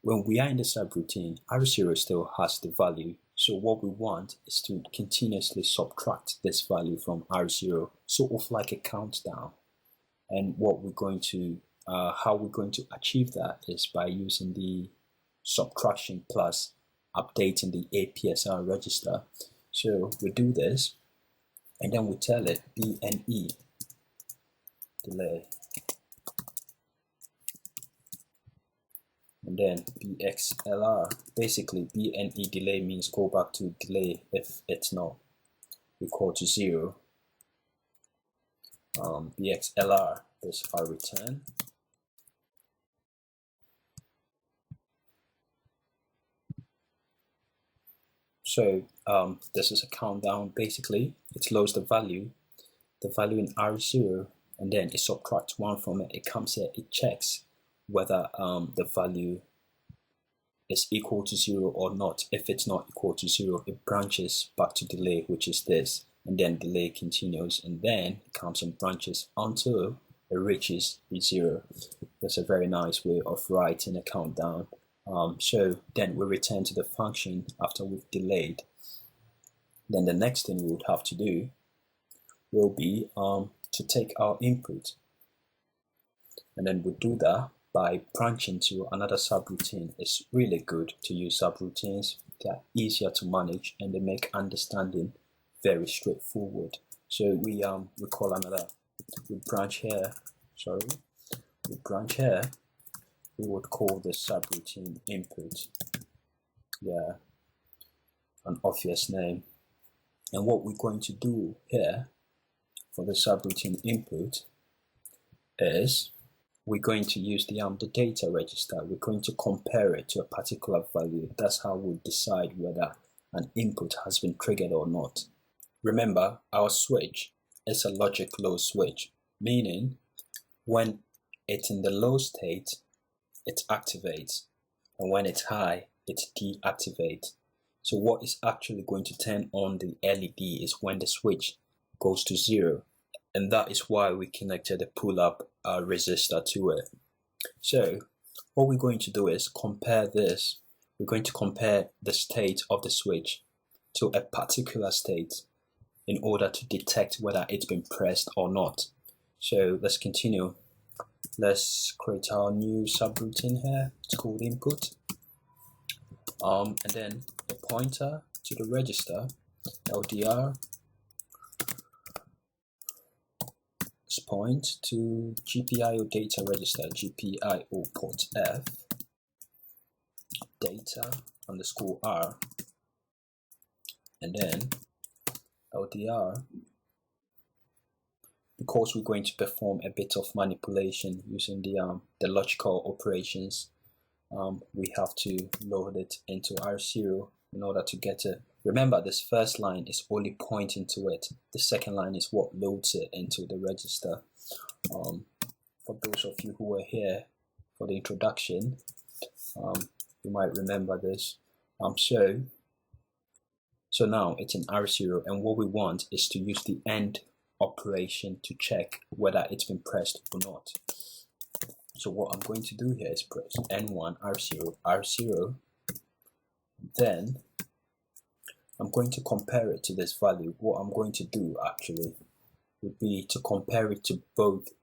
When we are in the subroutine, R0 still has the value. So what we want is to continuously subtract this value from R0, sort of like a countdown. And what we're going to, how we're going to achieve that is by using the subtraction plus updating the APSR register. So we do this, and then we tell it BNE, delay. And then BXLR, basically BNE delay means go back to delay if it's not equal to 0. BXLR is our return. So this is a countdown. Basically, it loads the value in R0, and then it subtracts 1 from it. It comes here, it checks whether the value is equal to 0 or not. If it's not equal to 0, it branches back to delay, which is this, and then delay continues, and then it comes and branches until it reaches the 0. That's a very nice way of writing a countdown. So then we return to the function after we've delayed. Then the next thing we would have to do will be to take our input, and then we do that by branching to another subroutine. It's really good to use subroutines. They're easier to manage and they make understanding very straightforward. So we call another, we branch here, we would call the subroutine input. Yeah, an obvious name. And what we're going to do here for the subroutine input is we're going to use the data register. We're going to compare it to a particular value. That's how we decide whether an input has been triggered or not. Remember, our switch is a logic low switch, meaning when it's in the low state, it activates, and when it's high, it deactivates. So what is actually going to turn on the LED is when the switch goes to 0, and that is why we connected a pull-up resistor to it. So what we're going to do is compare this. We're going to compare the state of the switch to a particular state in order to detect whether it's been pressed or not. So let's continue. Let's create our new subroutine here. It's called input. And then a pointer to the register, LDR. Let's point to GPIO data register, GPIO port F, data underscore R, and then LDR. Because we're going to perform a bit of manipulation using the logical operations, we have to load it into R0 in order to get it. Remember, this first line is only pointing to it. The second line is what loads it into the register. For those of you who were here for the introduction, you might remember this. So now it's in R0, and what we want is to use the AND operation to check whether it's been pressed or not. So what I'm going to do here is press N1 R0 R0, then I'm going to compare it to this value. What I'm going to do actually would be to compare it to both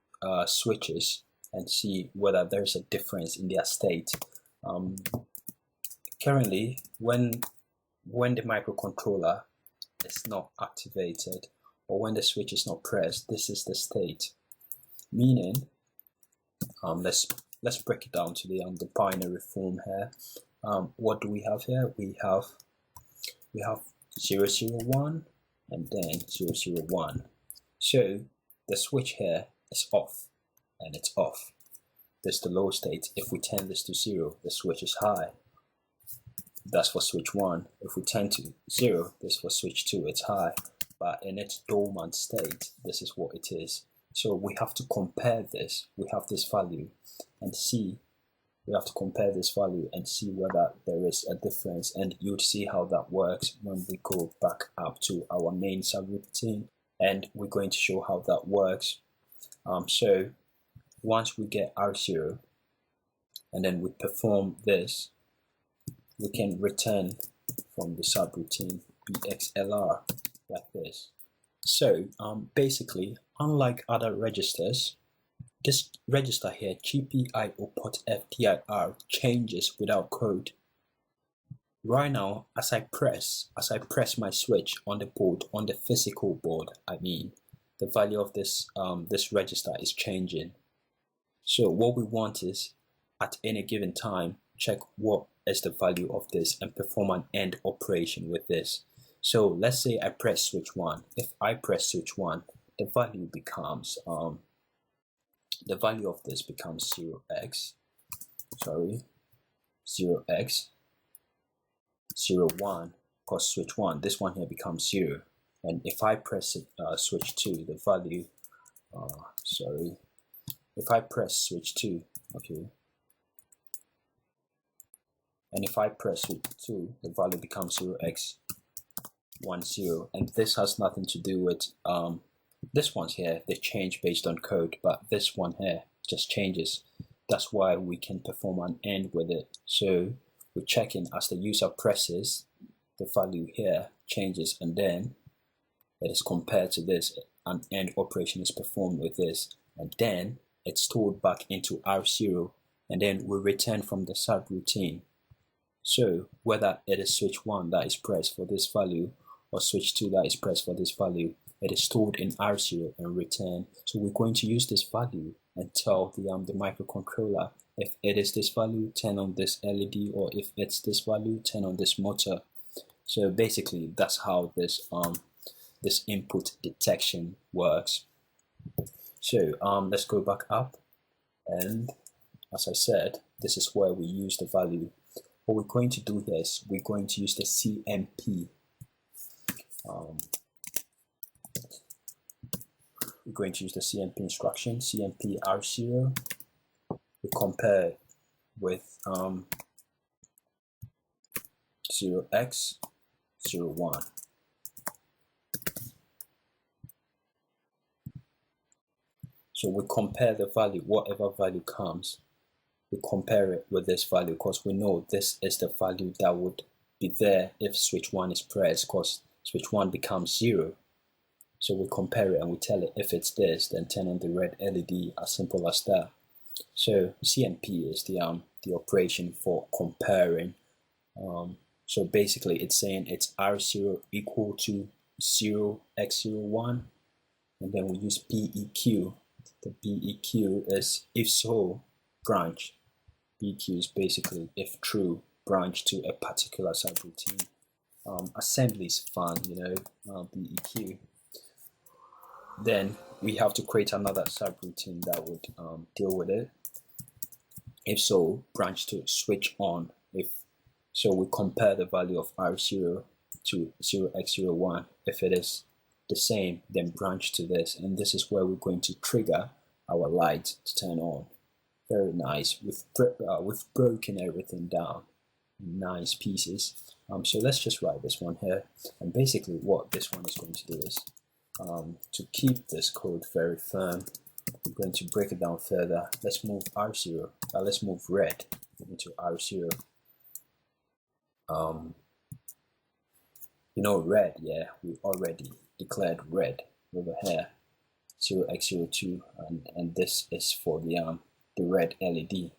switches and see whether there's a difference in their state. Currently, when the microcontroller is not activated, or when the switch is not pressed, this is the state. Meaning, let's break it down to the binary form here. What do we have here? We have 001 and then 001. So the switch here is off, and it's off. This is the low state. If we turn this to 0, the switch is high. That's for switch 1. If we turn to 0, this is for switch 2, it's high. But in its dormant state, this is what it is. So we have to compare this. We have this value and see. We have to compare this value and see whether there is a difference. And you'll see how that works when we go back up to our main subroutine. And we're going to show how that works. So once we get R0 and then we perform this, we can return from the subroutine BXLR like this. So basically, unlike other registers, this register here, GPIO port FDIR, changes without code. Right now, as I press my switch on the board, on the physical board, the value of this this register is changing. So what we want is, at any given time, check what is the value of this and perform an AND operation with this. So let's say I press switch 1. If I press switch 1, the value becomes the value of this becomes 0x 01, because switch 1, this one here becomes 0. And if I press it, switch 2, the value if I press switch 2, okay, and if I press switch 2, the value becomes 0x10, and this has nothing to do with this one's here. They change based on code, but this one here just changes. That's why we can perform an AND with it. So we're checking as the user presses, the value here changes, and then it is compared to this. An AND operation is performed with this, and then it's stored back into R0, and then we return from the subroutine. So whether it is switch 1 that is pressed for this value or switch 2 that is pressed for this value, it is stored in R0 and return. So we're going to use this value and tell the microcontroller, if it is this value, turn on this LED, or if it's this value, turn on this motor. So basically, that's how this this input detection works. So let's go back up, and as I said, this is where we use the value. What we're going to do here is we're going to use the CMP. we're going to use the CMP instruction, CMP R0. We compare it with 0x01. So we compare the value, whatever value comes, we compare it with this value because we know this is the value that would be there if switch 1 is pressed, because switch 1 becomes 0. So we compare it and we tell it if it's this, then turn on the red LED, as simple as that. So CMP is the operation for comparing. So basically it's saying it's R0 equal to 0x01, and then we use BEQ. The BEQ is if so branch. BEQ is basically if true branch to a particular subroutine. Assembly is fun, you know, BEQ. Then we have to create another subroutine that would deal with it. If so, branch to switch on. If so, we compare the value of R0 to 0x01. If it is the same, then branch to this, and this is where we're going to trigger our light to turn on. Very nice. We've broken everything down in nice pieces. So let's just write this one here, and basically what this one is going to do is to keep this code very firm, we're going to break it down further. Let's move R0. Let's move red into R0. You know red, yeah, we already declared red over here, 0x02, and this is for the red LED.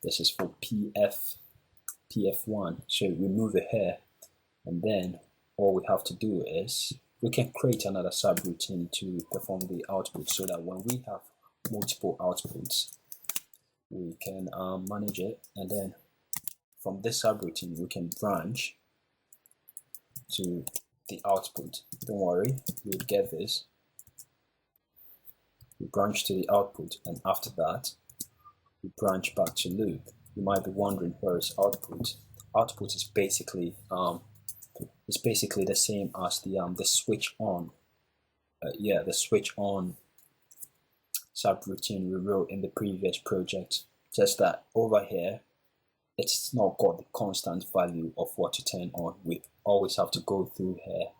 This is for PF1. So we move it here, and then all we have to do is we can create another subroutine to perform the output, so that when we have multiple outputs, we can manage it, and then from this subroutine we can branch to the output. Don't worry, you'll get this. We branch to the output, and after that we branch back to loop. You might be wondering, where is output? Output is basically the same as the switch on. The switch on subroutine we wrote in the previous project. Just that over here, it's not got the constant value of what to turn on. We always have to go through here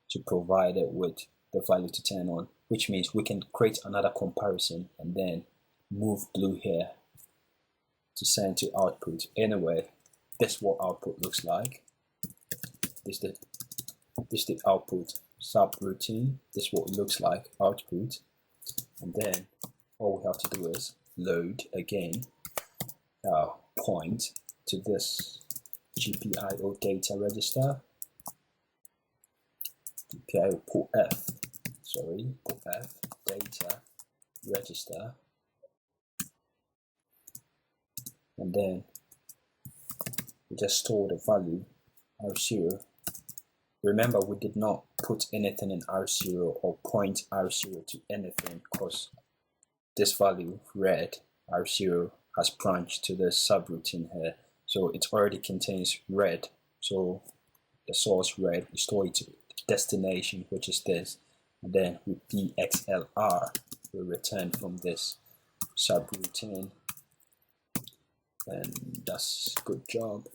to provide it with the value to turn on, which means we can create another comparison and then move blue here to send to output. Anyway, this is what output looks like. This is the output subroutine. This is what it looks like, output. And then all we have to do is load again, point to this GPIO data register, GPIO port F data register, and then we just store the value R0. Remember, we did not put anything in R0 or point R0 to anything, because this value red R0 has branched to the subroutine here, so it already contains red. So the source red, we store it to destination, which is this, and then with BXLR we return from this subroutine, and that's good job.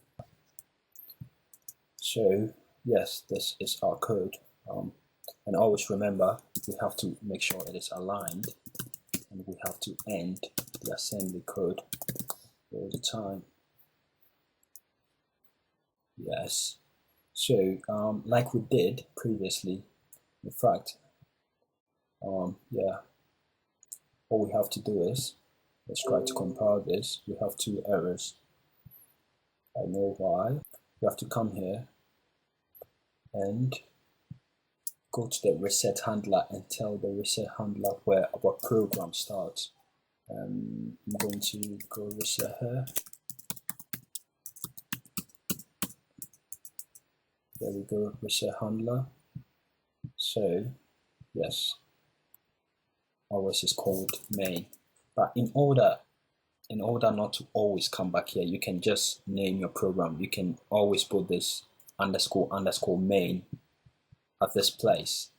So yes, this is our code, and always remember, we have to make sure it is aligned, and we have to end the assembly code all the time. Yes, so like we did previously, in fact, all we have to do is, let's try to compile this. We have two errors. I know why. We have to come here and go to the reset handler and tell the reset handler where our program starts. I'm going to go reset here. There we go, reset handler. So yes, ours is called main. But in order not to always come back here, you can just name your program. You can always put this __ main at this place,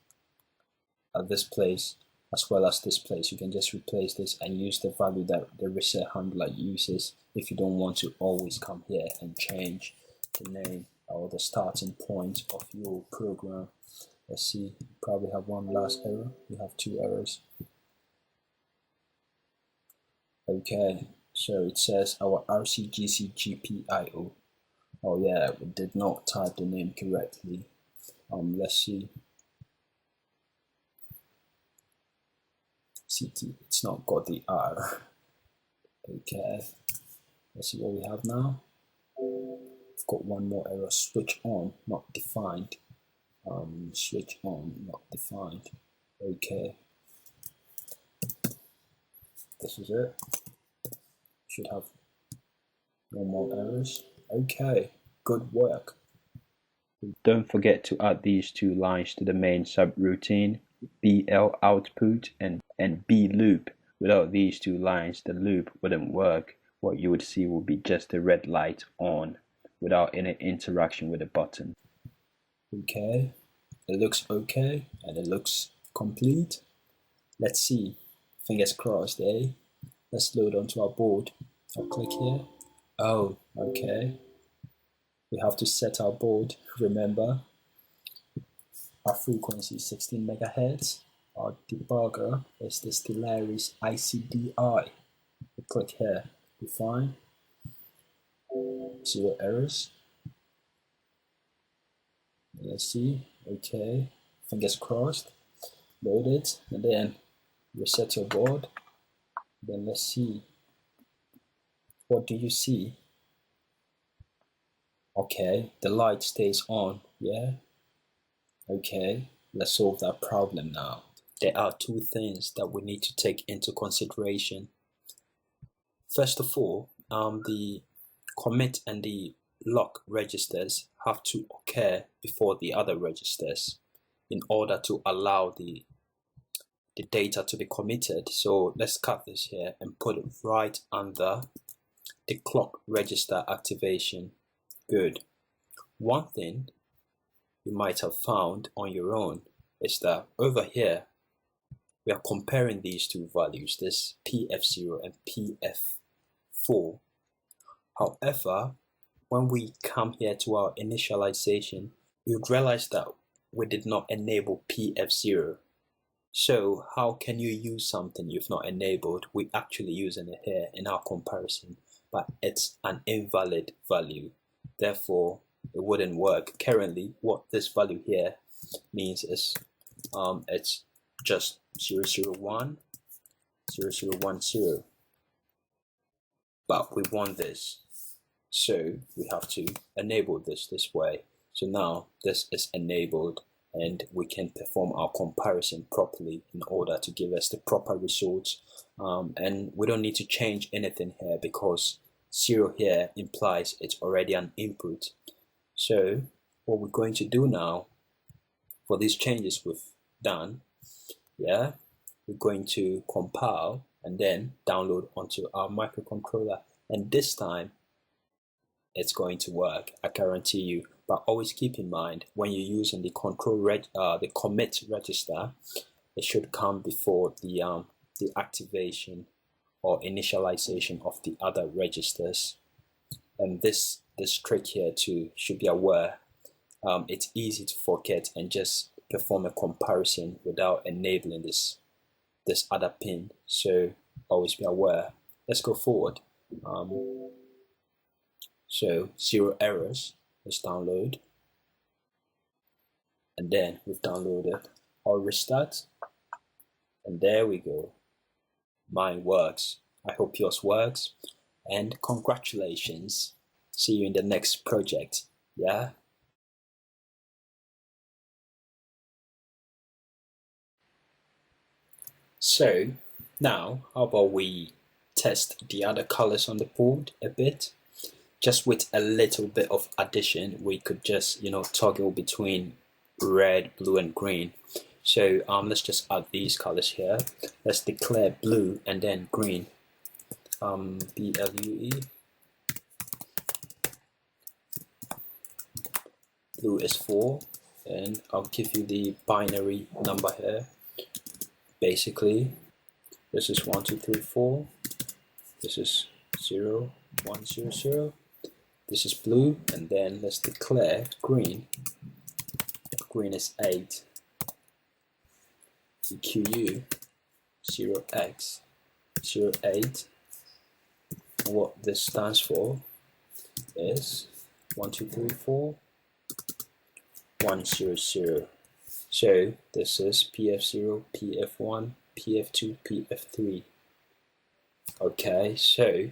as well as this place. You can just replace this and use the value that the reset handler uses if you don't want to always come here and change the name or the starting point of your program. Let's see, you probably have one last error. You have two errors. Okay, so it says our RCGC GPIO. Oh yeah, we did not type the name correctly. Let's see. CT, it's not got the R. Okay, let's see what we have now. We've got one more error. Switch on, not defined. Switch on, not defined. Okay, this is it. Should have no more errors. Okay, good work. Don't forget to add these two lines to the main subroutine, BL output and B loop. Without these two lines, the loop wouldn't work. What you would see will be just a red light on without any interaction with the button. Okay, it looks okay and it looks complete. Let's see, fingers crossed, eh? Let's load onto our board. I'll click here. Oh, okay. We have to set our board. Remember, our frequency is 16 megahertz. Our debugger is the Stellaris ICDI. We click here, define, 0 errors. Let's see, okay, fingers crossed. Load it, and then reset your board. Then let's see, what do you see? Okay, the light stays on, yeah? Okay, let's solve that problem now. There are two things that we need to take into consideration. First of all, the commit and the lock registers have to occur before the other registers in order to allow the data to be committed. So let's cut this here and put it right under the clock register activation. Good. One thing you might have found on your own is that over here we are comparing these two values, this PF0 and PF4. However, when we come here to our initialization, you'd realize that we did not enable PF0. So how can you use something you've not enabled? We're actually using it here in our comparison, but it's an invalid value. Therefore, it wouldn't work. Currently, what this value here means is it's just 001, 0010. But we want this. So we have to enable this way. So now this is enabled and we can perform our comparison properly in order to give us the proper results. And we don't need to change anything here because 0 here implies it's already an input. So what we're going to do now for these changes we've done, yeah, we're going to compile and then download onto our microcontroller. And this time it's going to work, I guarantee you. But always keep in mind when you're using the the commit register, it should come before the activation or initialization of the other registers. And this trick here too should be aware. It's easy to forget and just perform a comparison without enabling this other pin. So always be aware. Let's go forward. So 0 errors. Let's download. And then we've downloaded. I'll restart. And there we go. Mine works. I hope yours works. And congratulations. See you in the next project. Yeah. So now how about we test the other colors on the board a bit? Just with a little bit of addition, we could just, toggle between red, blue, and green. So let's just add these colors here. Let's declare blue and then green. BLUE. Blue is 4, and I'll give you the binary number here. basically this is 1 2 3 4, this is 0 1 0 0, this is blue, and then let's declare green. Green is 8, EQU 0x 08, and what this stands for is 1 2 3 4 1 0 0. So this is PF0, PF1, PF2, PF3. Okay, so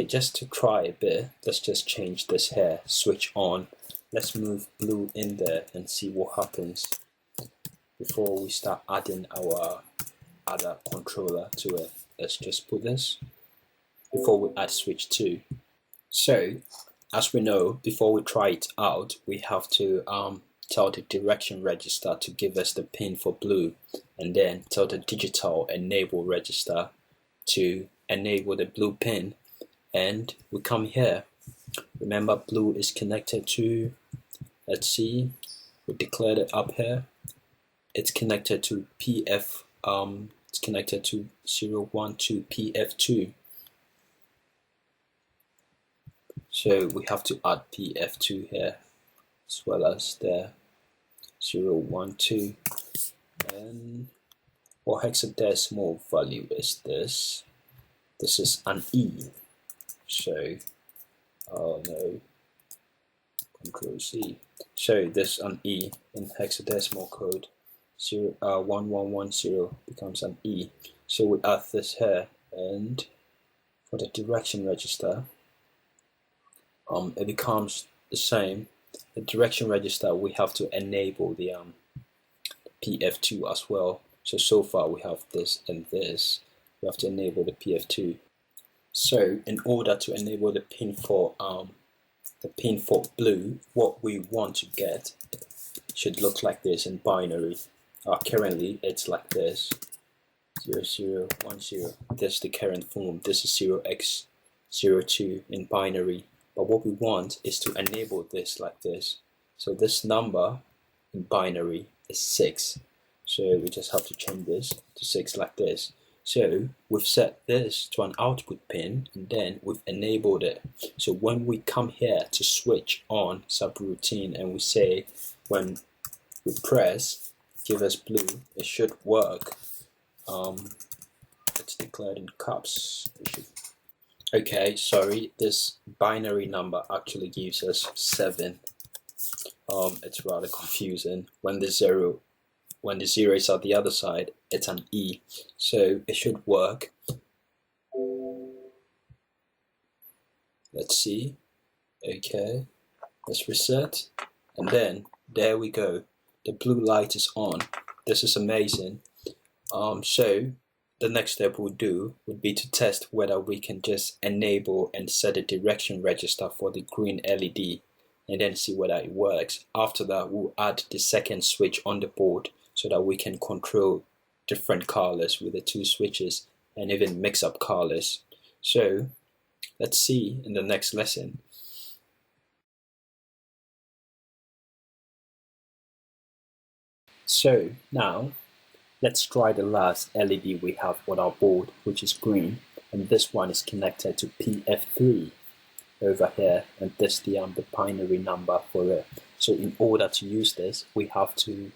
just to try a bit, let's just change this here, switch on. Let's move blue in there and see what happens before we start adding our other controller to it. Let's just put this before we add switch 2. So as we know, before we try it out, we have to tell the direction register to give us the pin for blue, and then tell the digital enable register to enable the blue pin. And we come here. Remember, blue is connected to, let's see, we declared it up here. It's connected to PF, it's connected to 0 1 2 PF2. So we have to add PF2 here, as well as the 0 1 2. And what hexadecimal value is this? This is an E. So, oh no, Control C. So this an E in hexadecimal code. 1110 becomes an E. So we add this here, and for the direction register, it becomes the same. The direction register, we have to enable the PF2 as well. So far we have this and this. We have to enable the PF2. So in order to enable the pin for blue, what we want to get should look like this in binary. Currently it's like this, 0 0 1 0. This is the current form. This is 0x02 in binary. But what we want is to enable this like this. So this number in binary is 6. So we just have to change this to 6 like this. So we've set this to an output pin, and then we've enabled it. So when we come here to switch on subroutine and we say, when we press give us blue, it should work. It's declared in caps. Okay, sorry, this binary number actually gives us 7. It's rather confusing. When the zero is at the other side, it's an E. So it should work. Let's see. Okay, let's reset. And then there we go. The blue light is on. This is amazing. So the next step we'll do would be to test whether we can just enable and set a direction register for the green LED, and then see whether it works. After that, we'll add the second switch on the board so that we can control different colors with the 2 switches and even mix up colors. So let's see in the next lesson. So now let's try the last LED we have on our board, which is green, and this one is connected to PF3 over here, and this the binary number for it. So in order to use this, we have to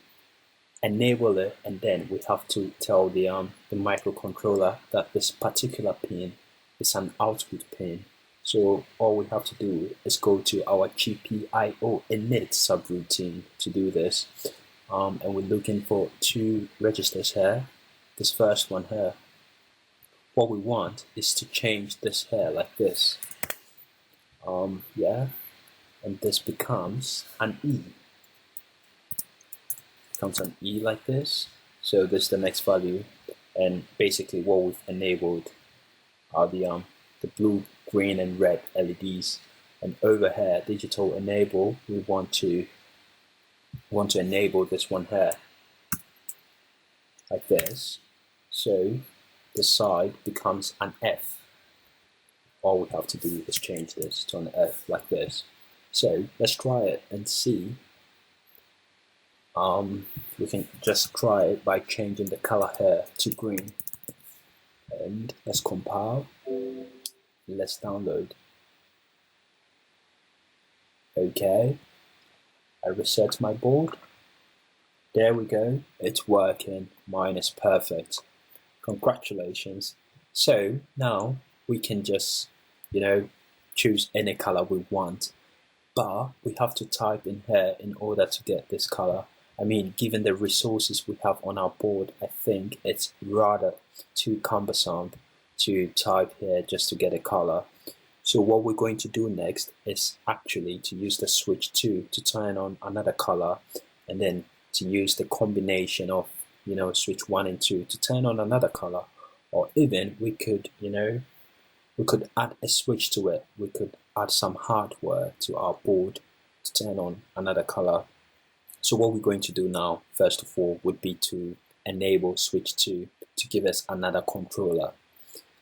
enable it, and then we have to tell the microcontroller that this particular pin is an output pin. So all we have to do is go to our GPIO init subroutine to do this. And we're looking for 2 registers here. This first one here, what we want is to change this here like this. Yeah, and this becomes an E. Becomes an E like this. So this is the next value, and basically what we've enabled are the blue, green, and red LEDs. And over here, digital enable, we want to enable this one here like this. So the side becomes an F. All we have to do is change this to an F like this. So let's try it and see we can just try it by changing the color here to green. And let's compile. Let's download. Okay, I reset my board. There we go, it's working. Mine is perfect. Congratulations. So now we can just, choose any color we want, but we have to type in here in order to get this color. I mean, given the resources we have on our board, I think it's rather too cumbersome to type here just to get a color. So what we're going to do next is actually to use the switch 2 to turn on another color, and then to use the combination of switch 1 and 2 to turn on another color. Or even we could add a switch to it. We could add some hardware to our board to turn on another color. So what we're going to do now, first of all, would be to enable switch 2 to give us another controller.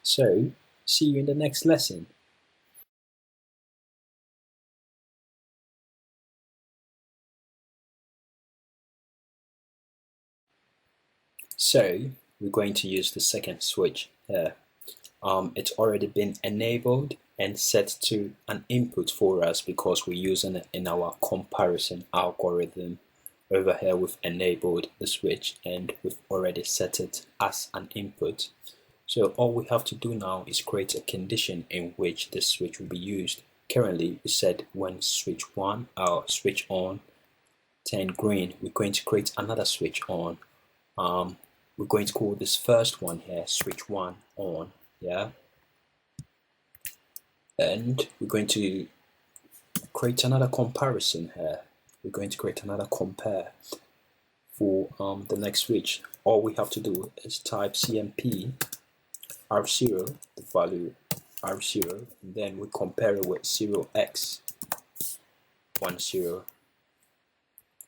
So see you in the next lesson. So we're going to use the second switch here. It's already been enabled and set to an input for us because we're using it in our comparison algorithm. Over here we've enabled the switch and we've already set it as an input. So all we have to do now is create a condition in which this switch will be used. Currently we said when switch 1 or switch on turn green, we're going to create another switch on. We're going to call this first one here switch 1 on, yeah, and we're going to create another comparison here. We're going to create another compare for the next switch. All we have to do is type cmp r0, the value r0, and then we compare it with 0x10.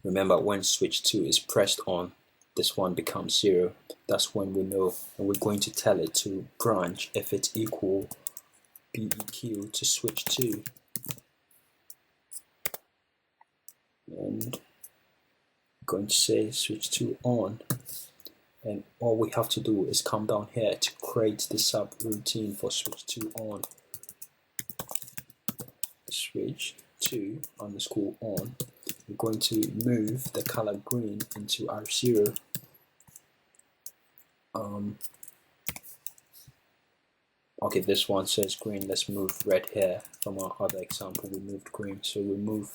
Remember, when switch 2 is pressed on, this one becomes 0. That's when we know, and we're going to tell it to branch if it's equal BEQ to switch 2. And I'm going to say switch 2 on. And all we have to do is come down here to create the subroutine for switch 2 on. Switch 2 underscore on. We're going to move the color green into R0. Okay, this one says green. Let's move red here. From our other example, we moved green, so we move.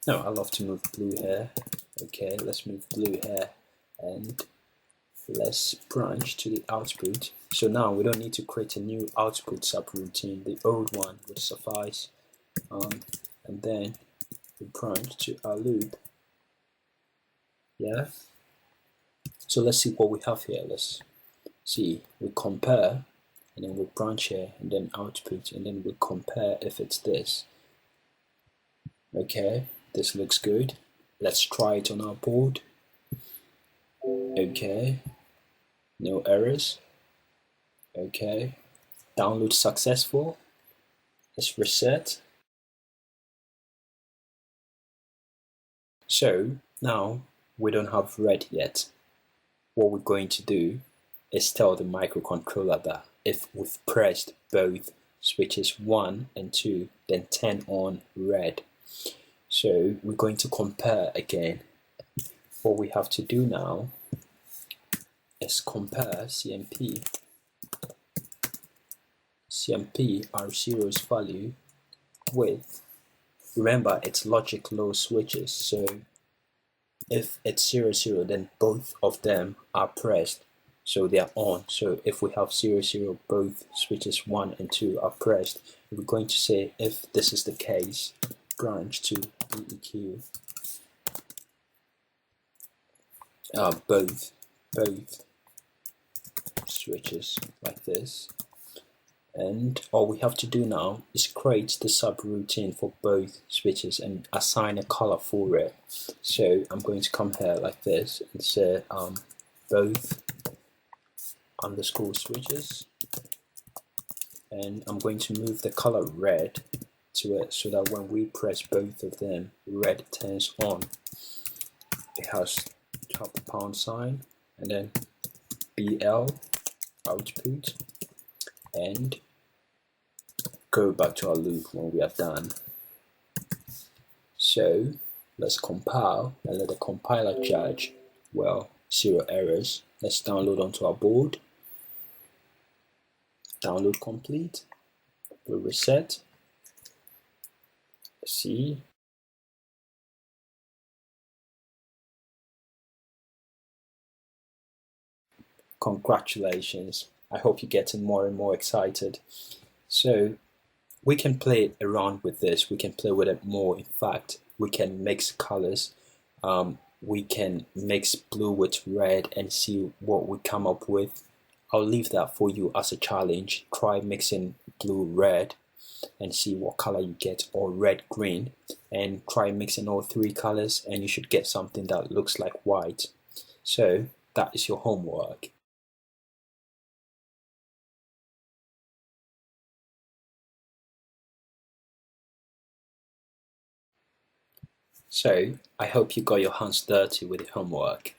No, I love to move blue here. Okay, let's move blue here, and let's branch to the output. So now we don't need to create a new output subroutine. The old one would suffice. And then we branch to our loop. Yeah. So let's see what we have here. Let's see. We compare, and then we branch here, and then output, and then we compare if it's this. Okay, this looks good. Let's try it on our board. Okay, no errors. Okay, download successful. Let's reset. So now we don't have red yet. What we're going to do is tell the microcontroller that if we've pressed both switches 1 and 2, then turn on red. So we're going to compare again. What we have to do now is compare CMP R0's value with, remember it's logic low switches, so if it's 0, 0, then both of them are pressed, so they are on. So if we have 0, 0, both switches 1 and 2 are pressed, we're going to say if this is the case, branch to BEQ both switches like this. And all we have to do now is create the subroutine for both switches and assign a color for it. So I'm going to come here like this and say both underscore switches, and I'm going to move the color red to it so that when we press both of them, red turns on. it has to have the pound sign, and then BL output, and go back to our loop when we are done. So let's compile and let the compiler judge. Well, 0 errors. Let's download onto our board. Download complete. We'll reset. See. Congratulations. I hope you're getting more and more excited. So we can play around with this. We can play with it more. In fact, we can mix colors. We can mix blue with red and see what we come up with. I'll leave that for you as a challenge. Try mixing blue red and see what color you get, or red green, and try mixing all 3 colors and you should get something that looks like white. So that is your homework. So I hope you got your hands dirty with the homework.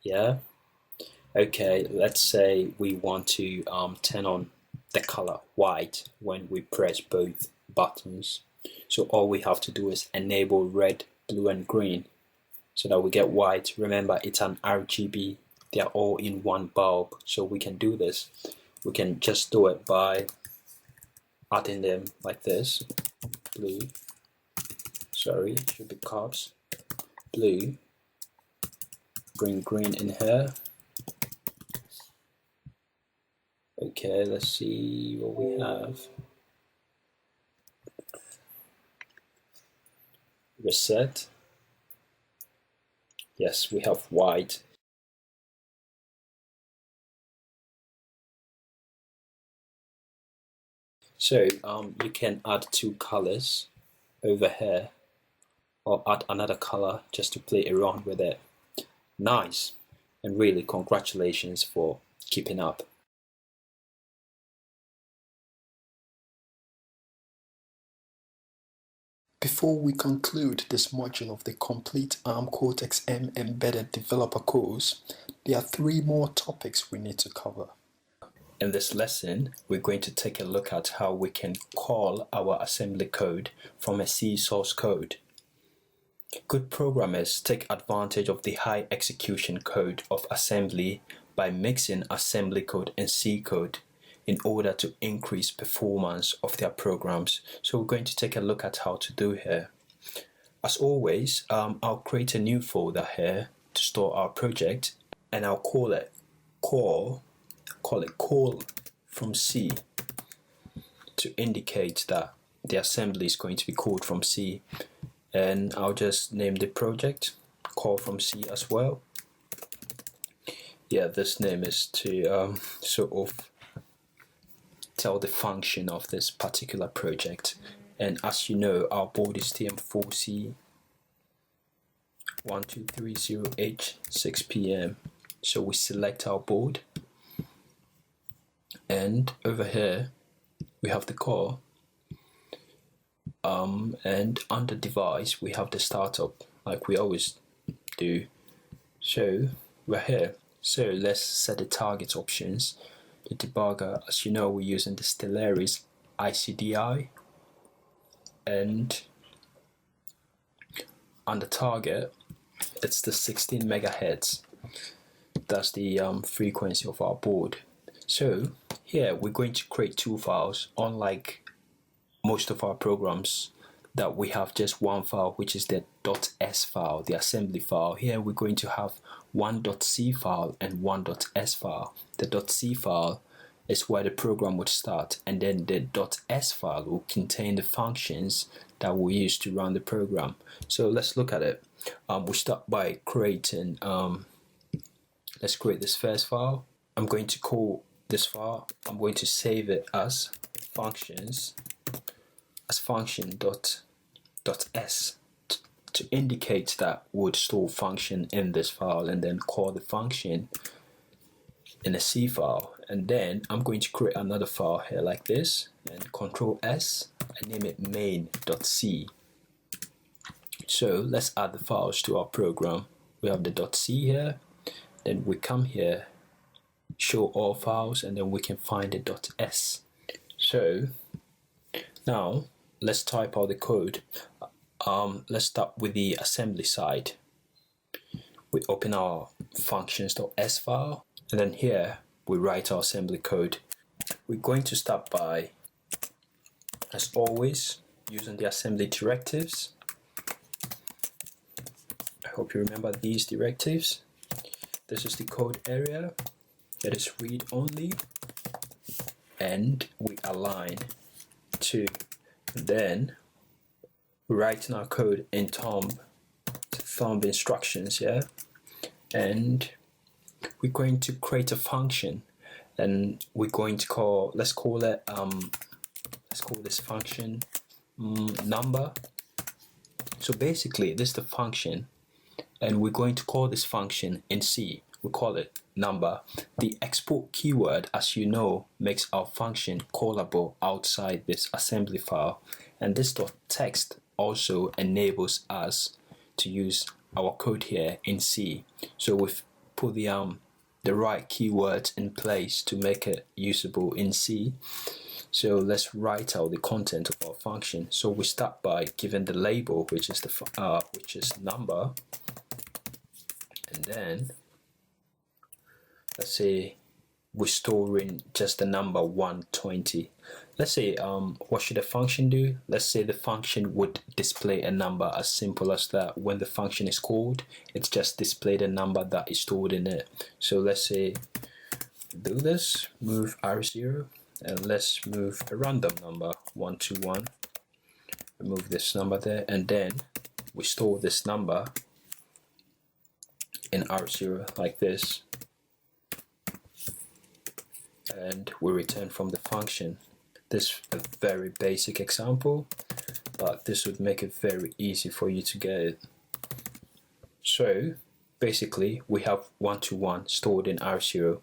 Yeah? Okay, let's say we want to turn on the color white when we press both buttons. So all we have to do is enable red, blue and green so that we get white. Remember, it's an RGB. They are all in one bulb. So we can do this. We can just do it by adding them like this. Blue. Sorry, it should be caps. Blue. Bring green in here. Okay, let's see what we have. Reset. Yes, we have white. So you can add 2 colors over here, or add another color just to play around with it. Nice, and really congratulations for keeping up. Before we conclude this module of the complete ARM Cortex-M Embedded Developer course, there are 3 more topics we need to cover. In this lesson, we're going to take a look at how we can call our assembly code from a C source code. Good programmers take advantage of the high execution code of assembly by mixing assembly code and C code in order to increase performance of their programs. So we're going to take a look at how to do here. As always, I'll create a new folder here to store our project, and I'll call it call from C to indicate that the assembly is going to be called from C. And I'll just name the project call from C as well. Yeah, this name is to sort of tell the function of this particular project. And as you know, our board is TM4C 1230H6PM. So we select our board, and over here we have the core, and under device we have the startup like we always do. So we're here. So let's set the target options. The debugger, as you know, we're using the Stellaris ICDI, and on the target it's the 16 megahertz. That's the frequency of our board. So here we're going to create 2 files, unlike most of our programs that we have just one file, which is the .s file, the assembly file. Here we're going to have one .c file and one .s file. The .c file is where the program would start, and then the .s file will contain the functions that we use to run the program. So let's look at it. We start by creating, let's create this first file. I'm going to call this file, I'm going to save it as functions, as function.s to indicate that we would store function in this file, and then call the function in a C file. And then I'm going to create another file here like this, and Control S and name it main.c. So let's add the files to our program. we have the .c here, then we come here, show all files, and then we can find the .s. So now let's type out the code. Let's start with the assembly side. We open our functions.s file, and then here we write our assembly code. We're going to start by, as always, using the assembly directives. I hope you remember these directives. This is the code area. It is read only, and we align to. Then we write in our code in thumb instructions, yeah, and we're going to create a function, and we're going to call, let's call this function number. So basically this is the function, and we're going to call this function in C. We call it number. The export keyword, as you know, makes our function callable outside this assembly file, and this .text also enables us to use our code here in C. So we've put the right keywords in place to make it usable in C. So let's write out the content of our function. So we start by giving the label, which is number, and then let's say we're storing just the number 120. Let's say what should the function do? Let's say the function would display a number as simple as that. When the function is called, it's just display the number that is stored in it. So let's say do this, move R0, and let's move a random number 121. Remove this number there, and then we store this number in R0 like this, and we return from the function. This is a very basic example, but this would make it very easy for you to get it. So basically we have 121 stored in R0.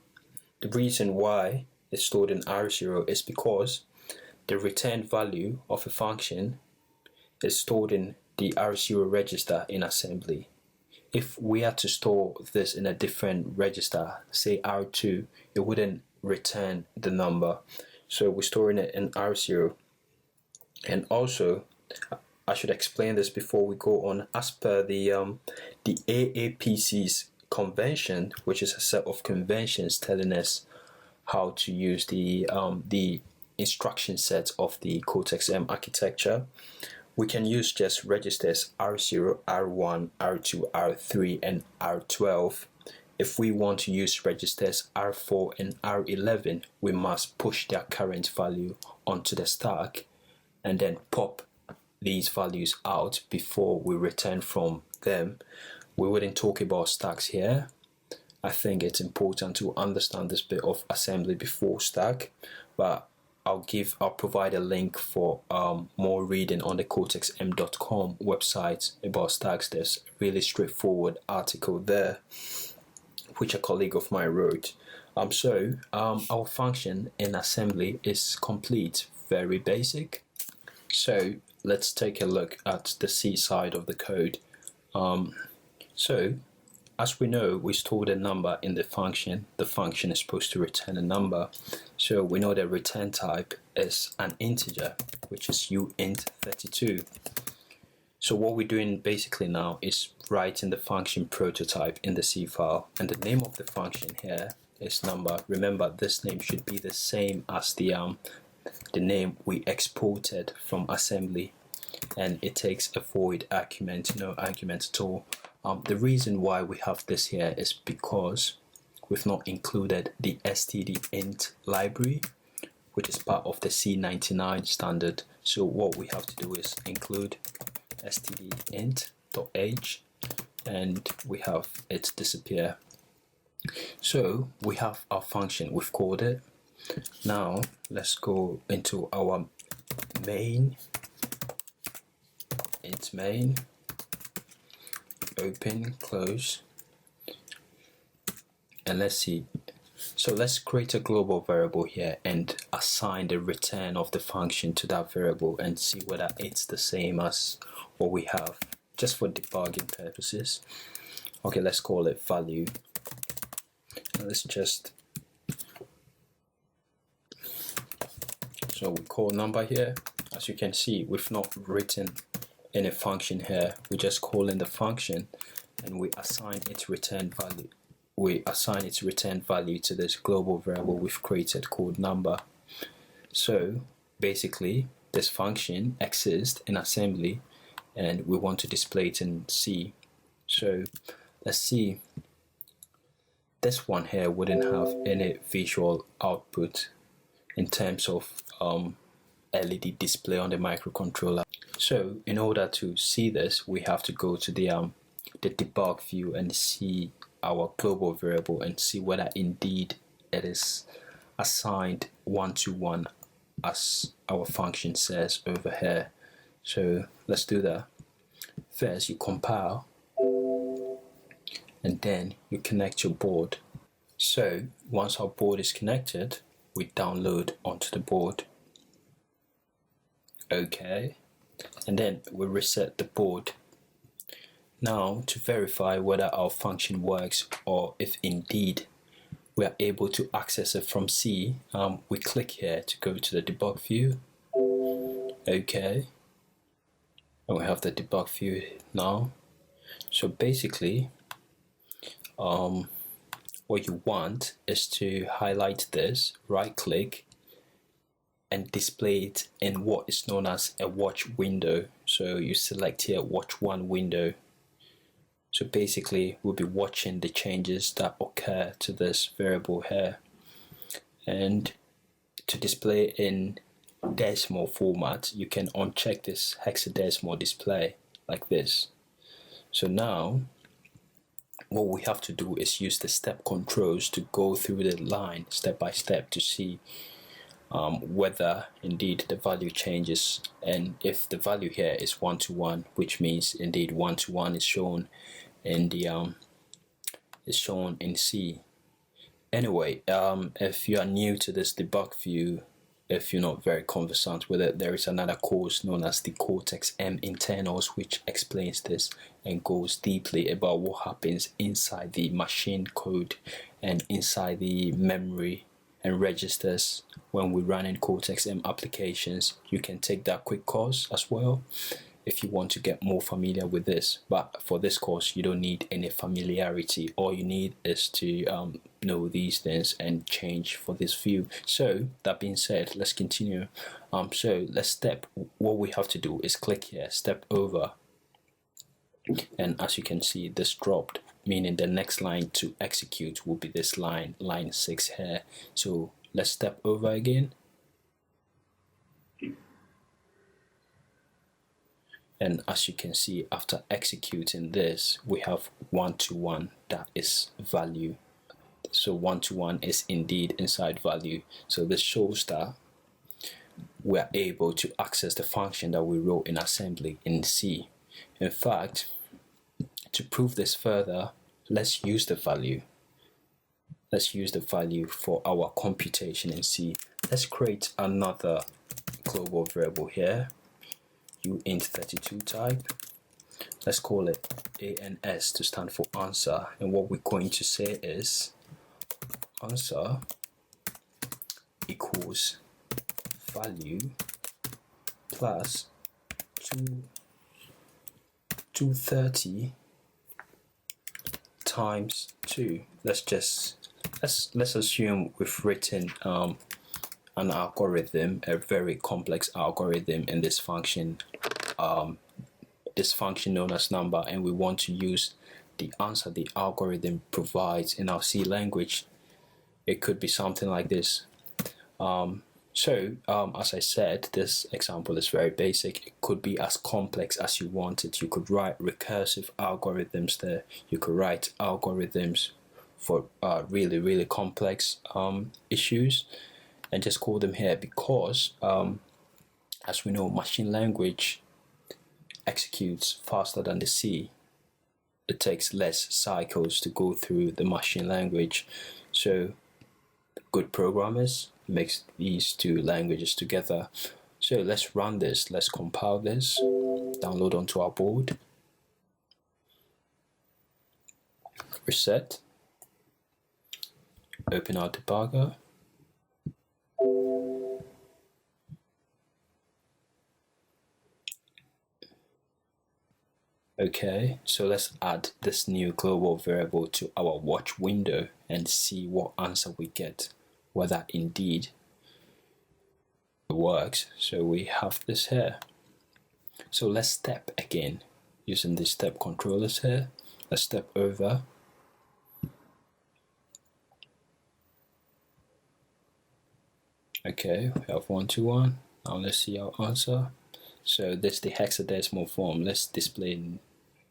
The reason why it's stored in R0 is because the return value of a function is stored in the R0 register in assembly. If we had to store this in a different register, say R2, it wouldn't return the number. So we're storing it in R0. And also, I should explain this before we go on. As per the AAPC's convention, which is a set of conventions telling us how to use the instruction set of the Cortex-M architecture, we can use just registers R0, R1, R2, R3, and R12. If we want to use registers R4 and R11, we must push their current value onto the stack and then pop these values out before we return from them. We wouldn't talk about stacks here. I think it's important to understand this bit of assembly before stack, but I'll provide a link for more reading on the cortexm.com website about stacks. There's a really straightforward article there which a colleague of mine wrote. Our function in assembly is complete, very basic. So let's take a look at the C side of the code. So as we know, we stored a number in the function. The function is supposed to return a number. So we know the return type is an integer, which is uint32. So what we're doing basically now is writing the function prototype in the C file, and the name of the function here is number. Remember, this name should be the same as the name we exported from assembly, and it takes a void argument, no argument at all. The reason why we have this here is because we've not included the stdint library, which is part of the C99 standard. So what we have to do is include stdint.h, and we have it disappear. So we have our function, we've called it. Now let's go into our main, int main, open, close, and let's see. So let's create a global variable here and assign the return of the function to that variable and see whether it's the same as what we have, just for debugging purposes. Okay, let's call it value. Let's just, so we call number here. As you can see, we've not written any function here. We just call in the function and we assign its return value. We assign its return value to this global variable we've created called number. So basically, this function exists in assembly and we want to display it in C. So let's see, this one here wouldn't have any visual output in terms of LED display on the microcontroller. So in order to see this, we have to go to the debug view and see our global variable and see whether indeed it is assigned 1-to-1 as our function says over here. So let's do that. First you compile and then you connect your board. So once our board is connected, we download onto the board. Okay, and then we reset the board. Now to verify whether our function works or if indeed we are able to access it from C, we click here to go to the debug view. Okay, and we have the debug view now. So basically what you want is to highlight this, right click and display it in what is known as a watch window. So you select here watch one window. So basically we'll be watching the changes that occur to this variable here, and to display in decimal format you can uncheck this hexadecimal display like this. So now what we have to do is use the step controls to go through the line step by step to see whether indeed the value changes, and if the value here is 1-to-1, which means indeed 1-to-1 is shown in the C. Anyway, if you are new to this debug view, if you're not very conversant with it, there is another course known as the Cortex-M internals which explains this and goes deeply about what happens inside the machine code and inside the memory and registers when we run in Cortex-M applications. You can take that quick course as well if you want to get more familiar with this, but for this course you don't need any familiarity. All you need is to know these things and change for this view. So that being said, let's continue. So what we have to do is click here, step over, and as you can see this dropped, meaning the next line to execute will be this line 6 here. So let's step over again, and as you can see, after executing this, we have 1-to-1, that is value. So 1-to-1 is indeed inside value. So this shows that we are able to access the function that we wrote in assembly in C. In fact, to prove this further, let's use the value. Let's use the value for our computation in C. Let's create another global variable here, uint32 type. Let's call it ANS to stand for answer, and what we're going to say is answer equals value plus 230 times 2. Let's assume we've written an algorithm, a very complex algorithm in this function known as number, and we want to use the answer the algorithm provides in our C language. It could be something like this. As I said, this example is very basic. It could be as complex as you want it. You could write recursive algorithms there. You could write algorithms for really complex issues and just call them here, because as we know, machine language executes faster than the C. It takes less cycles to go through the machine language. So good programmers mix these two languages together. So let's run this. Let's compile this, download onto our board. reset, open our debugger, okay, so let's add this new global variable to our watch window and see what answer we get, whether indeed it works. So we have this here. So let's step again using the step controllers here. Let's step over. Okay, we have 1 to 1. Now let's see our answer. So this is the hexadecimal form. Let's display in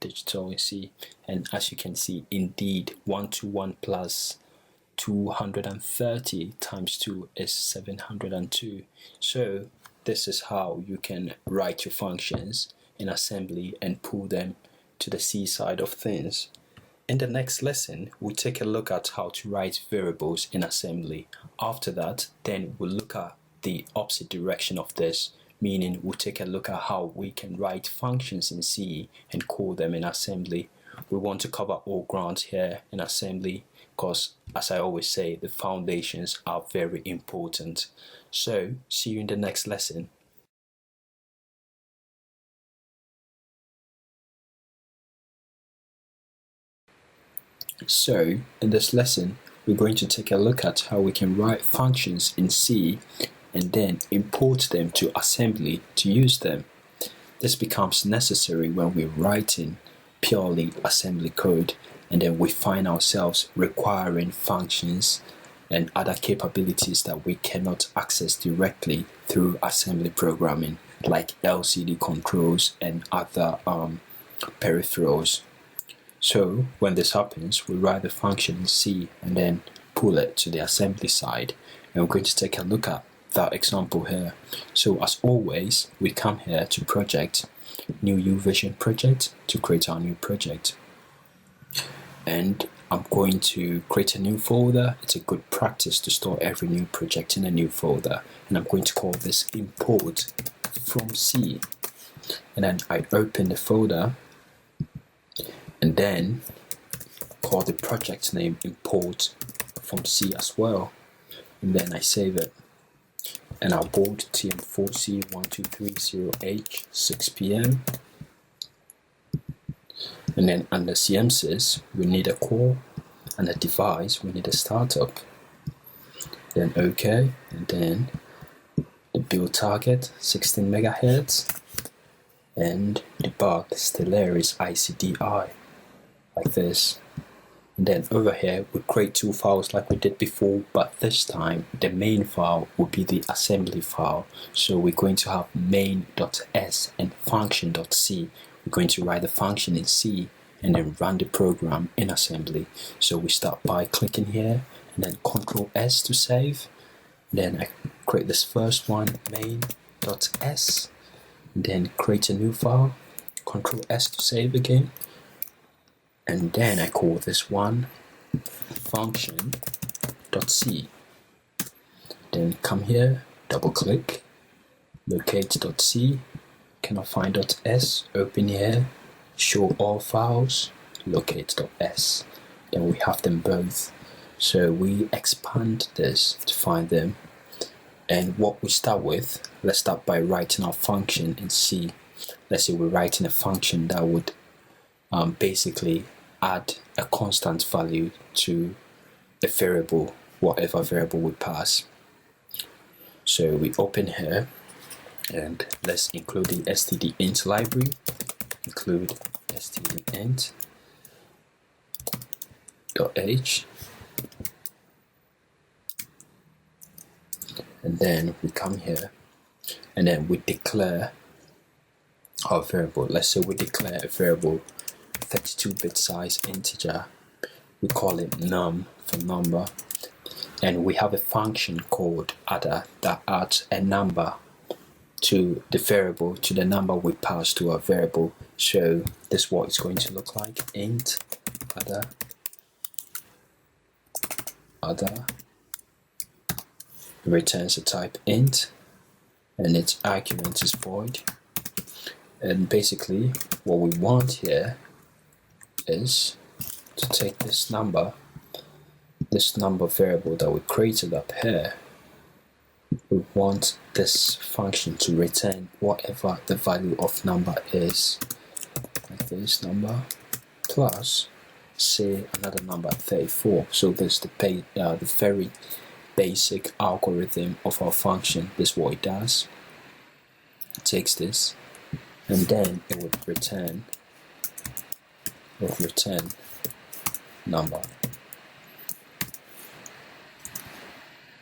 digital and see. And as you can see, indeed 1 to 1 plus 230 times 2 is 702. So this is how you can write your functions in assembly and pull them to the C side of things. In the next lesson, we'll take a look at how to write variables in assembly. After that, then we'll look at the opposite direction of this, meaning we'll take a look at how we can write functions in C and call them in assembly. We want to cover all grounds here in assembly because, as I always say, the foundations are very important. So, see you in the next lesson. So, in this lesson, we're going to take a look at how we can write functions in C and then import them to assembly to use them. This becomes necessary when we're writing purely assembly code and then we find ourselves requiring functions and other capabilities that we cannot access directly through assembly programming, like LCD controls and other peripherals. So when this happens, we write the function in C and then pull it to the assembly side. And we're going to take a look at that example here. So as always, we come here to project, new UVision project to create our new project. And I'm going to create a new folder. It's a good practice to store every new project in a new folder. And I'm going to call this import from C. And then I open the folder and then call the project name import from C as well. And then I save it. And I'll bold TM4C1230H 6 PM. And then under CMSIS, we need a core, and a device, we need a startup. Then OK, and then the build target 16 megahertz, and debug Stellaris ICDI. Like this. And then over here we create two files like we did before, but this time the main file will be the assembly file. So we're going to have main.s and function.c. We're going to write the function in C and then run the program in assembly. So we start by clicking here and then Ctrl S to save. Then I create this first one, main.s, and then create a new file, Ctrl S to save again. And then I call this one function.c. Then come here, double click, locate.c, cannot find .s, open here, show all files, locate.s. Then we have them both. So we expand this to find them. And what we start with, let's start by writing our function in C. Let's say we're writing a function that would basically add a constant value to a variable, whatever variable we pass. So we open here and let's include the stdint library, include stdint.h, and then we come here and then we declare our variable. Let's say we declare a variable 32-bit size integer. We call it num for number, and we have a function called adder that adds a number to the variable, to the number we pass to our variable. So this is what it's going to look like: int adder returns a type int and its argument is void. And basically what we want here is to take this number variable that we created up here, we want this function to return whatever the value of number is, like this number plus, say, another number 34. So this is the very basic algorithm of our function. This is what it does. It takes this and then it would return number.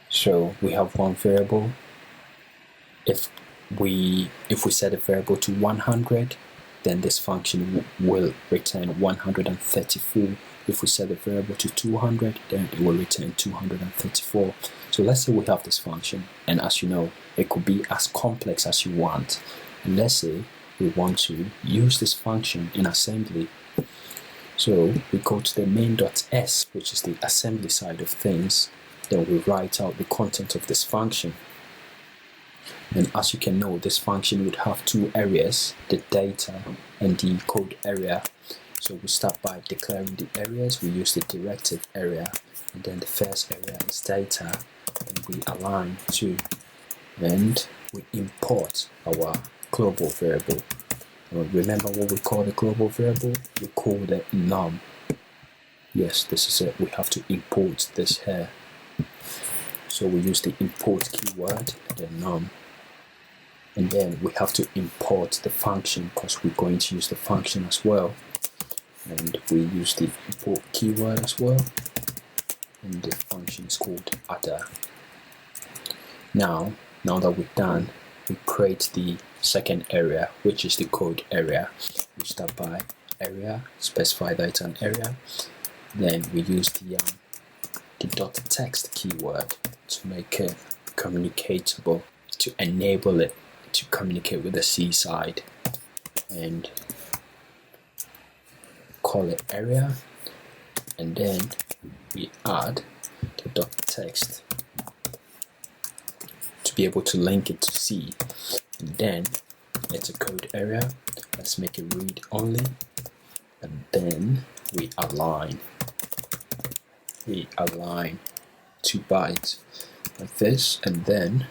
So we have one variable. If we set a variable to 100, then this function will return 134. If we set a variable to 200, then it will return 234. So let's say we have this function, and as you know, it could be as complex as you want. And let's say we want to use this function in assembly. So we go to the main.s, which is the assembly side of things. Then we write out the content of this function. And as you can know, this function would have two areas, the data and the code area. So we start by declaring the areas. We use the directive area, and then the first area is data, and we align to, and we import our global variable. Remember what we call the global variable? We call it num. Yes, this is it. We have to import this here. So we use the import keyword, the num. And then we have to import the function because we're going to use the function as well. And we use the import keyword as well. And the function is called other. Now that we're done, we create the second area, which is the code area. We start by area, specify that it's an area. Then we use the .text keyword to make it communicatable, to enable it to communicate with the C side, and call it area, and then we add the .text to be able to link it to C, and then it's a code area. Let's make it read only, and then we align 2 bytes like this, and then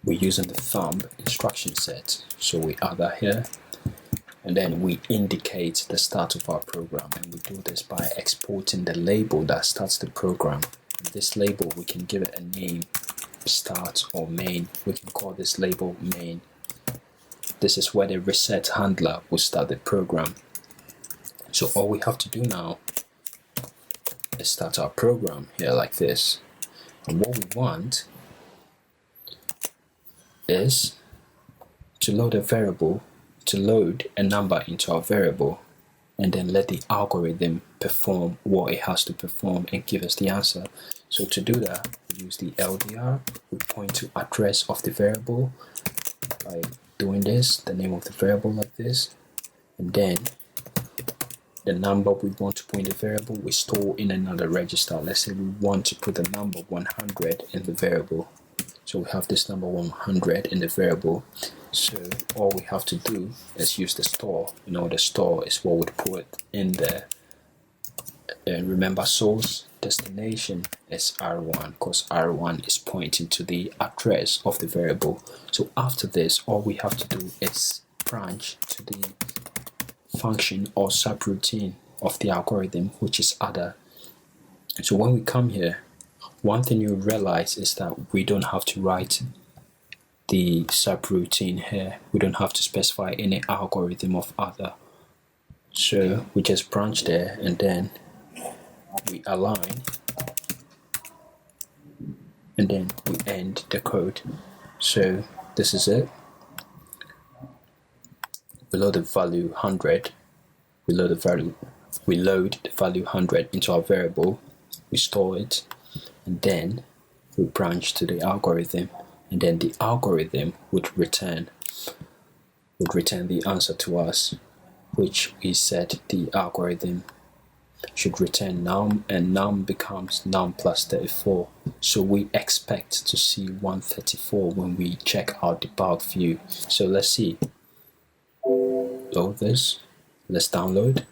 we're using the thumb instruction set. So we add that here, and then we indicate the start of our program, and we do this by exporting the label that starts the program. And this label, we can give it a name, start or main. We can call this label main. This is where the reset handler will start the program. So all we have to do now is start our program here like this. And what we want is to load a number into our variable, and then let the algorithm perform what it has to perform and give us the answer. So to do that, we use the LDR. We point to address of the variable by doing this, the name of the variable like this, and then the number we want to put in the variable we store in another register. Let's say we want to put the number 100 in the variable. So we have this number 100 in the variable. So all we have to do is use the store. The store is what we'd put in there. And remember, source destination is R1 because R1 is pointing to the address of the variable. So after this, all we have to do is branch to the function or subroutine of the algorithm, which is other. So when we come here, one thing you realize is that we don't have to write the subroutine here. We don't have to specify any algorithm of other. So we just branch there, and then we align, and then we end the code. So this is it. We load the value 100. We load the value 100 into our variable. We store it, and then we branch to the algorithm, and then the algorithm would return the answer to us, which we said the algorithm should return num, and num becomes num plus 34. So we expect to see 134 when we check our debug view. So let's see. Load this. Let's download.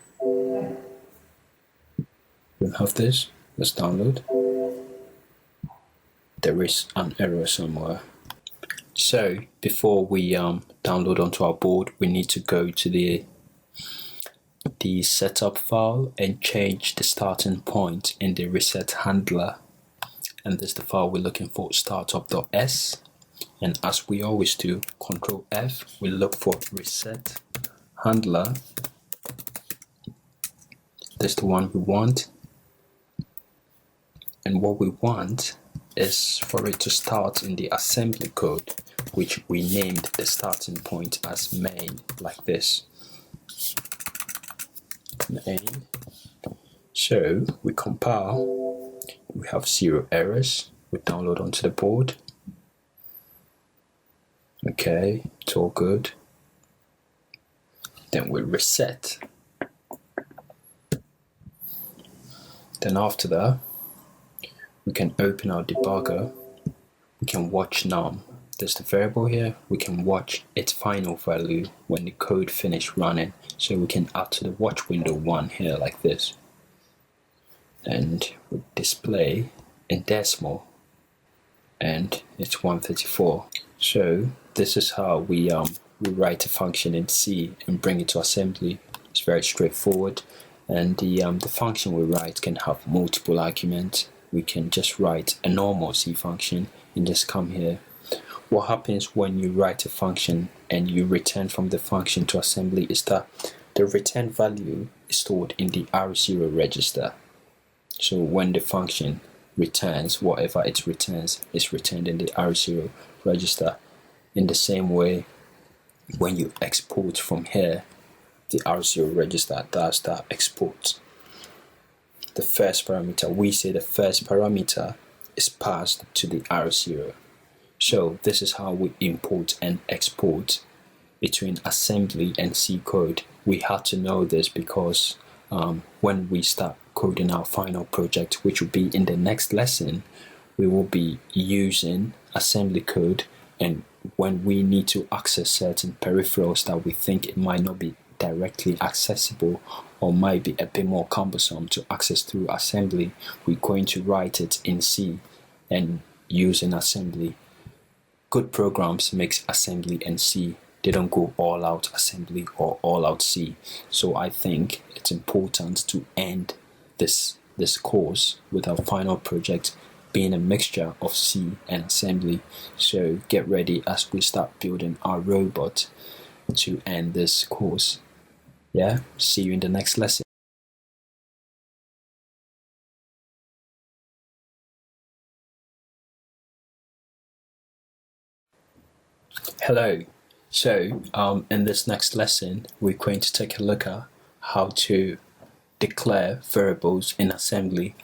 don't have this. Let's download. There is an error somewhere. So before we download onto our board, we need to go to the setup file and change the starting point in the reset handler. And this is the file we're looking for, startup.s. And as we always do, Control F, we look for reset handler. This is the one we want. And what we want is for it to start in the assembly code, which we named the starting point as main, like this. Main. So we compile, we have 0 errors. We download onto the board. Okay, it's all good. Then we reset. Then after that, we can open our debugger. We can watch num. There's the variable here. We can watch its final value when the code finished running. So we can add to the watch window 1 here like this. And we display in decimal. And it's 134. So this is how we write a function in C and bring it to assembly. It's very straightforward. And the function we write can have multiple arguments. We can just write a normal C function and just come here. What happens when you write a function and you return from the function to assembly is that the return value is stored in the R0 register. So when the function returns, whatever it returns is returned in the R0 register. In the same way, when you export from here, the R0 register does that export. The first parameter, we say the first parameter is passed to the R0. So this is how we import and export between assembly and C code. We had to know this because when we start coding our final project, which will be in the next lesson, we will be using assembly code, and when we need to access certain peripherals that we think it might not be directly accessible or might be a bit more cumbersome to access through assembly, we're going to write it in C and use in assembly. Good programs mix assembly and C. They don't go all out assembly or all out C. So I think it's important to end this course with our final project being a mixture of C and assembly. So get ready as we start building our robot to end this course. Yeah, see you in the next lesson. Hello. So in this next lesson, we're going to take a look at how to declare variables in assembly.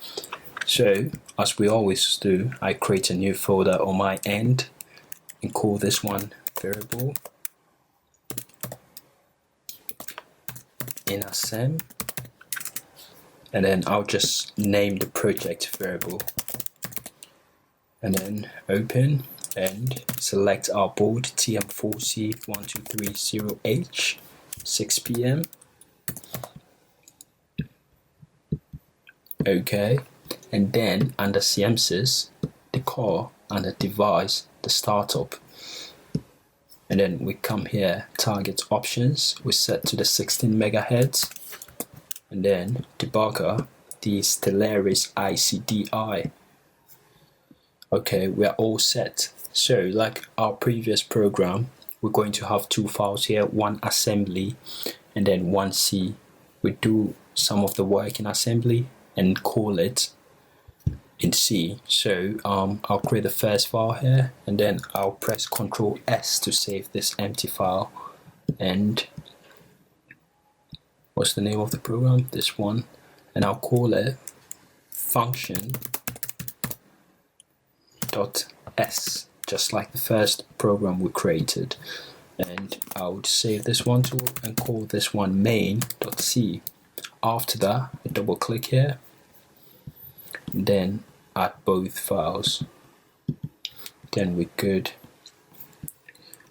So as we always do, I create a new folder on my end and call this one variable in assem, and then I'll just name the project variable, and then open and select our board TM4C1230H 6 p.m. Okay, and then under CMSIS, the core, and the device, the startup. And then we come here, target options, we set to the 16 megahertz, and then debugger, the Stellaris ICDI. Okay, we are all set. So like our previous program, we're going to have 2 files here, one assembly and then one C. We do some of the work in assembly and call it in C. So I'll create the first file here, and then I'll press Ctrl S to save this empty file. And what's the name of the program? This one. And I'll call it function.s, just like the first program we created. And I would save this one too and call this one main.c. After that, I double click here, then add both files. Then we're good.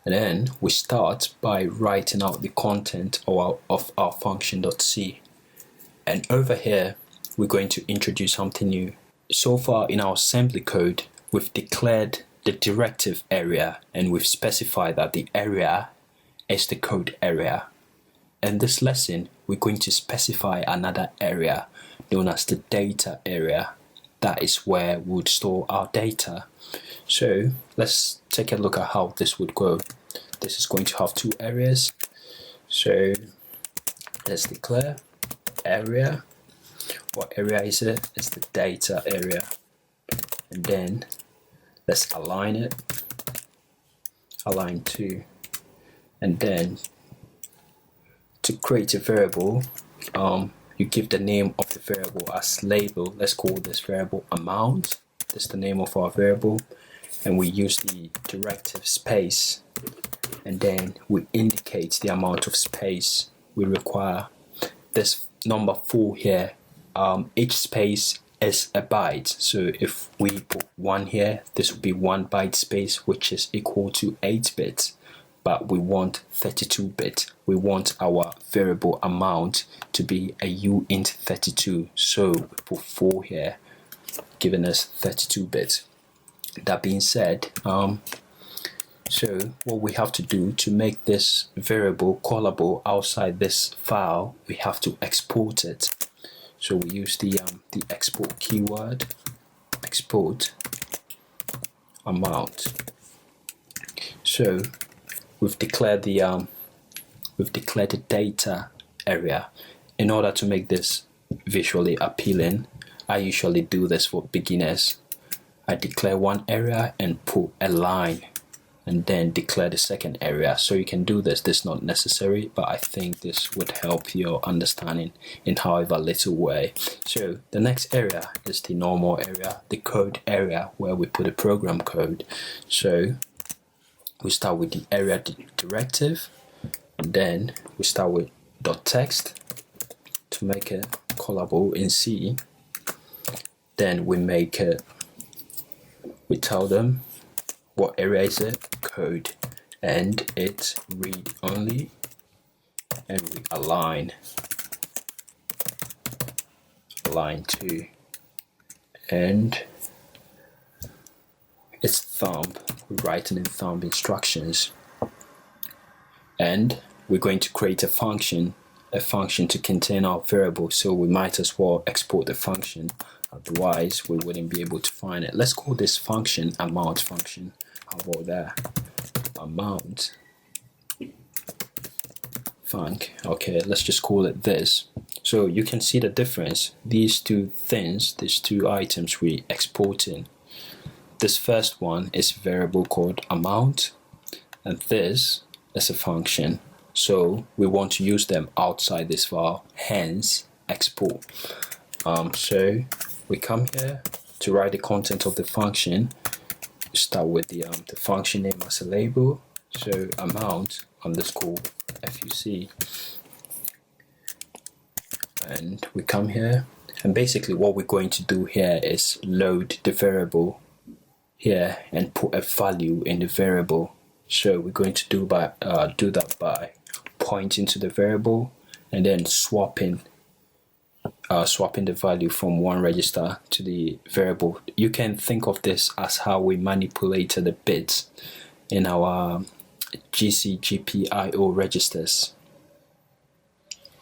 And then we start by writing out the content of our function.c. And over here, we're going to introduce something new. So far in our assembly code, we've declared the directive area and we've specified that the area is the code area. In this lesson, we're going to specify another area known as the data area. That is where we would store our data. So let's take a look at how this would go. This is going to have two areas. So let's declare area. What area is it? It's the data area. And then let's align it. Align to. And then to create a variable, you give the name of the variable as label. Let's call this variable amount. This is the name of our variable. And we use the directive space. And then we indicate the amount of space we require. This number 4 here, each space is a byte. So if we put 1 here, this will be 1 byte space, which is equal to 8 bits. But we want 32 bit. We want our variable amount to be a uint32. So we put 4 here, giving us 32 bits. That being said, so what we have to do to make this variable callable outside this file, we have to export it. So we use the export keyword, export amount. So we've declared the data area. In order to make this visually appealing, I usually do this for beginners. I declare one area and put a line, and then declare the second area. So you can do this. This is not necessary, but I think this would help your understanding in however little way. So the next area is the normal area, the code area, where we put the program code. So we start with the area directive, and then we start with .text to make it callable in C. Then we make it, we tell them what area is it, code, and it's read only, and we align to, and it's thumb. We're writing in thumb instructions, and we're going to create a function to contain our variable. So we might as well export the function, otherwise we wouldn't be able to find it. Let's call this function amount function. How about that? Amount func. Okay, let's just call it this. So you can see the difference. These two things, these two items we exporting. This first one is a variable called amount, and this is a function. So we want to use them outside this file, hence export. So we come here to write the content of the function. Start with the function name as a label. So amount underscore fuc, and we come here, and basically what we're going to do here is load the variable here and put a value in the variable. So we're going to do that by pointing to the variable and then swapping the value from one register to the variable. You can think of this as how we manipulated the bits in our GCGPIO registers.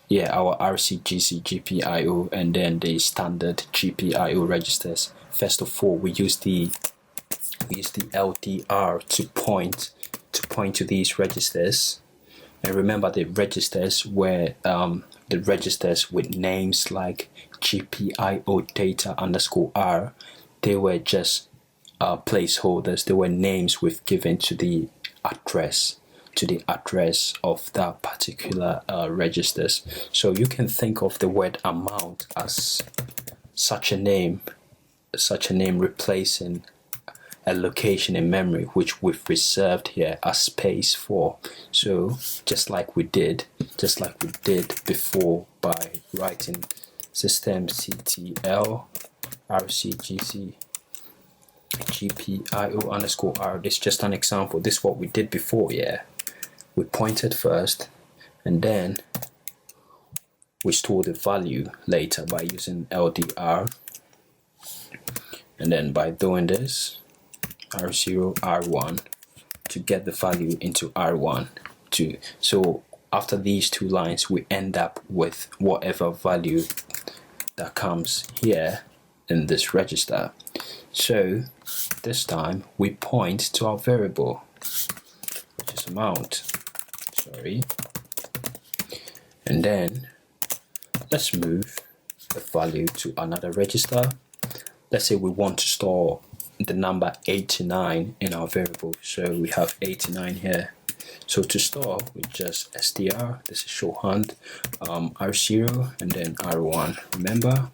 Yeah, our RC GCGPIO and then the standard GPIO registers. First of all, we use the LDR to point to these registers. And remember, the registers were the registers with names like GPIO data underscore R. They were just placeholders. They were names we've given to the address of that particular registers. So you can think of the word amount as such a name replacing a location in memory which we've reserved here as space for. So just like we did before by writing systemctl rcgc GPIO underscore R. This is just an example. This is what we did before. Yeah, we pointed first and then we store the value later by using LDR, and then by doing this R0 R1 to get the value into R1 so after these two lines we end up with whatever value that comes here in this register. So this time we point to our variable, which is amount, and then let's move the value to another register. Let's say we want to store the number 89 in our variable, so we have 89 here. So to store, we just str, this is shorthand, R0 and then R1. Remember,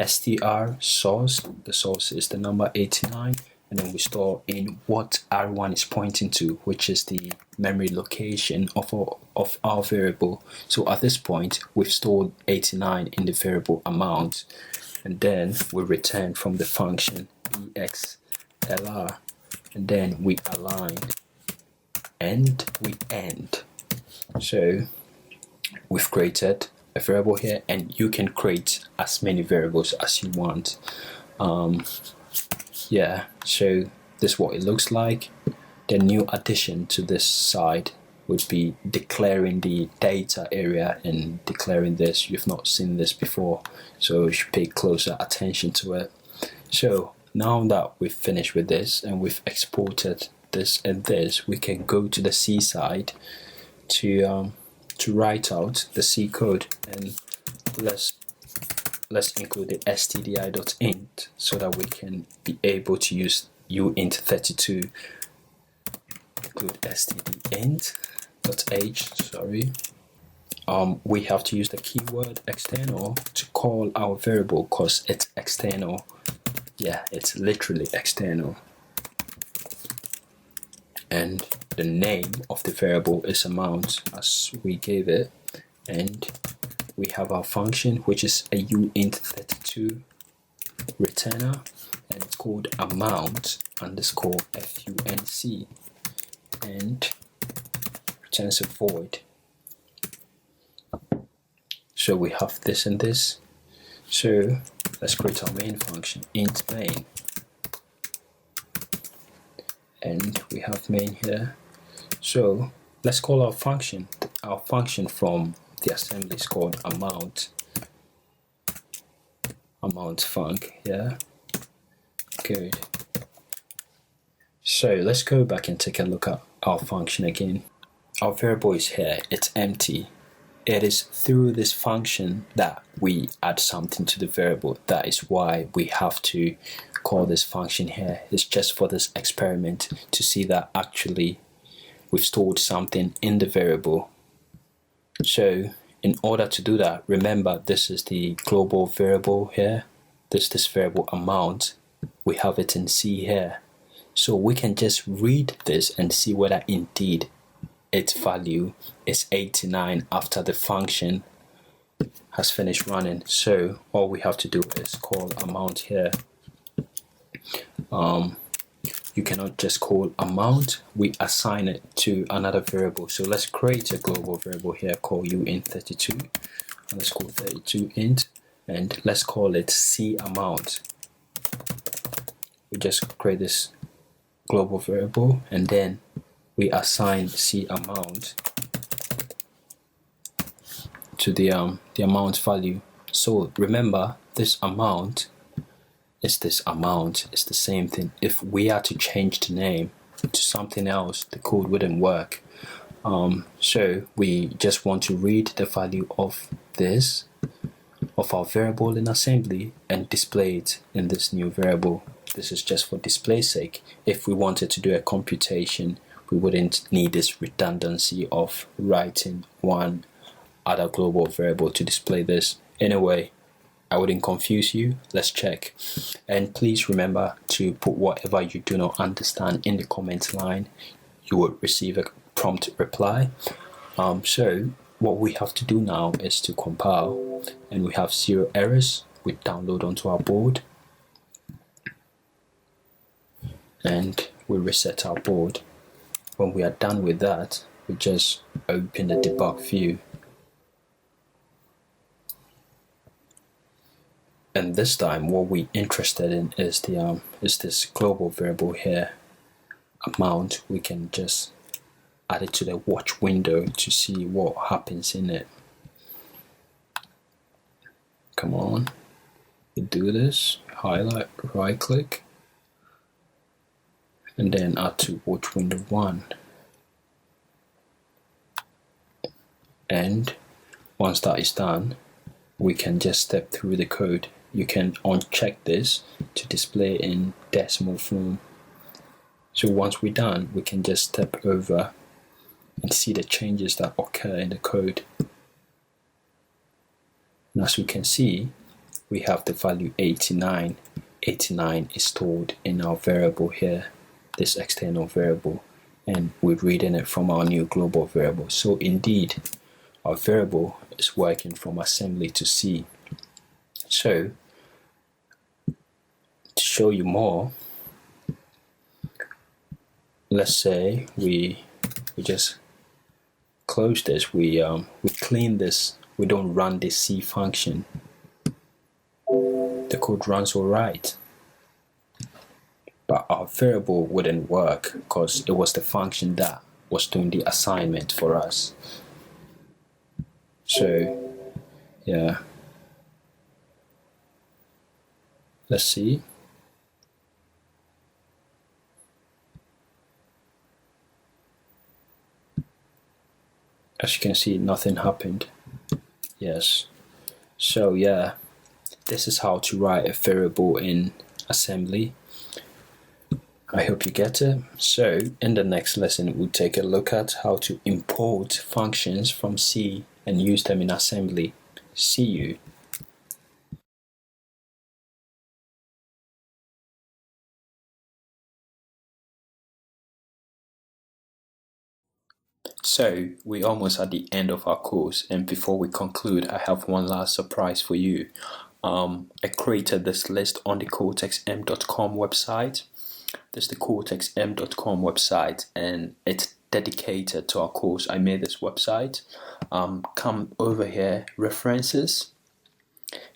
str source, the source is the number 89, and then we store in what R1 is pointing to, which is the memory location of our variable. So at this point, we've stored 89 in the variable amount, and then we return from the function exlr, and then we align and we end. So we've created a variable here, and you can create as many variables as you want. Yeah, so this is what it looks like. The new addition to this side would be declaring the data area and declaring this. You've not seen this before, so you should pay closer attention to it. So now that we've finished with this and we've exported this and this, we can go to the C side to write out the C code, and let's include the stdi.int so that we can be able to use uint32. Include stdint.h, we have to use the keyword external to call our variable because it's external. Yeah, it's literally external. And the name of the variable is amount as we gave it, and we have our function which is a uint32 returner, and it's called amount underscore func, and returns a void. So we have this and this. So let's create our main function, int main, and we have main here. So let's call our function. Our function from the assembly is called amount func. Yeah, good. So let's go back and take a look at our function again. Our variable is here, it's empty. It is through this function that we add something to the variable. That is why we have to call this function here. It's just for this experiment to see that actually we've stored something in the variable. So in order to do that, remember this is the global variable here. This variable amount, we have it in C here. So we can just read this and see whether indeed its value is 89 after the function has finished running. So all we have to do is call amount here. You cannot just call amount, we assign it to another variable. So let's create a global variable here called uint32, underscore 32 int, and let's call it C amount. We just create this global variable, and then we assign C amount to the amount value. So remember, this amount is this amount. It's the same thing. If we are to change the name to something else, the code wouldn't work. So we just want to read the value of this, of our variable in assembly, and display it in this new variable. This is just for display sake. If we wanted to do a computation, we wouldn't need this redundancy of writing one other global variable to display this. Anyway, I wouldn't confuse you. Let's check. And please remember to put whatever you do not understand in the comment line. You will receive a prompt reply. So what we have to do now is to compile, and we have 0 errors. We download onto our board, and we reset our board. When we are done with that, we just open the debug view. And this time what we're interested in is the is this global variable here, amount. We can just add it to the watch window to see what happens in it. Come on, we do this, highlight, right click, and then add to watch window 1. And once that is done, we can just step through the code. You can uncheck this to display in decimal form. So once we're done, we can just step over and see the changes that occur in the code. And as we can see, we have the value 89. 89 is stored in our variable here, this external variable, and we're reading it from our new global variable. So indeed, our variable is working from assembly to C. So to show you more, let's say we just close this, we clean this, we don't run the C function. The code runs all right, but our variable wouldn't work because it was the function that was doing the assignment for us. So yeah, let's see. As you can see, nothing happened. Yes. So yeah, this is how to write a variable in assembly. I hope you get it. So in the next lesson, we'll take a look at how to import functions from C and use them in assembly. See you. So we're almost at the end of our course, and before we conclude, I have one last surprise for you. I created this list on the cortexm.com website. This is the cortexm.com website, and it's dedicated to our course. I made this website. Come over here, references,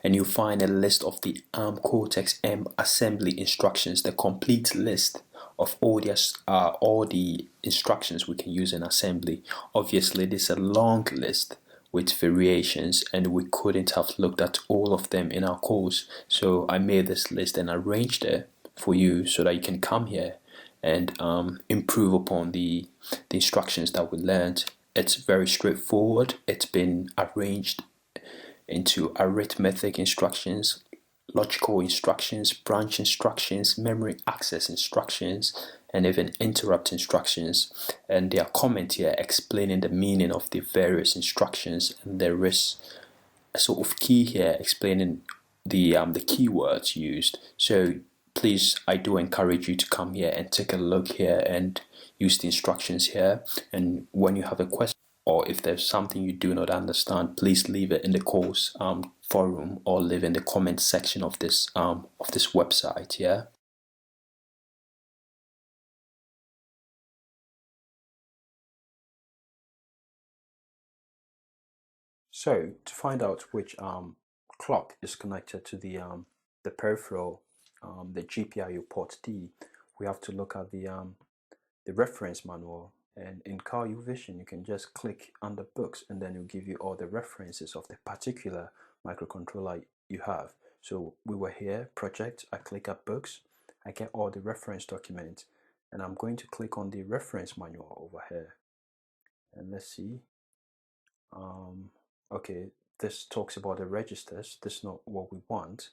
and you'll find a list of the Cortex-M assembly instructions, the complete list of all the instructions we can use in assembly. Obviously, this is a long list with variations, and we couldn't have looked at all of them in our course. So I made this list and arranged it for you so that you can come here and improve upon the instructions that we learned. It's very straightforward. It's been arranged into arithmetic instructions, logical instructions, branch instructions, memory access instructions, and even interrupt instructions. And there are comments here explaining the meaning of the various instructions, and there is a sort of key here explaining the keywords used. So please, I do encourage you to come here and take a look here and use the instructions here. And when you have a question, or if there's something you do not understand, please leave it in the course forum or leave in the comment section of this website. Yeah. So to find out which clock is connected to the peripheral, the GPIO port D, we have to look at the reference manual. And in CarU Vision, you can just click under books, and then it'll give you all the references of the particular microcontroller you have. So we were here, project, I click at books, I get all the reference documents, and I'm going to click on the reference manual over here. And let's see. Okay, this talks about the registers. This is not what we want.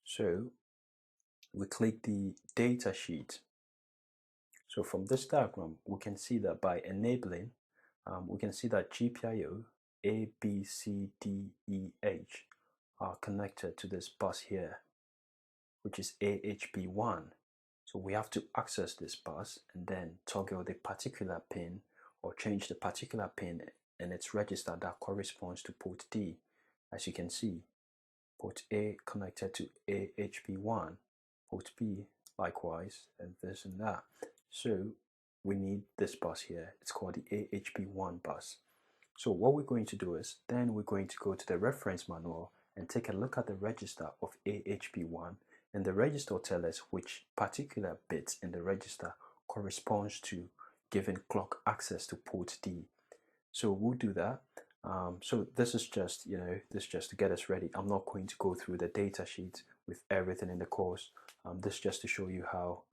So we click the data sheet. So from this diagram, we can see that by enabling, we can see that GPIO A, B, C, D, E, H are connected to this bus here, which is AHB1. So we have to access this bus and then toggle the particular pin or change the particular pin in its register that corresponds to port D. As you can see, port A connected to AHB1, port B likewise, and this and that. So we need this bus here. It's called the AHB1 bus. So what we're going to do is then we're going to go to the reference manual and take a look at the register of AHP1, and the register will tell us which particular bit in the register corresponds to giving clock access to port D. So we'll do that. So this is just, this is just to get us ready. I'm not going to go through the data sheet with everything in the course. This is just to show you how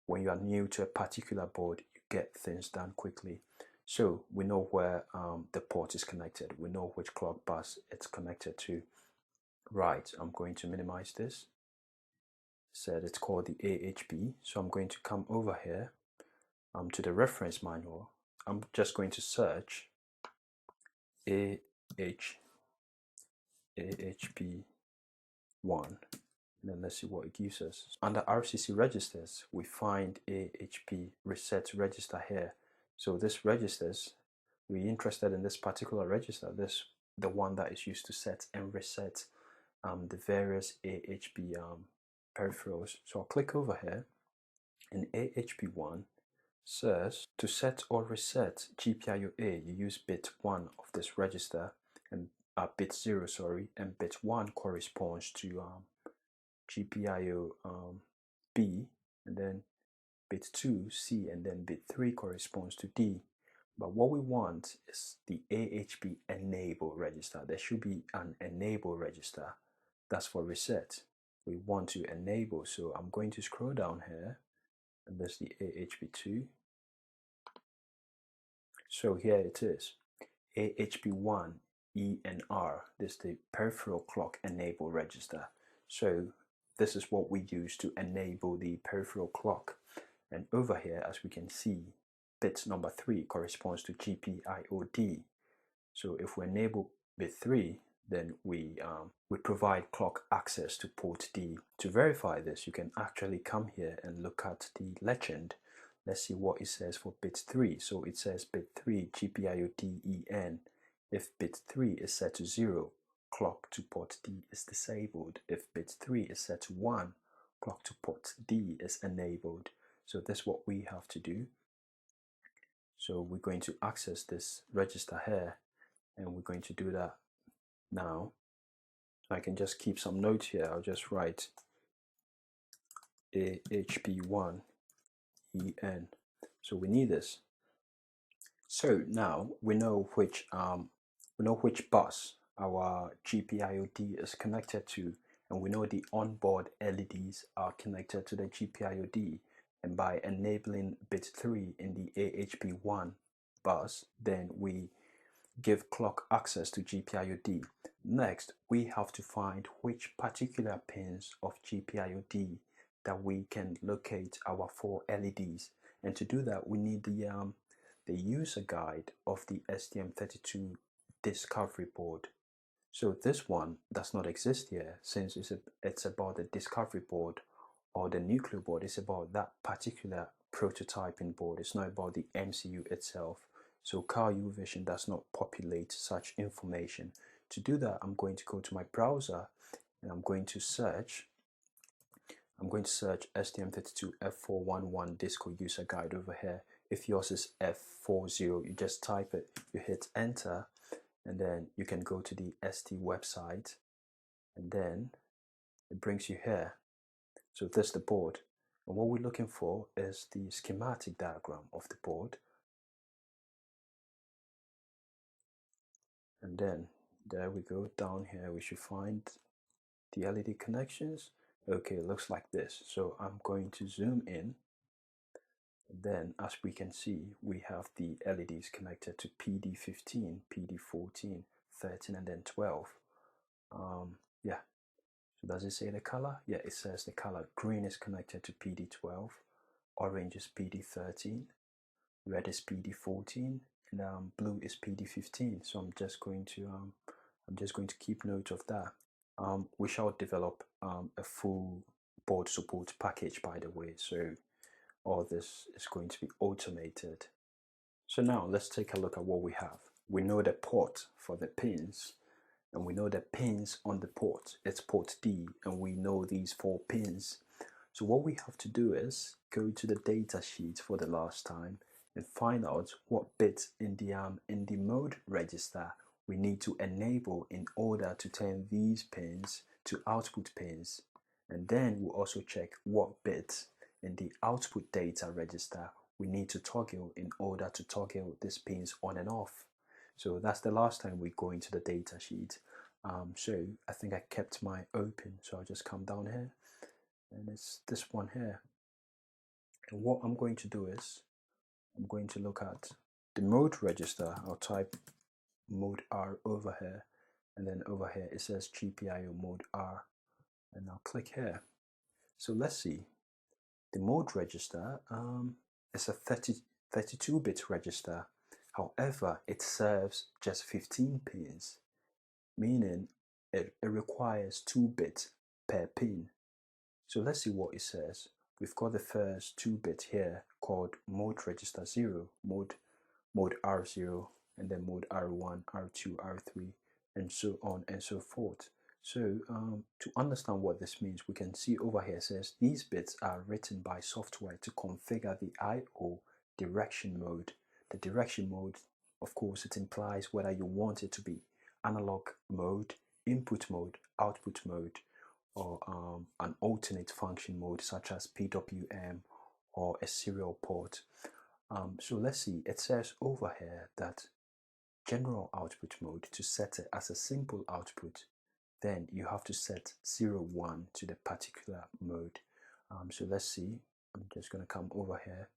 when you are new to a particular board, you get things done quickly. So we know where the port is connected. We know which clock bus it's connected to. Right, I'm going to minimize this. Said it's called the AHP. So I'm going to come over here to the reference manual. I'm just going to search AHP1, and then let's see what it gives us. Under RCC registers, we find AHP reset register here. So this registers, we're interested in this particular register, the one that is used to set and reset the various AHP peripherals. So I'll click over here, and AHP1 says to set or reset GPIO A, you use bit 1 of this register, and bit 0, sorry, and bit 1 corresponds to GPIO B, and then bit 2 C, and then bit 3 corresponds to D. But what we want is the AHP enable register. There should be an enable register. That's for reset. We want to enable, so I'm going to scroll down here, and there's the AHP2. So here it is, AHP1 E and R. This is the peripheral clock enable register. So this is what we use to enable the peripheral clock. And over here, as we can see, bit number 3 corresponds to GPIOD. So if we enable bit 3, then we provide clock access to port D. To verify this, you can actually come here and look at the legend. Let's see what it says for bit 3. So it says bit 3 GPIOD-EN. If bit 3 is set to 0, clock to port D is disabled. If bit 3 is set to 1, clock to port D is enabled. So that's what we have to do. So we're going to access this register here, and we're going to do that now. I can just keep some notes here. I'll just write AHP1 EN. So we need this. So now we know which bus our GPIOD is connected to, and we know the onboard LEDs are connected to the GPIOD. And by enabling bit 3 in the AHP1 bus, then we give clock access to GPIOD. Next, we have to find which particular pins of GPIOD that we can locate our 4 LEDs. And to do that, we need the user guide of the STM32 discovery board. So this one does not exist here, since it's about the discovery board or the nuclear board. It's about that particular prototyping board. It's not about the MCU itself. So CarUVision does not populate such information. To do that, I'm going to go to my browser, and I'm going to search STM32 F411 Disco user guide over here. If yours is F40, you just type it, you hit enter, and then you can go to the ST website, and then it brings you here. So this is the board, and what we're looking for is the schematic diagram of the board. And then there we go, down here we should find the LED connections. Okay, it looks like this. So I'm going to zoom in, and then as we can see, we have the LEDs connected to PD15, PD14, 13, and then 12. Yeah, so does it say the color? Yeah, it says the color. Green is connected to PD12, orange is PD13, red is PD14, and blue is PD15. So I'm just going to keep note of that. We shall develop a full board support package, by the way, so all this is going to be automated. So now let's take a look at what we have. We know the port for the pins, and we know the pins on the port. It's port D, and we know these 4 pins. So what we have to do is go to the data sheet for the last time and find out what bit in the mode register we need to enable in order to turn these pins to output pins. And then we'll also check what bits in the output data register we need to toggle in order to toggle these pins on and off. So that's the last time we go into the data sheet. So I think I kept mine open, so I'll just come down here, and it's this one here. And what I'm going to do is I'm going to look at the mode register. I'll type mode R over here, and then over here it says GPIO mode R, and I'll click here. So let's see, the mode register is a 32-bit register. However, it serves just 15 pins, meaning it requires 2 bits per pin. So let's see what it says. We've got the first 2 bit here called mode register 0, mode R0, and then mode R1, R2, R3, and so on and so forth. So to understand what this means, we can see over here it says these bits are written by software to configure the I/O direction mode. The direction mode, of course, it implies whether you want it to be analog mode, input mode, output mode, or an alternate function mode such as PWM or a serial port. So let's see, it says over here that general output mode, to set it as a simple output, then you have to set 0, 1 to the particular mode. So let's see, I'm just going to come over here.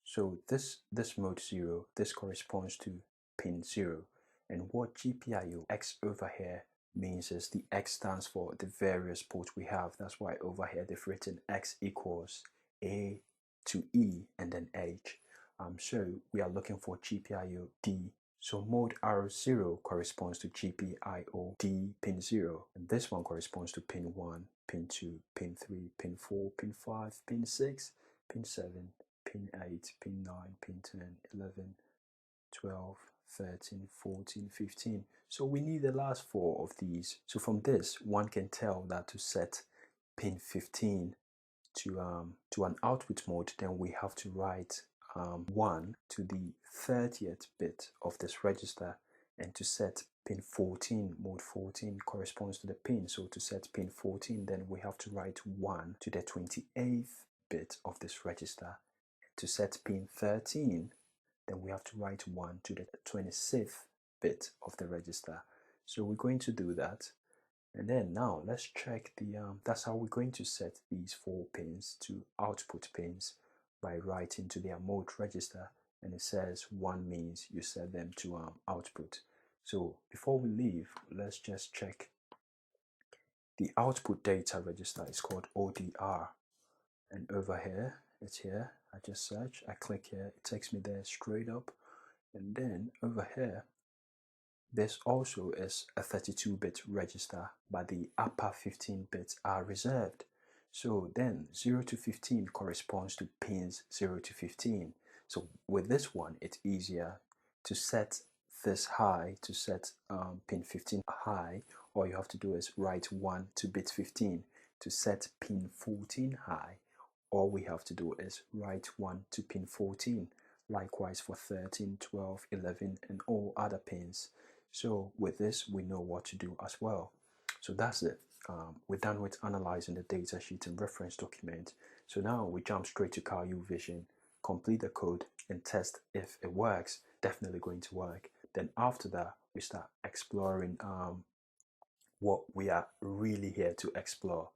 So this mode 0, this corresponds to pin 0, and what GPIO X over here means is the X stands for the various ports we have. That's why over here they've written X equals A to E and then H. So we are looking for GPIO D. So mode R0 corresponds to GPIO D pin 0, and this one corresponds to pin 1, pin 2, pin 3, pin 4, pin 5, pin 6, pin 7, pin 8, pin 9, pin 10, 11, 12, 13, 14, 15. So we need the last 4 of these. So from this, one can tell that to set pin 15 to an output mode, then we have to write 1 to the 30th bit of this register, and to set pin 14, mode 14 corresponds to the pin. So to set pin 14, then we have to write 1 to the 28th bit of this register. To set pin 13, then we have to write 1 to the 26th bit of the register. So we're going to do that. And then now let's check the, that's how we're going to set these 4 pins to output pins, by writing to their mode register, and it says 1 means you set them to output. So before we leave, let's just check the output data register. Is called ODR, and over here, it's here. I just search, I click here, it takes me there straight up, and then over here this also is a 32-bit register, but the upper 15 bits are reserved. So then 0 to 15 corresponds to pins 0 to 15. So with this one, it's easier to set this high, to set pin 15 high. All you have to do is write 1 to bit 15. To set pin 14 high, all we have to do is write 1 to pin 14. Likewise for 13, 12, 11, and all other pins. So with this, we know what to do as well. So that's it. We're done with analyzing the data sheet and reference document. So now we jump straight to CalU Vision, complete the code, and test if it works. Definitely going to work. Then after that, we start exploring what we are really here to explore.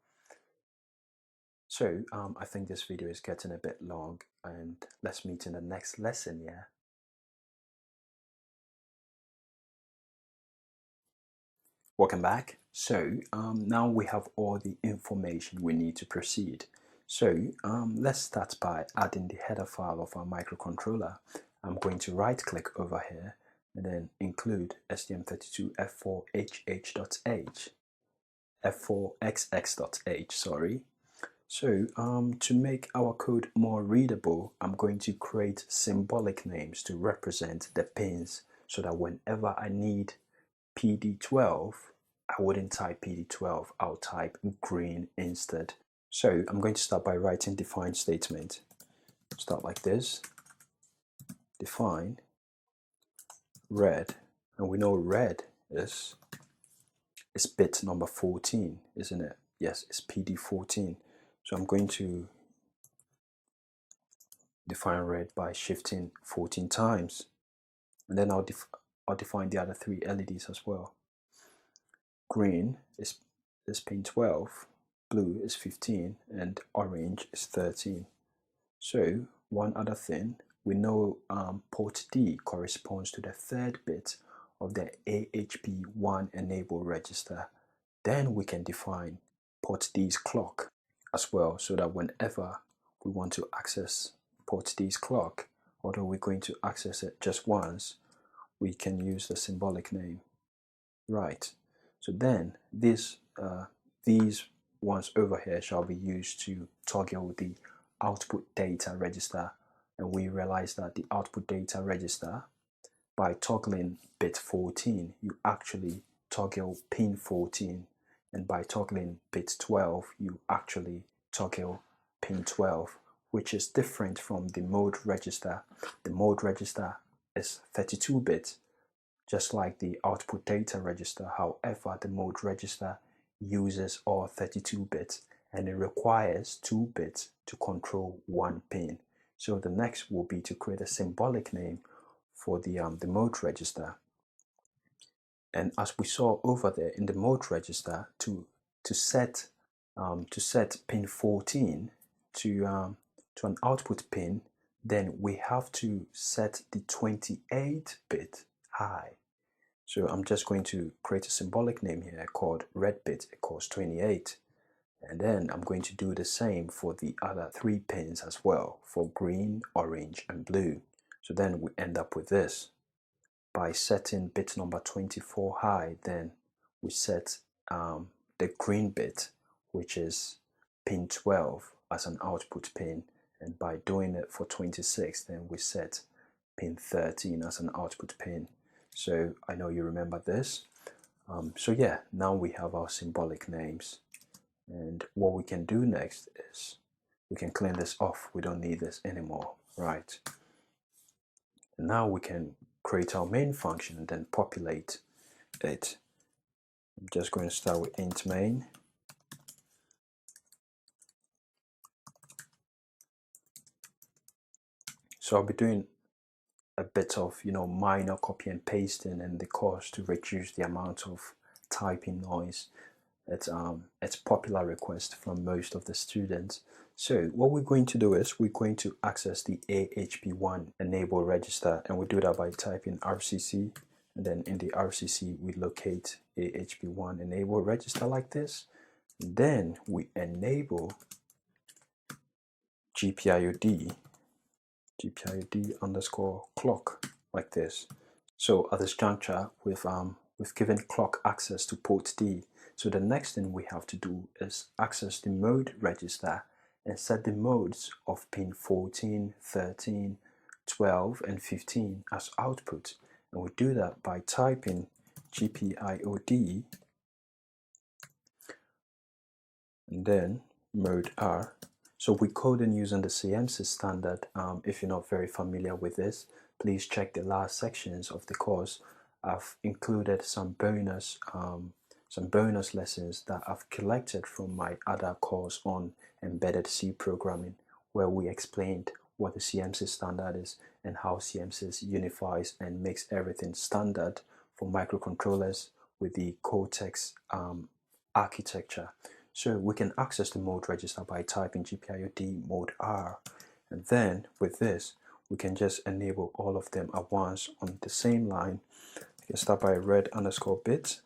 So I think this video is getting a bit long, and let's meet in the next lesson, yeah? Welcome back. So now we have all the information we need to proceed. So let's start by adding the header file of our microcontroller. I'm going to right click over here and then include STM32 F4HH.h, F4XX.h, sorry. So to make our code more readable, I'm going to create symbolic names to represent the pins, so that whenever I need PD12, I wouldn't type PD12, I'll type green instead. So I'm going to start by writing define statement. Start like this, define red, and we know red is bit number 14, isn't it? Yes, it's PD14. So I'm going to define red by shifting 14 times, and then I'll define the other 3 LEDs as well. Green is pin 12, blue is 15, and orange is 13. So one other thing, we know port D corresponds to the 3rd bit of the AHP1 enable register. Then we can define port D's clock as well, so that whenever we want to access port D's clock, although we're going to access it just once, we can use the symbolic name. Right. So then these ones over here shall be used to toggle the output data register, and we realize that the output data register, by toggling bit 14, you actually toggle pin 14, and by toggling bit 12, you actually toggle pin 12, which is different from the mode register. The mode register is 32 bits, just like the output data register. However, the mode register uses all 32 bits, and it requires 2 bits to control 1 pin. So the next will be to create a symbolic name for the mode register. And as we saw over there in the mode register, to set pin 14 to an output pin, then we have to set the 28-bit high. So I'm just going to create a symbolic name here called red bit equals 28. And then I'm going to do the same for the other 3 pins as well, for green, orange, and blue. So then we end up with this. By setting bit number 24 high, then we set the green bit, which is pin 12, as an output pin. And by doing it for 26, then we set pin 13 as an output pin. So I know you remember this. So yeah, now we have our symbolic names. And what we can do next is we can clean this off. We don't need this anymore, right? And now we can create our main function and then populate it. I'm just going to start with int main. So I'll be doing a bit of minor copy and pasting in the course to reduce the amount of typing noise. It's popular request from most of the students. So what we're going to do is we're going to access the AHP1 enable register, and we do that by typing RCC, and then in the RCC we locate AHP1 enable register like this. Then we enable GPIOD underscore clock like this. So at this juncture, we've given clock access to port D. So the next thing we have to do is access the mode register and set the modes of pin 14, 13, 12, and 15 as output. And we do that by typing GPIOD and then mode R. So we code in using the CMC standard. If you're not very familiar with this, please check the last sections of the course. I've included some bonus lessons that I've collected from my other course on embedded C programming, where we explained what the CMC standard is and how CMC unifies and makes everything standard for microcontrollers with the Cortex architecture. So we can access the mode register by typing GPIOD mode R, and then with this we can just enable all of them at once on the same line. You can start by red underscore bit,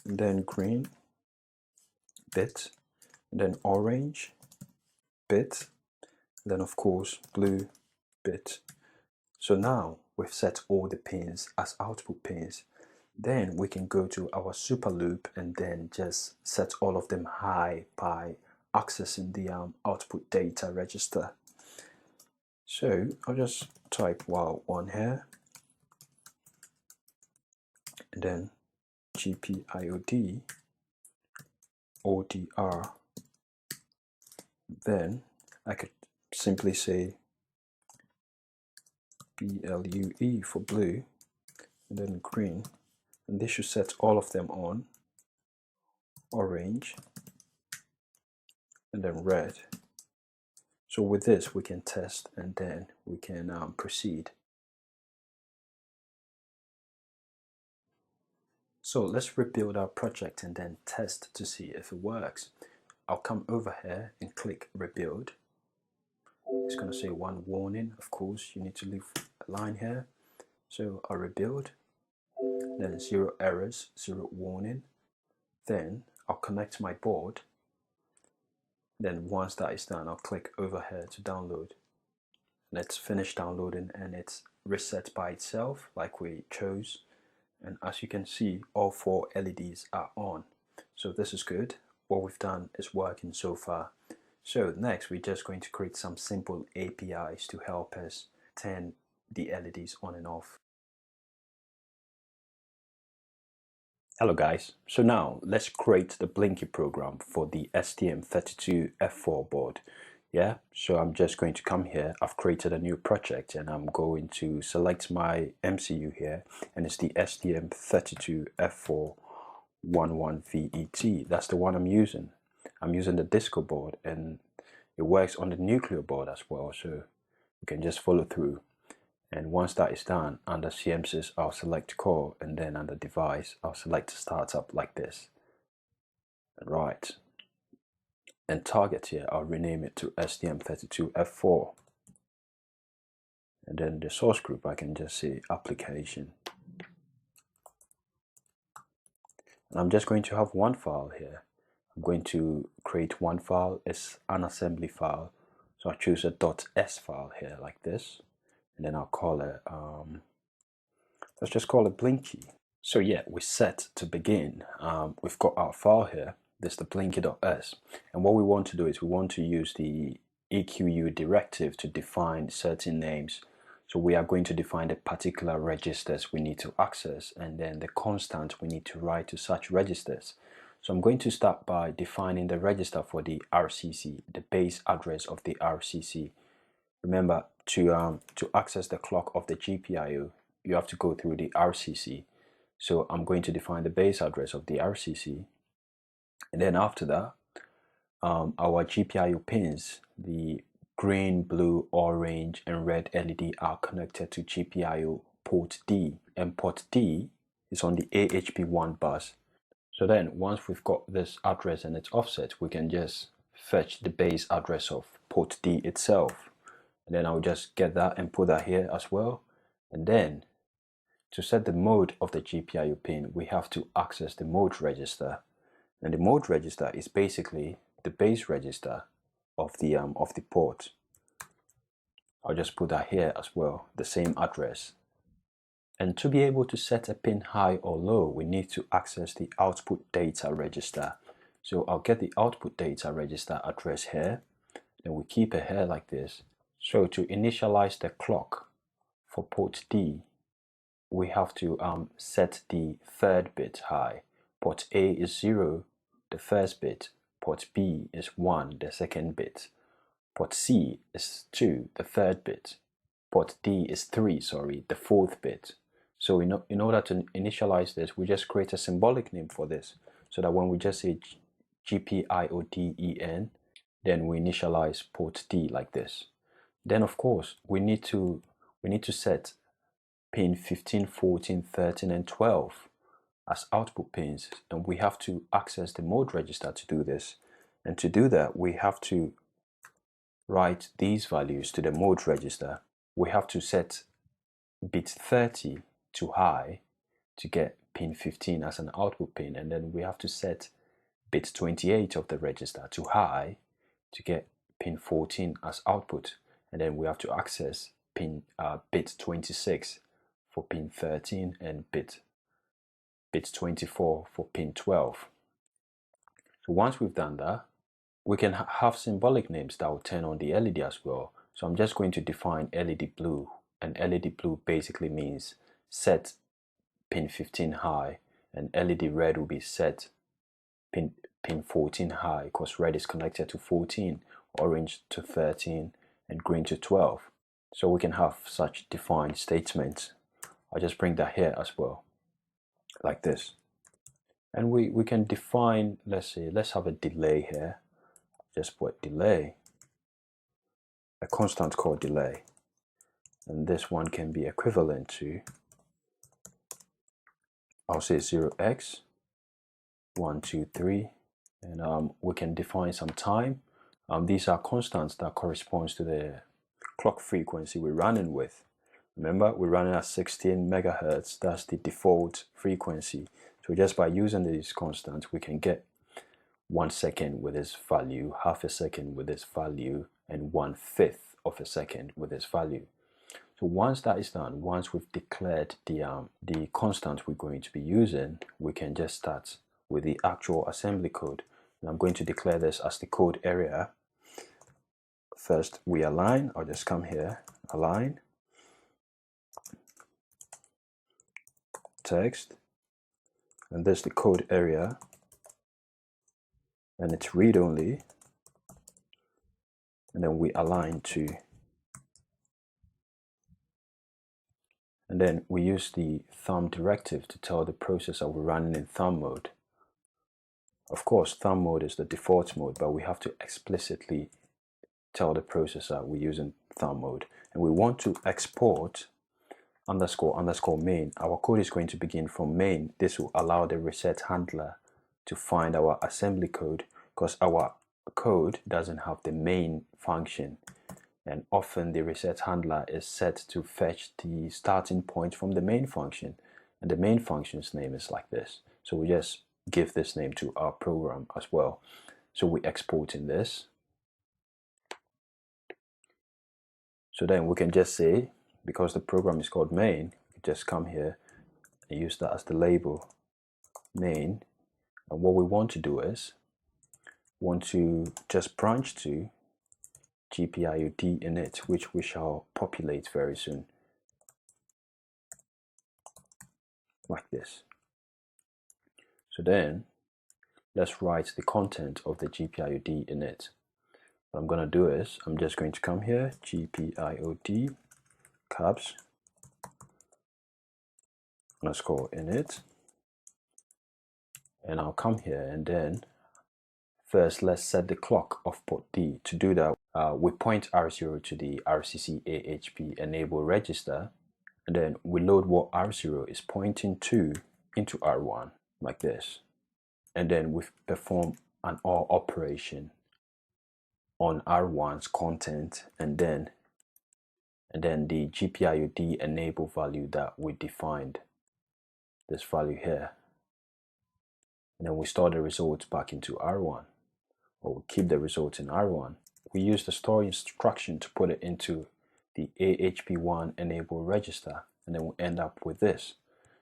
and then green bit, and then orange bit, and then of course blue bit. So now we've set all the pins as output pins. Then we can go to our super loop and then just set all of them high by accessing the output data register. So I'll just type while1 here, and then GPIOD ODR. Then I could simply say BLUE for blue, and then green, and this should set all of them on orange and then red. So with this we can test and then we can proceed. So let's rebuild our project and then test to see if it works. I'll come over here and click rebuild. It's going to say one warning. Of course, you need to leave a line here. So I'll rebuild, then 0 errors, 0 warning. Then I'll connect my board. Then once that is done, I'll click over here to download. Let's finish downloading and it's reset by itself like we chose. And as you can see, all 4 LEDs are on. So this is good. What we've done is working so far. So next, we're just going to create some simple APIs to help us turn the LEDs on and off. Hello guys, so now let's create the Blinky program for the STM32F4 board. Yeah, so I'm just going to come here. I've created a new project and I'm going to select my MCU here, and it's the STM32F411VET. That's the one I'm using. I'm using the Disco board and it works on the Nucleo board as well, so you can just follow through. And once that is done, under CMSIS, I'll select core, and then under device, I'll select startup like this. Right. And target here, I'll rename it to STM32F4. And then the source group, I can just say application. And I'm just going to have one file here. I'm going to create one file. It's an assembly file. So I choose a .s file here like this. And then I'll call it, let's just call it Blinky. So yeah, we're set to begin. We've got our file here. This is the blinky.s. And what we want to do is we want to use the EQU directive to define certain names. So we are going to define the particular registers we need to access and then the constant we need to write to such registers. So I'm going to start by defining the register for the RCC, the base address of the RCC. Remember, to access the clock of the GPIO, you have to go through the RCC. So I'm going to define the base address of the RCC. And then after that, our GPIO pins, the green, blue, orange, and red LED are connected to GPIO port D. And port D is on the AHP1 bus. So then once we've got this address and its offset, we can just fetch the base address of port D itself. And then I'll just get that and put that here as well. And then to set the mode of the GPIO pin, we have to access the mode register. And the mode register is basically the base register of the port. I'll just put that here as well, the same address. And to be able to set a pin high or low, we need to access the output data register. So I'll get the output data register address here. Then we keep it here like this. So to initialize the clock for port D, we have to set the third bit high. Port A is 0, the first bit. Port B is 1, the second bit. Port C is 2, the third bit. Port D is 3, the fourth bit. So in order to initialize this, we just create a symbolic name for this, so that when we just say GPIODEN, then we initialize port D like this. Then of course we need to set pin 15, 14, 13, and 12 as output pins, and we have to access the mode register to do this. And to do that, we have to write these values to the mode register. We have to set bit 30 to high to get pin 15 as an output pin, and then we have to set bit 28 of the register to high to get pin 14 as output, and then we have to access bit 26 for pin 13 and bit 24 for pin 12. So once we've done that, we can have symbolic names that will turn on the LED as well. So I'm just going to define LED blue, and LED blue basically means set pin 15 high, and LED red will be set pin 14 high, because red is connected to 14, orange to 13, and green to 12. So we can have such defined statements. I'll just bring that here as well. like this. And we can define, let's have a delay here. Just put delay, a constant called delay. And this one can be equivalent to, I'll say 0x, 1, 2, 3. And we can define some time. These are constants that corresponds to the clock frequency we're running with. Remember, we're running at 16 megahertz. That's the default frequency. So just by using these constants, we can get 1 second with this value, half a second with this value, and 1/5 of a second with this value. So once that is done, once we've declared the constant we're going to be using, we can just start with the actual assembly code. And I'm going to declare this as the code area. First, we align. I'll just come here, align, text, and this is the code area, and it's read only. And then we align to, and then we use the thumb directive to tell the processor we're running in thumb mode. Of course, thumb mode is the default mode, but we have to explicitly tell the processor we're using thumb mode. And we want to export __ main. Our code is going to begin from main. This will allow the reset handler to find our assembly code, because our code doesn't have the main function. And often the reset handler is set to fetch the starting point from the main function. And the main function's name is like this. So we just give this name to our program as well. So we export in this. So then we can just say, because the program is called main, we just come here and use that as the label, main. And what we want to do is, want to just branch to GPIOD init, which we shall populate very soon, like this. So then let's write the content of the GPIOD init. What I'm going to do is, I'm just going to come here, GPIOD caps _init, and I'll come here, and then first let's set the clock of port D. To do that, we point R0 to the RCC AHP enable register, and then we load what R0 is pointing to into R1 like this, and then we perform an OR operation on R1's content, and then the GPIOD enable value that we defined, this value here, and then we store the results back into R1, or we keep the results in R1. We use the store instruction to put it into the AHP1 enable register, and then we end up with this.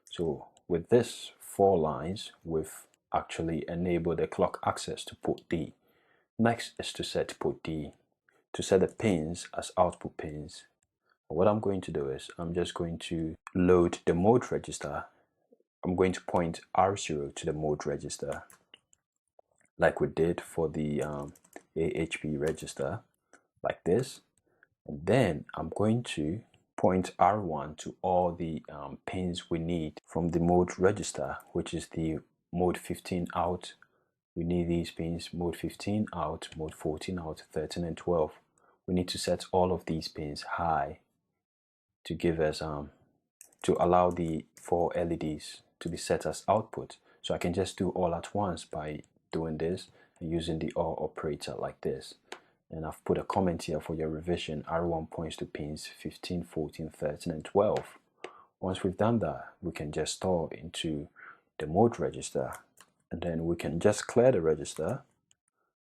So with this 4 lines, we've actually enabled the clock access to port D. Next is to set port D, to set the pins as output pins. What I'm going to do is, I'm just going to load the mode register. I'm going to point R0 to the mode register, like we did for the AHP register, like this. And then I'm going to point R1 to all the pins we need from the mode register, which is the mode 15 out. We need these pins, mode 15 out, mode 14 out, 13 and 12. We need to set all of these pins high to give us to allow the 4 LEDs to be set as output. So I can just do all at once by doing this and using the OR operator like this. And I've put a comment here for your revision. R1 points to pins 15, 14, 13 and 12. Once we've done that, we can just store into the mode register, and then we can just clear the register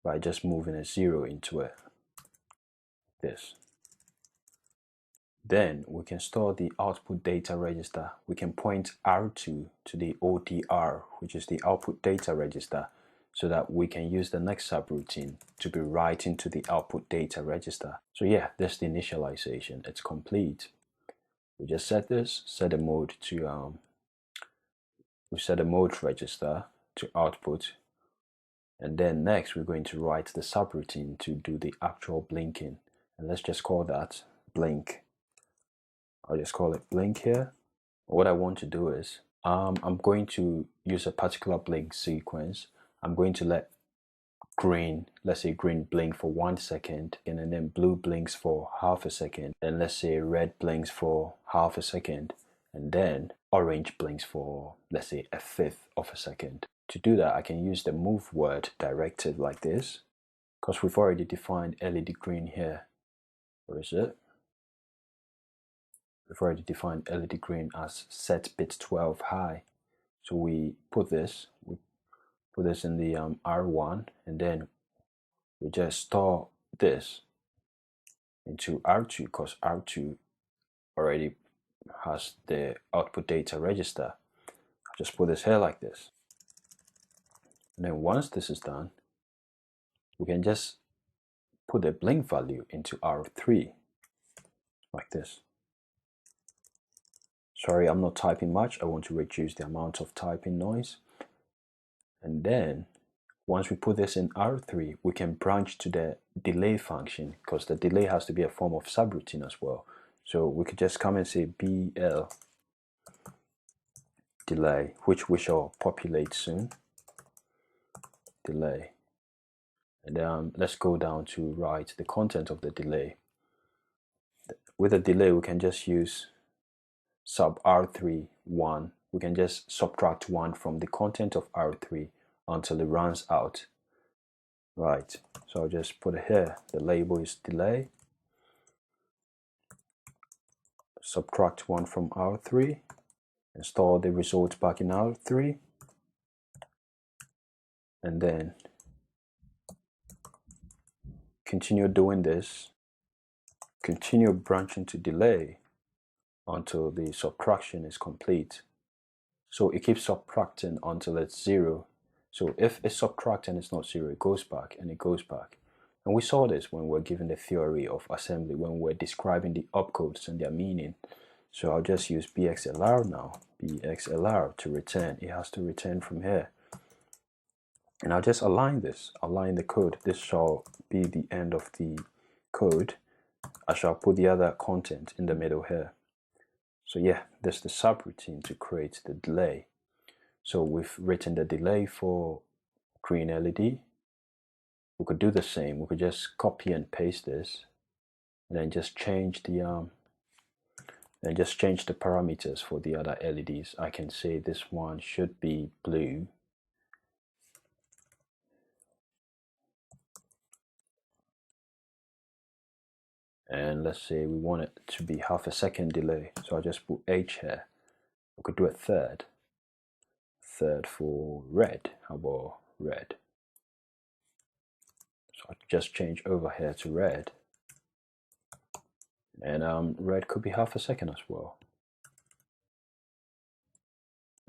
by just moving a 0 into it, this. Then we can store the output data register. We can point R2 to the ODR, which is the output data register, so that we can use the next subroutine to be writing to the output data register. So yeah, this is the initialization. It's complete. We just set this, set the mode to we set the mode register to output, and then next we're going to write the subroutine to do the actual blinking, and let's just call that blink. I'll just call it blink here. What I want to do is, I'm going to use a particular blink sequence. I'm going to let green, let's say green blink for 1 second, and then blue blinks for half a second, and let's say red blinks for half a second, and then orange blinks for, let's say, a fifth of a second. To do that, I can use the move word directed like this, because we've already defined LED green here. Where is it? We've already defined LED green as set bit 12 high. So we put this in the R1, and then we just store this into R2 because R2 already has the output data register. I'll just put this here like this. And then once this is done, we can just put the blink value into R3 like this. Sorry, I'm not typing much. I want to reduce the amount of typing noise. And then once we put this in R3, we can branch to the delay function because the delay has to be a form of subroutine as well. So we could just come and say BL delay, which we shall populate soon. Delay. And then let's go down to write the content of the delay. With a delay, we can just use sub R3 1. We can just subtract 1 from the content of R3 until it runs out. Right, so I'll just put it here. The label is delay. Subtract 1 from R3 and store the result back in R3. And then continue doing this. Continue branching to delay until the subtraction is complete. So it keeps subtracting until it's 0. So if it's subtracting and it's not 0, it goes back and it goes back. And we saw this when we're given the theory of assembly, when we're describing the opcodes and their meaning. So I'll just use BXLR now, BXLR to return. It has to return from here. And I'll just align this, align the code. This shall be the end of the code. I shall put the other content in the middle here. So yeah, this is the subroutine to create the delay. So we've written the delay for green LED. We could do the same. We could just copy and paste this, and then just change the parameters for the other LEDs. I can say this one should be blue. And let's say we want it to be half a second delay. So I'll just put H here. We could do a third. Third for red. How about red? So I'll just change over here to red. And red could be half a second as well.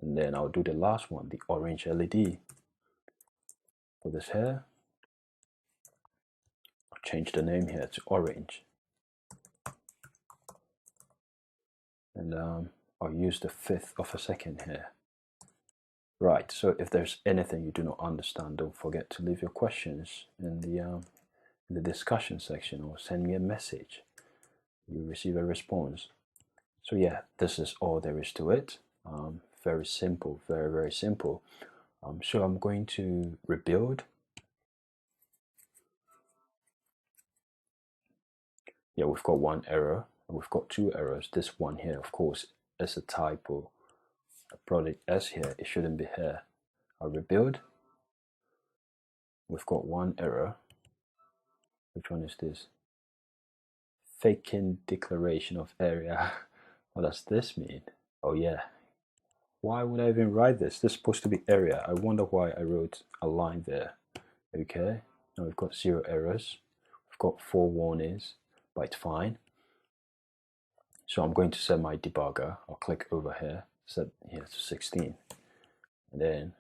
And then I'll do the last one, the orange LED. For this here, I'll change the name here to orange. And I'll use the fifth of a second here. Right, so if there's anything you do not understand, don't forget to leave your questions in the discussion section or send me a message. You'll receive a response. So yeah, this is all there is to it. Very simple, very, very simple. So I'm going to rebuild. Yeah, we've got one error. We've got two errors. This one here, of course, is a typo. I brought it S here. It shouldn't be here. I'll rebuild. We've got one error. Which one is this? Faking declaration of area. What does this mean? Oh yeah. Why would I even write this? This is supposed to be area. I wonder why I wrote a line there. Okay. Now we've got 0 errors. We've got 4 warnings, but it's fine. So I'm going to set my debugger. I'll click over here, set here to 16, and then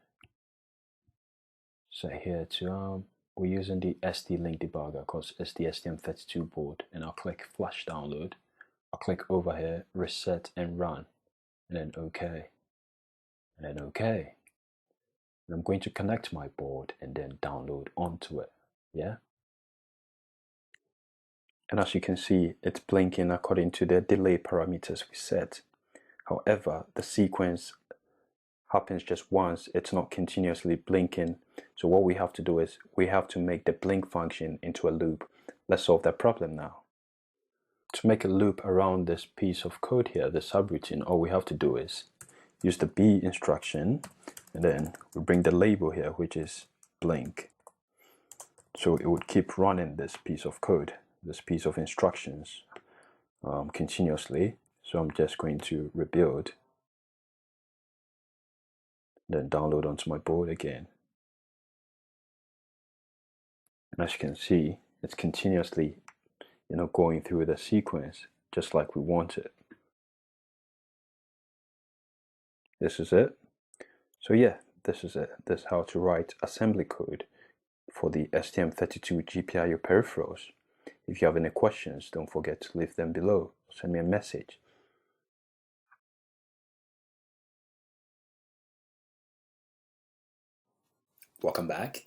set here to we're using the SD-Link debugger because it's the STM32 board, and I'll click flash download. I'll click over here, reset and run, and then OK, and then OK. And I'm going to connect my board and then download onto it. Yeah. And as you can see, it's blinking according to the delay parameters we set. However, the sequence happens just once, it's not continuously blinking. So what we have to do is we have to make the blink function into a loop. Let's solve that problem now. To make a loop around this piece of code here, the subroutine, all we have to do is use the B instruction, and then we bring the label here, which is blink. So it would keep running this piece of code, this piece of instructions continuously. So I'm just going to rebuild, then download onto my board again. And as you can see, it's continuously going through the sequence just like we want it. This is it. So yeah, this is it. This is how to write assembly code for the STM32 GPIO peripherals. If you have any questions, don't forget to leave them below. Send me a message. Welcome back.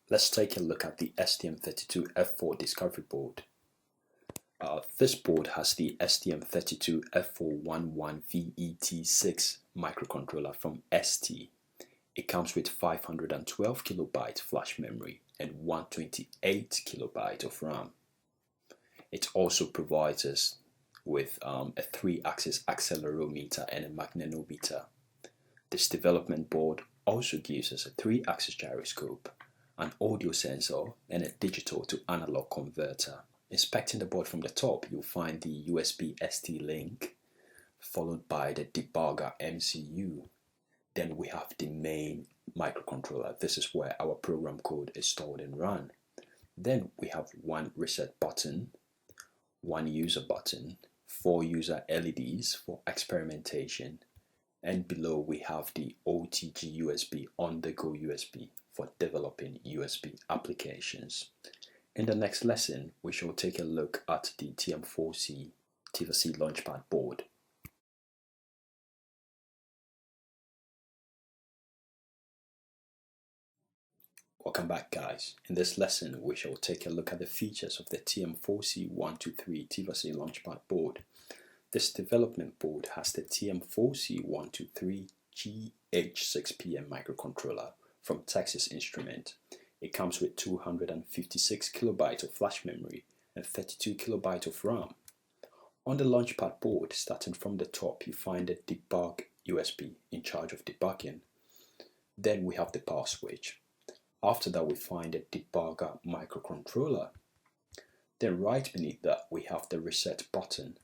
Let's take a look at the STM32F4 discovery board. This board has the STM32F411VET6 microcontroller from ST. It comes with 512 kilobyte flash memory and 128 kilobyte of RAM. It also provides us with a 3-axis accelerometer and a magnetometer. This development board also gives us a 3-axis gyroscope, an audio sensor, and a digital to analog converter. Inspecting the board from the top, you'll find the USB ST link, followed by the debugger MCU. Then we have the main microcontroller. This is where our program code is stored and run. Then we have one reset button, one user button, 4 user LEDs for experimentation, and below we have the OTG USB on-the-go USB for developing USB applications. In the next lesson, we shall take a look at the TM4C TivaC Launchpad board. Welcome back, guys. In this lesson, we shall take a look at the features of the TM4C123 TivaC Launchpad board. This development board has the TM4C123 GH6PM microcontroller from Texas Instruments. It comes with 256 kilobytes of flash memory and 32 kilobytes of RAM. On the Launchpad board, starting from the top, you find the debug USB in charge of debugging. Then we have the power switch. After that, we find the debugger microcontroller. Then right beneath that, we have the reset button.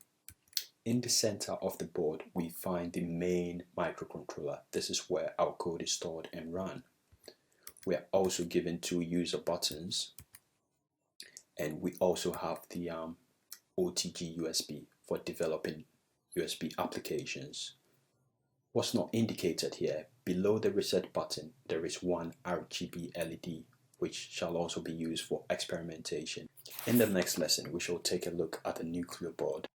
In the center of the board, we find the main microcontroller. This is where our code is stored and run. We are also given 2 user buttons, and we also have the OTG USB for developing USB applications. What's not indicated here, below the reset button, there is one RGB LED, which shall also be used for experimentation. In the next lesson, we shall take a look at the nuclear board.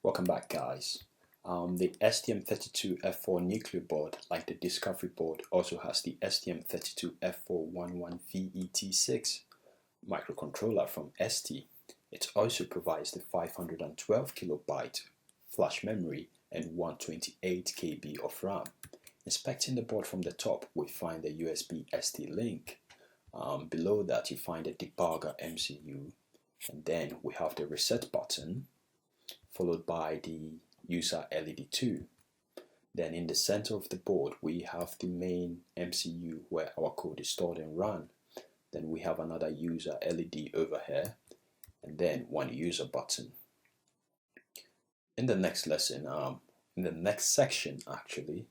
Welcome back, guys. The STM32F4 nuclear board, like the discovery board, also has the STM32F411VET6 microcontroller from ST. It also provides the 512 kilobyte flash memory and 128 KB of RAM. Inspecting the board from the top, we find the USB ST link. Below that, you find the debugger MCU, and then we have the reset button, followed by the user LED2. Then in the center of the board, we have the main MCU where our code is stored and run. Then we have another user LED over here, and then one user button. In the next lesson, in the next section actually,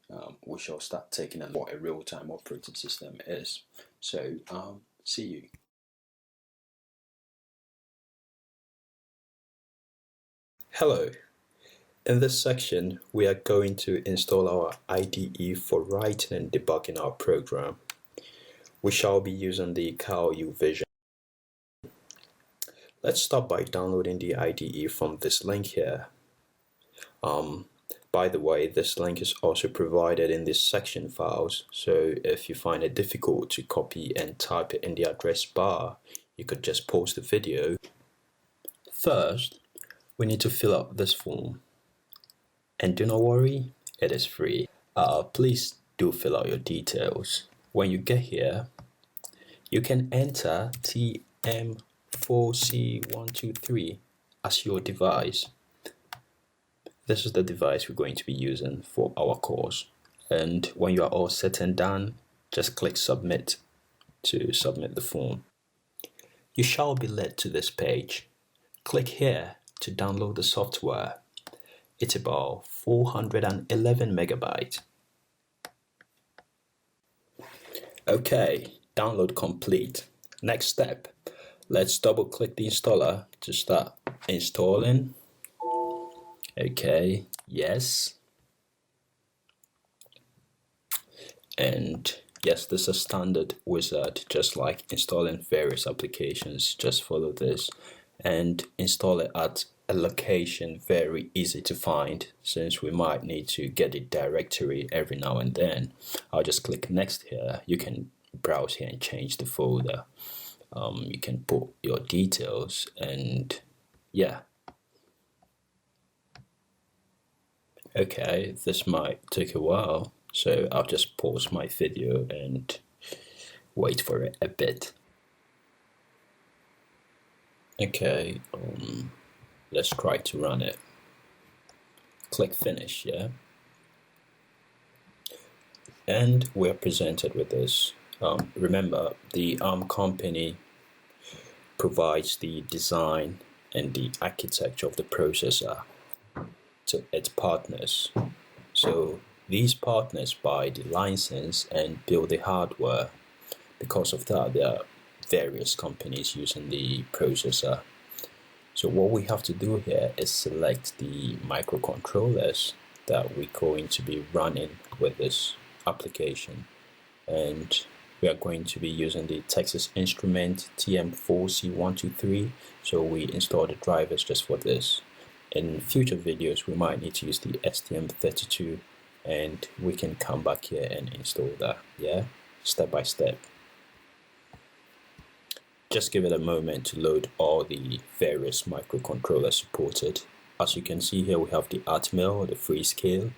we shall start taking a look at what a real-time operating system is. So, see you. Hello. In this section, we are going to install our IDE for writing and debugging our program. We shall be using the CalU Vision. Let's start by downloading the IDE from this link here. By the way, this link is also provided in this section files, so if you find it difficult to copy and type it in the address bar, you could just pause the video. First, we need to fill out this form. And do not worry, it is free. Please do fill out your details. When you get here, you can enter TM4C123 as your device. This is the device we're going to be using for our course. And when you are all set and done, just click submit to submit the form. You shall be led to this page. Click here to download the software. It's about 411 megabytes. Okay, download complete. Next step, let's double click the installer to start installing. Okay, yes. And yes, this is a standard wizard, just like installing various applications. Just follow this and install it at a location very easy to find, since we might need to get a directory every now and then. I'll just click next here. You can browse here and change the folder. You can put your details, and yeah. Okay, this might take a while, so I'll just pause my video and wait for it a bit. Okay, let's try to run it. Click finish, yeah. And we're presented with this. Remember, the ARM company provides the design and the architecture of the processor to its partners. So these partners buy the license and build the hardware. Because of that, there are various companies using the processor. So what we have to do here is select the microcontrollers that we're going to be running with this application. And we are going to be using the Texas Instrument TM4C123. So we install the drivers just for this. In future videos, we might need to use the STM32, and we can come back here and install that, yeah, step by step. Just give it a moment to load all the various microcontrollers supported. As you can see here, we have the Atmel, the Freescale,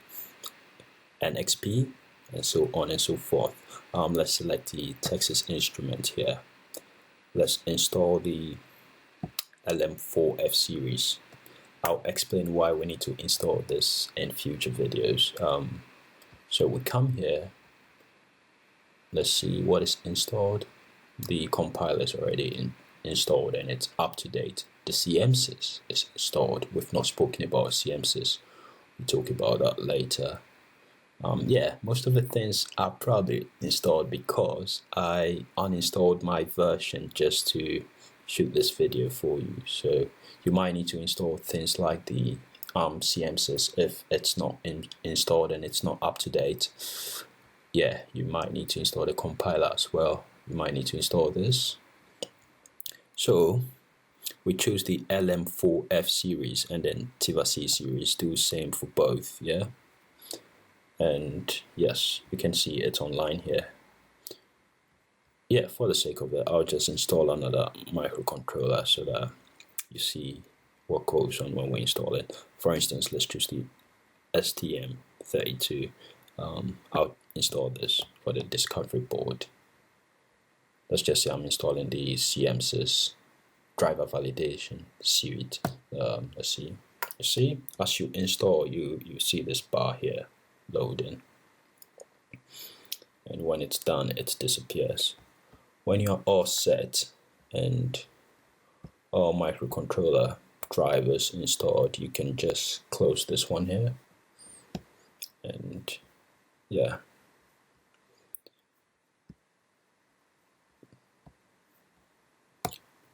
NXP, and so on and so forth. Let's select the Texas Instrument here. Let's install the LM4F series. I'll explain why we need to install this in future videos. So we come here. Let's see what is installed. The compiler is already installed and it's up to date. The CMSys is installed. We've not spoken about CMSys. We'll talk about that later. Yeah, most of the things are probably installed because I uninstalled my version just to shoot this video for you. So you might need to install things like the CMSys if it's not installed and it's not up to date. Yeah, you might need to install the compiler as well. You might need to install this. So we choose the LM4F series and then TIVA-C series, do same for both, yeah. And yes, you can see it's online here. Yeah, for the sake of it, I'll just install another microcontroller so that you see what goes on when we install it. For instance, let's choose the STM32. I'll install this for the discovery board. Let's just say I'm installing the CMSys driver validation suite. Let's see. You see, as you install, you see this bar here loading, and when it's done, it disappears. When you're all set and all microcontroller drivers installed, you can just close this one here, and yeah.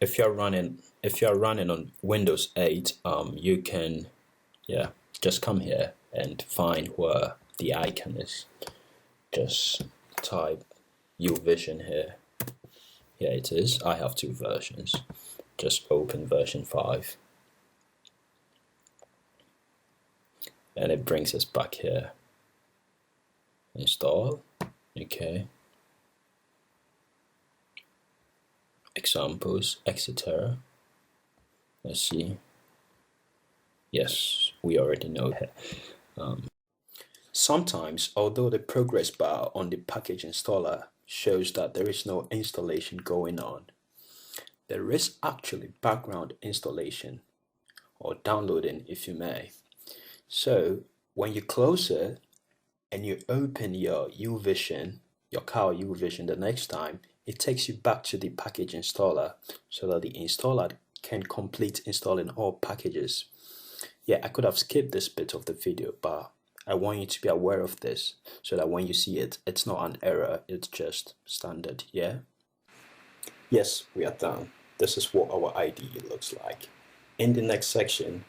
If you're running on Windows 8, you can just come here and find where the icon is. Just type UVision here. Here it is. I have two versions. Just open version 5. And it brings us back here. Install. Okay. Examples, etc. Let's see. Yes, we already know. Sometimes, although the progress bar on the package installer shows that there is no installation going on, there is actually background installation or downloading, if you may. So when you close it and you open your UVision, your car UVision the next time, it takes you back to the package installer so that the installer can complete installing all packages. Yeah, I could have skipped this bit of the video, but I want you to be aware of this so that when you see it, it's not an error, it's just standard, yeah? Yes, we are done. This is what our IDE looks like. In the next section,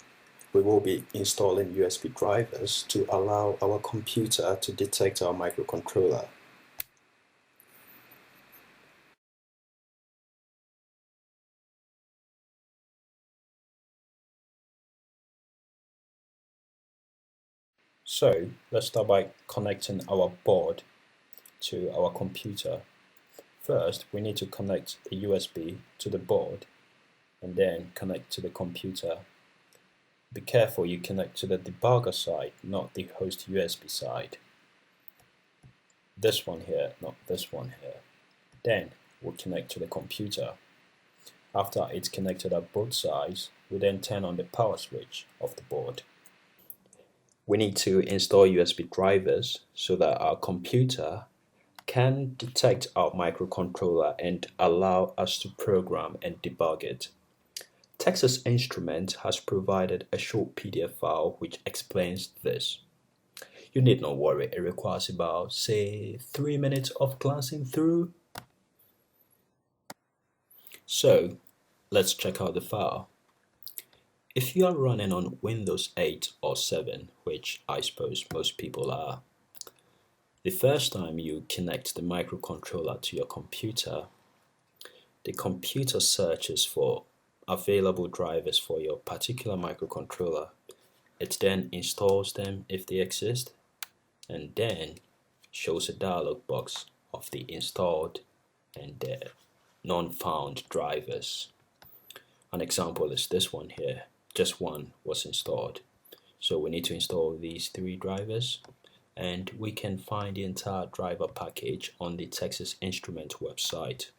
we will be installing USB drivers to allow our computer to detect our microcontroller. So let's start by connecting our board to our computer. First, we need to connect a USB to the board and then connect to the computer. Be careful you connect to the debugger side, not the host USB side. This one here, not this one here. Then we'll connect to the computer. After it's connected at both sides, we then turn on the power switch of the board. We need to install USB drivers so that our computer can detect our microcontroller and allow us to program and debug it. Texas Instruments has provided a short PDF file which explains this. You need not worry, it requires about, say, 3 minutes of glancing through. So, let's check out the file. If you are running on Windows 8 or 7, which I suppose most people are, the first time you connect the microcontroller to your computer, the computer searches for available drivers for your particular microcontroller. It then installs them if they exist, and then shows a dialog box of the installed and the non-found drivers. An example is this one here. Just one was installed. So we need to install these 3 drivers, and we can find the entire driver package on the Texas Instruments website.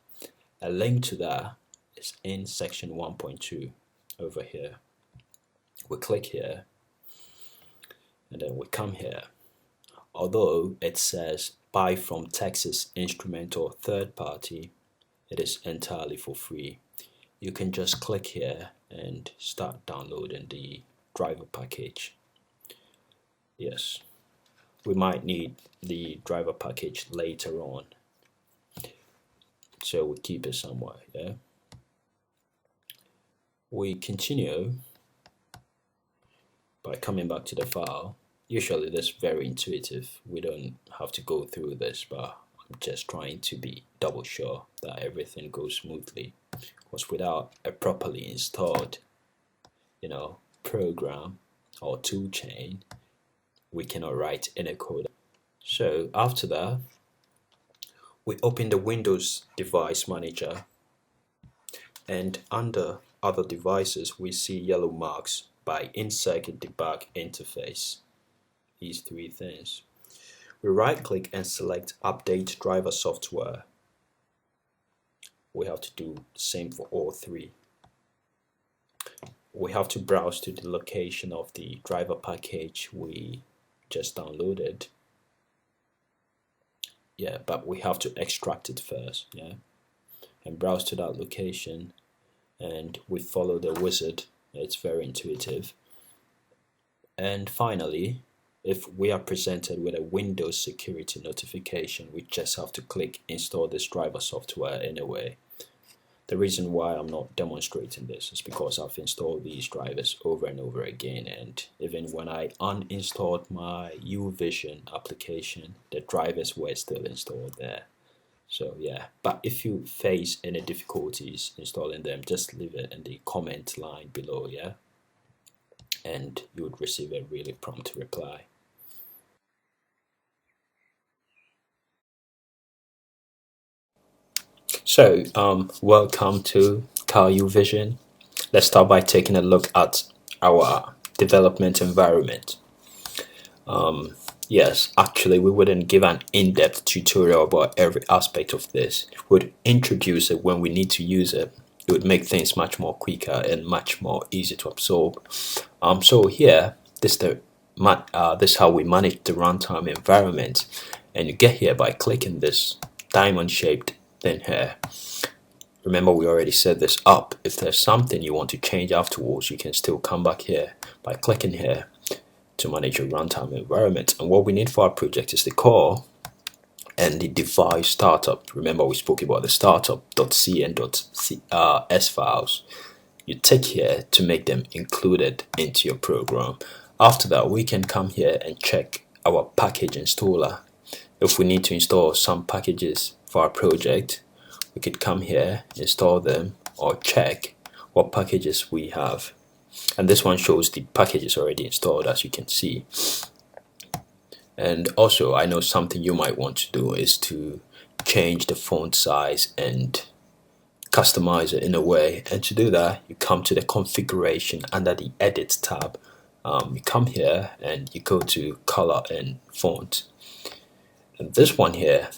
A link to that is in section 1.2 over here. We click here and then we come here. Although it says buy from Texas Instruments or third party, it is entirely for free. You can just click here and start downloading the driver package. Yes, we might need the driver package later on, so we keep it somewhere. Yeah, we continue by coming back to the file. Usually this is very intuitive, we don't have to go through this, but I'm just trying to be double sure that everything goes smoothly, because without a properly installed program or toolchain, we cannot write any code. So after that, we open the Windows Device Manager, and under other devices we see yellow marks by in-circuit debug interface. These 3 things. We right click and select update driver software. We have to do the same for all 3. We have to browse to the location of the driver package we just downloaded. Yeah, but we have to extract it first, yeah, and browse to that location, and we follow the wizard. It's very intuitive. And finally, if we are presented with a Windows security notification, we just have to click install this driver software anyway. The reason why I'm not demonstrating this is because I've installed these drivers over and over again, and even when I uninstalled my UVision application, the drivers were still installed there. So yeah, but if you face any difficulties installing them, just leave it in the comment line below, yeah, and you would receive a really prompt reply. So welcome to Car UVision. Let's start by taking a look at our development environment. Yes, actually, we wouldn't give an in-depth tutorial about every aspect of this. We'd introduce it when we need to use it. It would make things much more quicker and much more easy to absorb. So here, this is how we manage the runtime environment, and you get here by clicking this diamond-shaped thing here. Remember, we already set this up. If there's something you want to change afterwards, you can still come back here by clicking here to manage your runtime environment. And what we need for our project is the core and the device startup. Remember, we spoke about the startup.c and .s files. You tick here to make them included into your program. After that, we can come here and check our package installer. If we need to install some packages for our project, we could come here, install them, or check what packages we have. And this one shows the packages already installed, as you can see. And also, I know something you might want to do is to change the font size and customize it in a way. And to do that, you come to the configuration under the edit tab. You come here and you go to color and font. And this one here,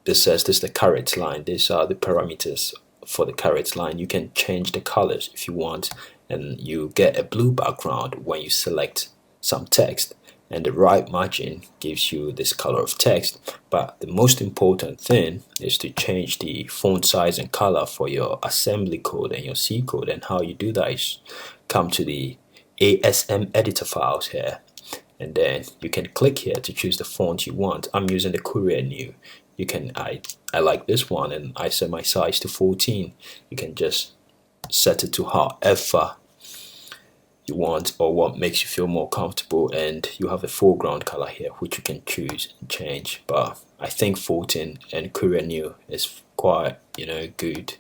this says this is the caret line. These are the parameters for the caret line. You can change the colors if you want, and you get a blue background when you select some text, and the right margin gives you this color of text. But the most important thing is to change the font size and color for your assembly code and your C code. And how you do that is come to the ASM editor files here, and then you can click here to choose the font you want. I'm using the Courier New. You can I like this one, and I set my size to 14. You can just set it to however you want or what makes you feel more comfortable, and you have a foreground color here which you can choose and change. But I think 14 and Courier New is quite good.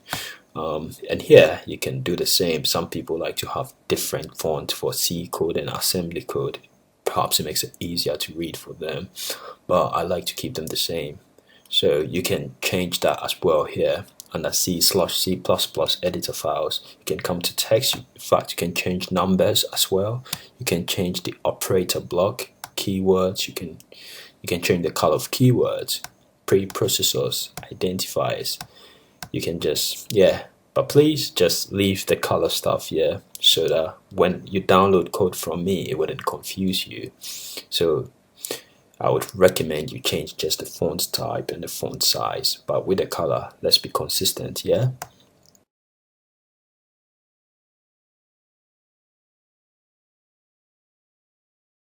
And here you can do the same. Some people like to have different font for C code and assembly code. Perhaps it makes it easier to read for them, but I like to keep them the same. So you can change that as well here under C/C++ editor files. You can come to text. In fact, you can change numbers as well. You can change the operator block, keywords. You can change the color of keywords, preprocessors, identifiers. You can just but please just leave the color stuff here so that when you download code from me, it wouldn't confuse you. So I would recommend you change just the font type and the font size, but with the color, let's be consistent, yeah?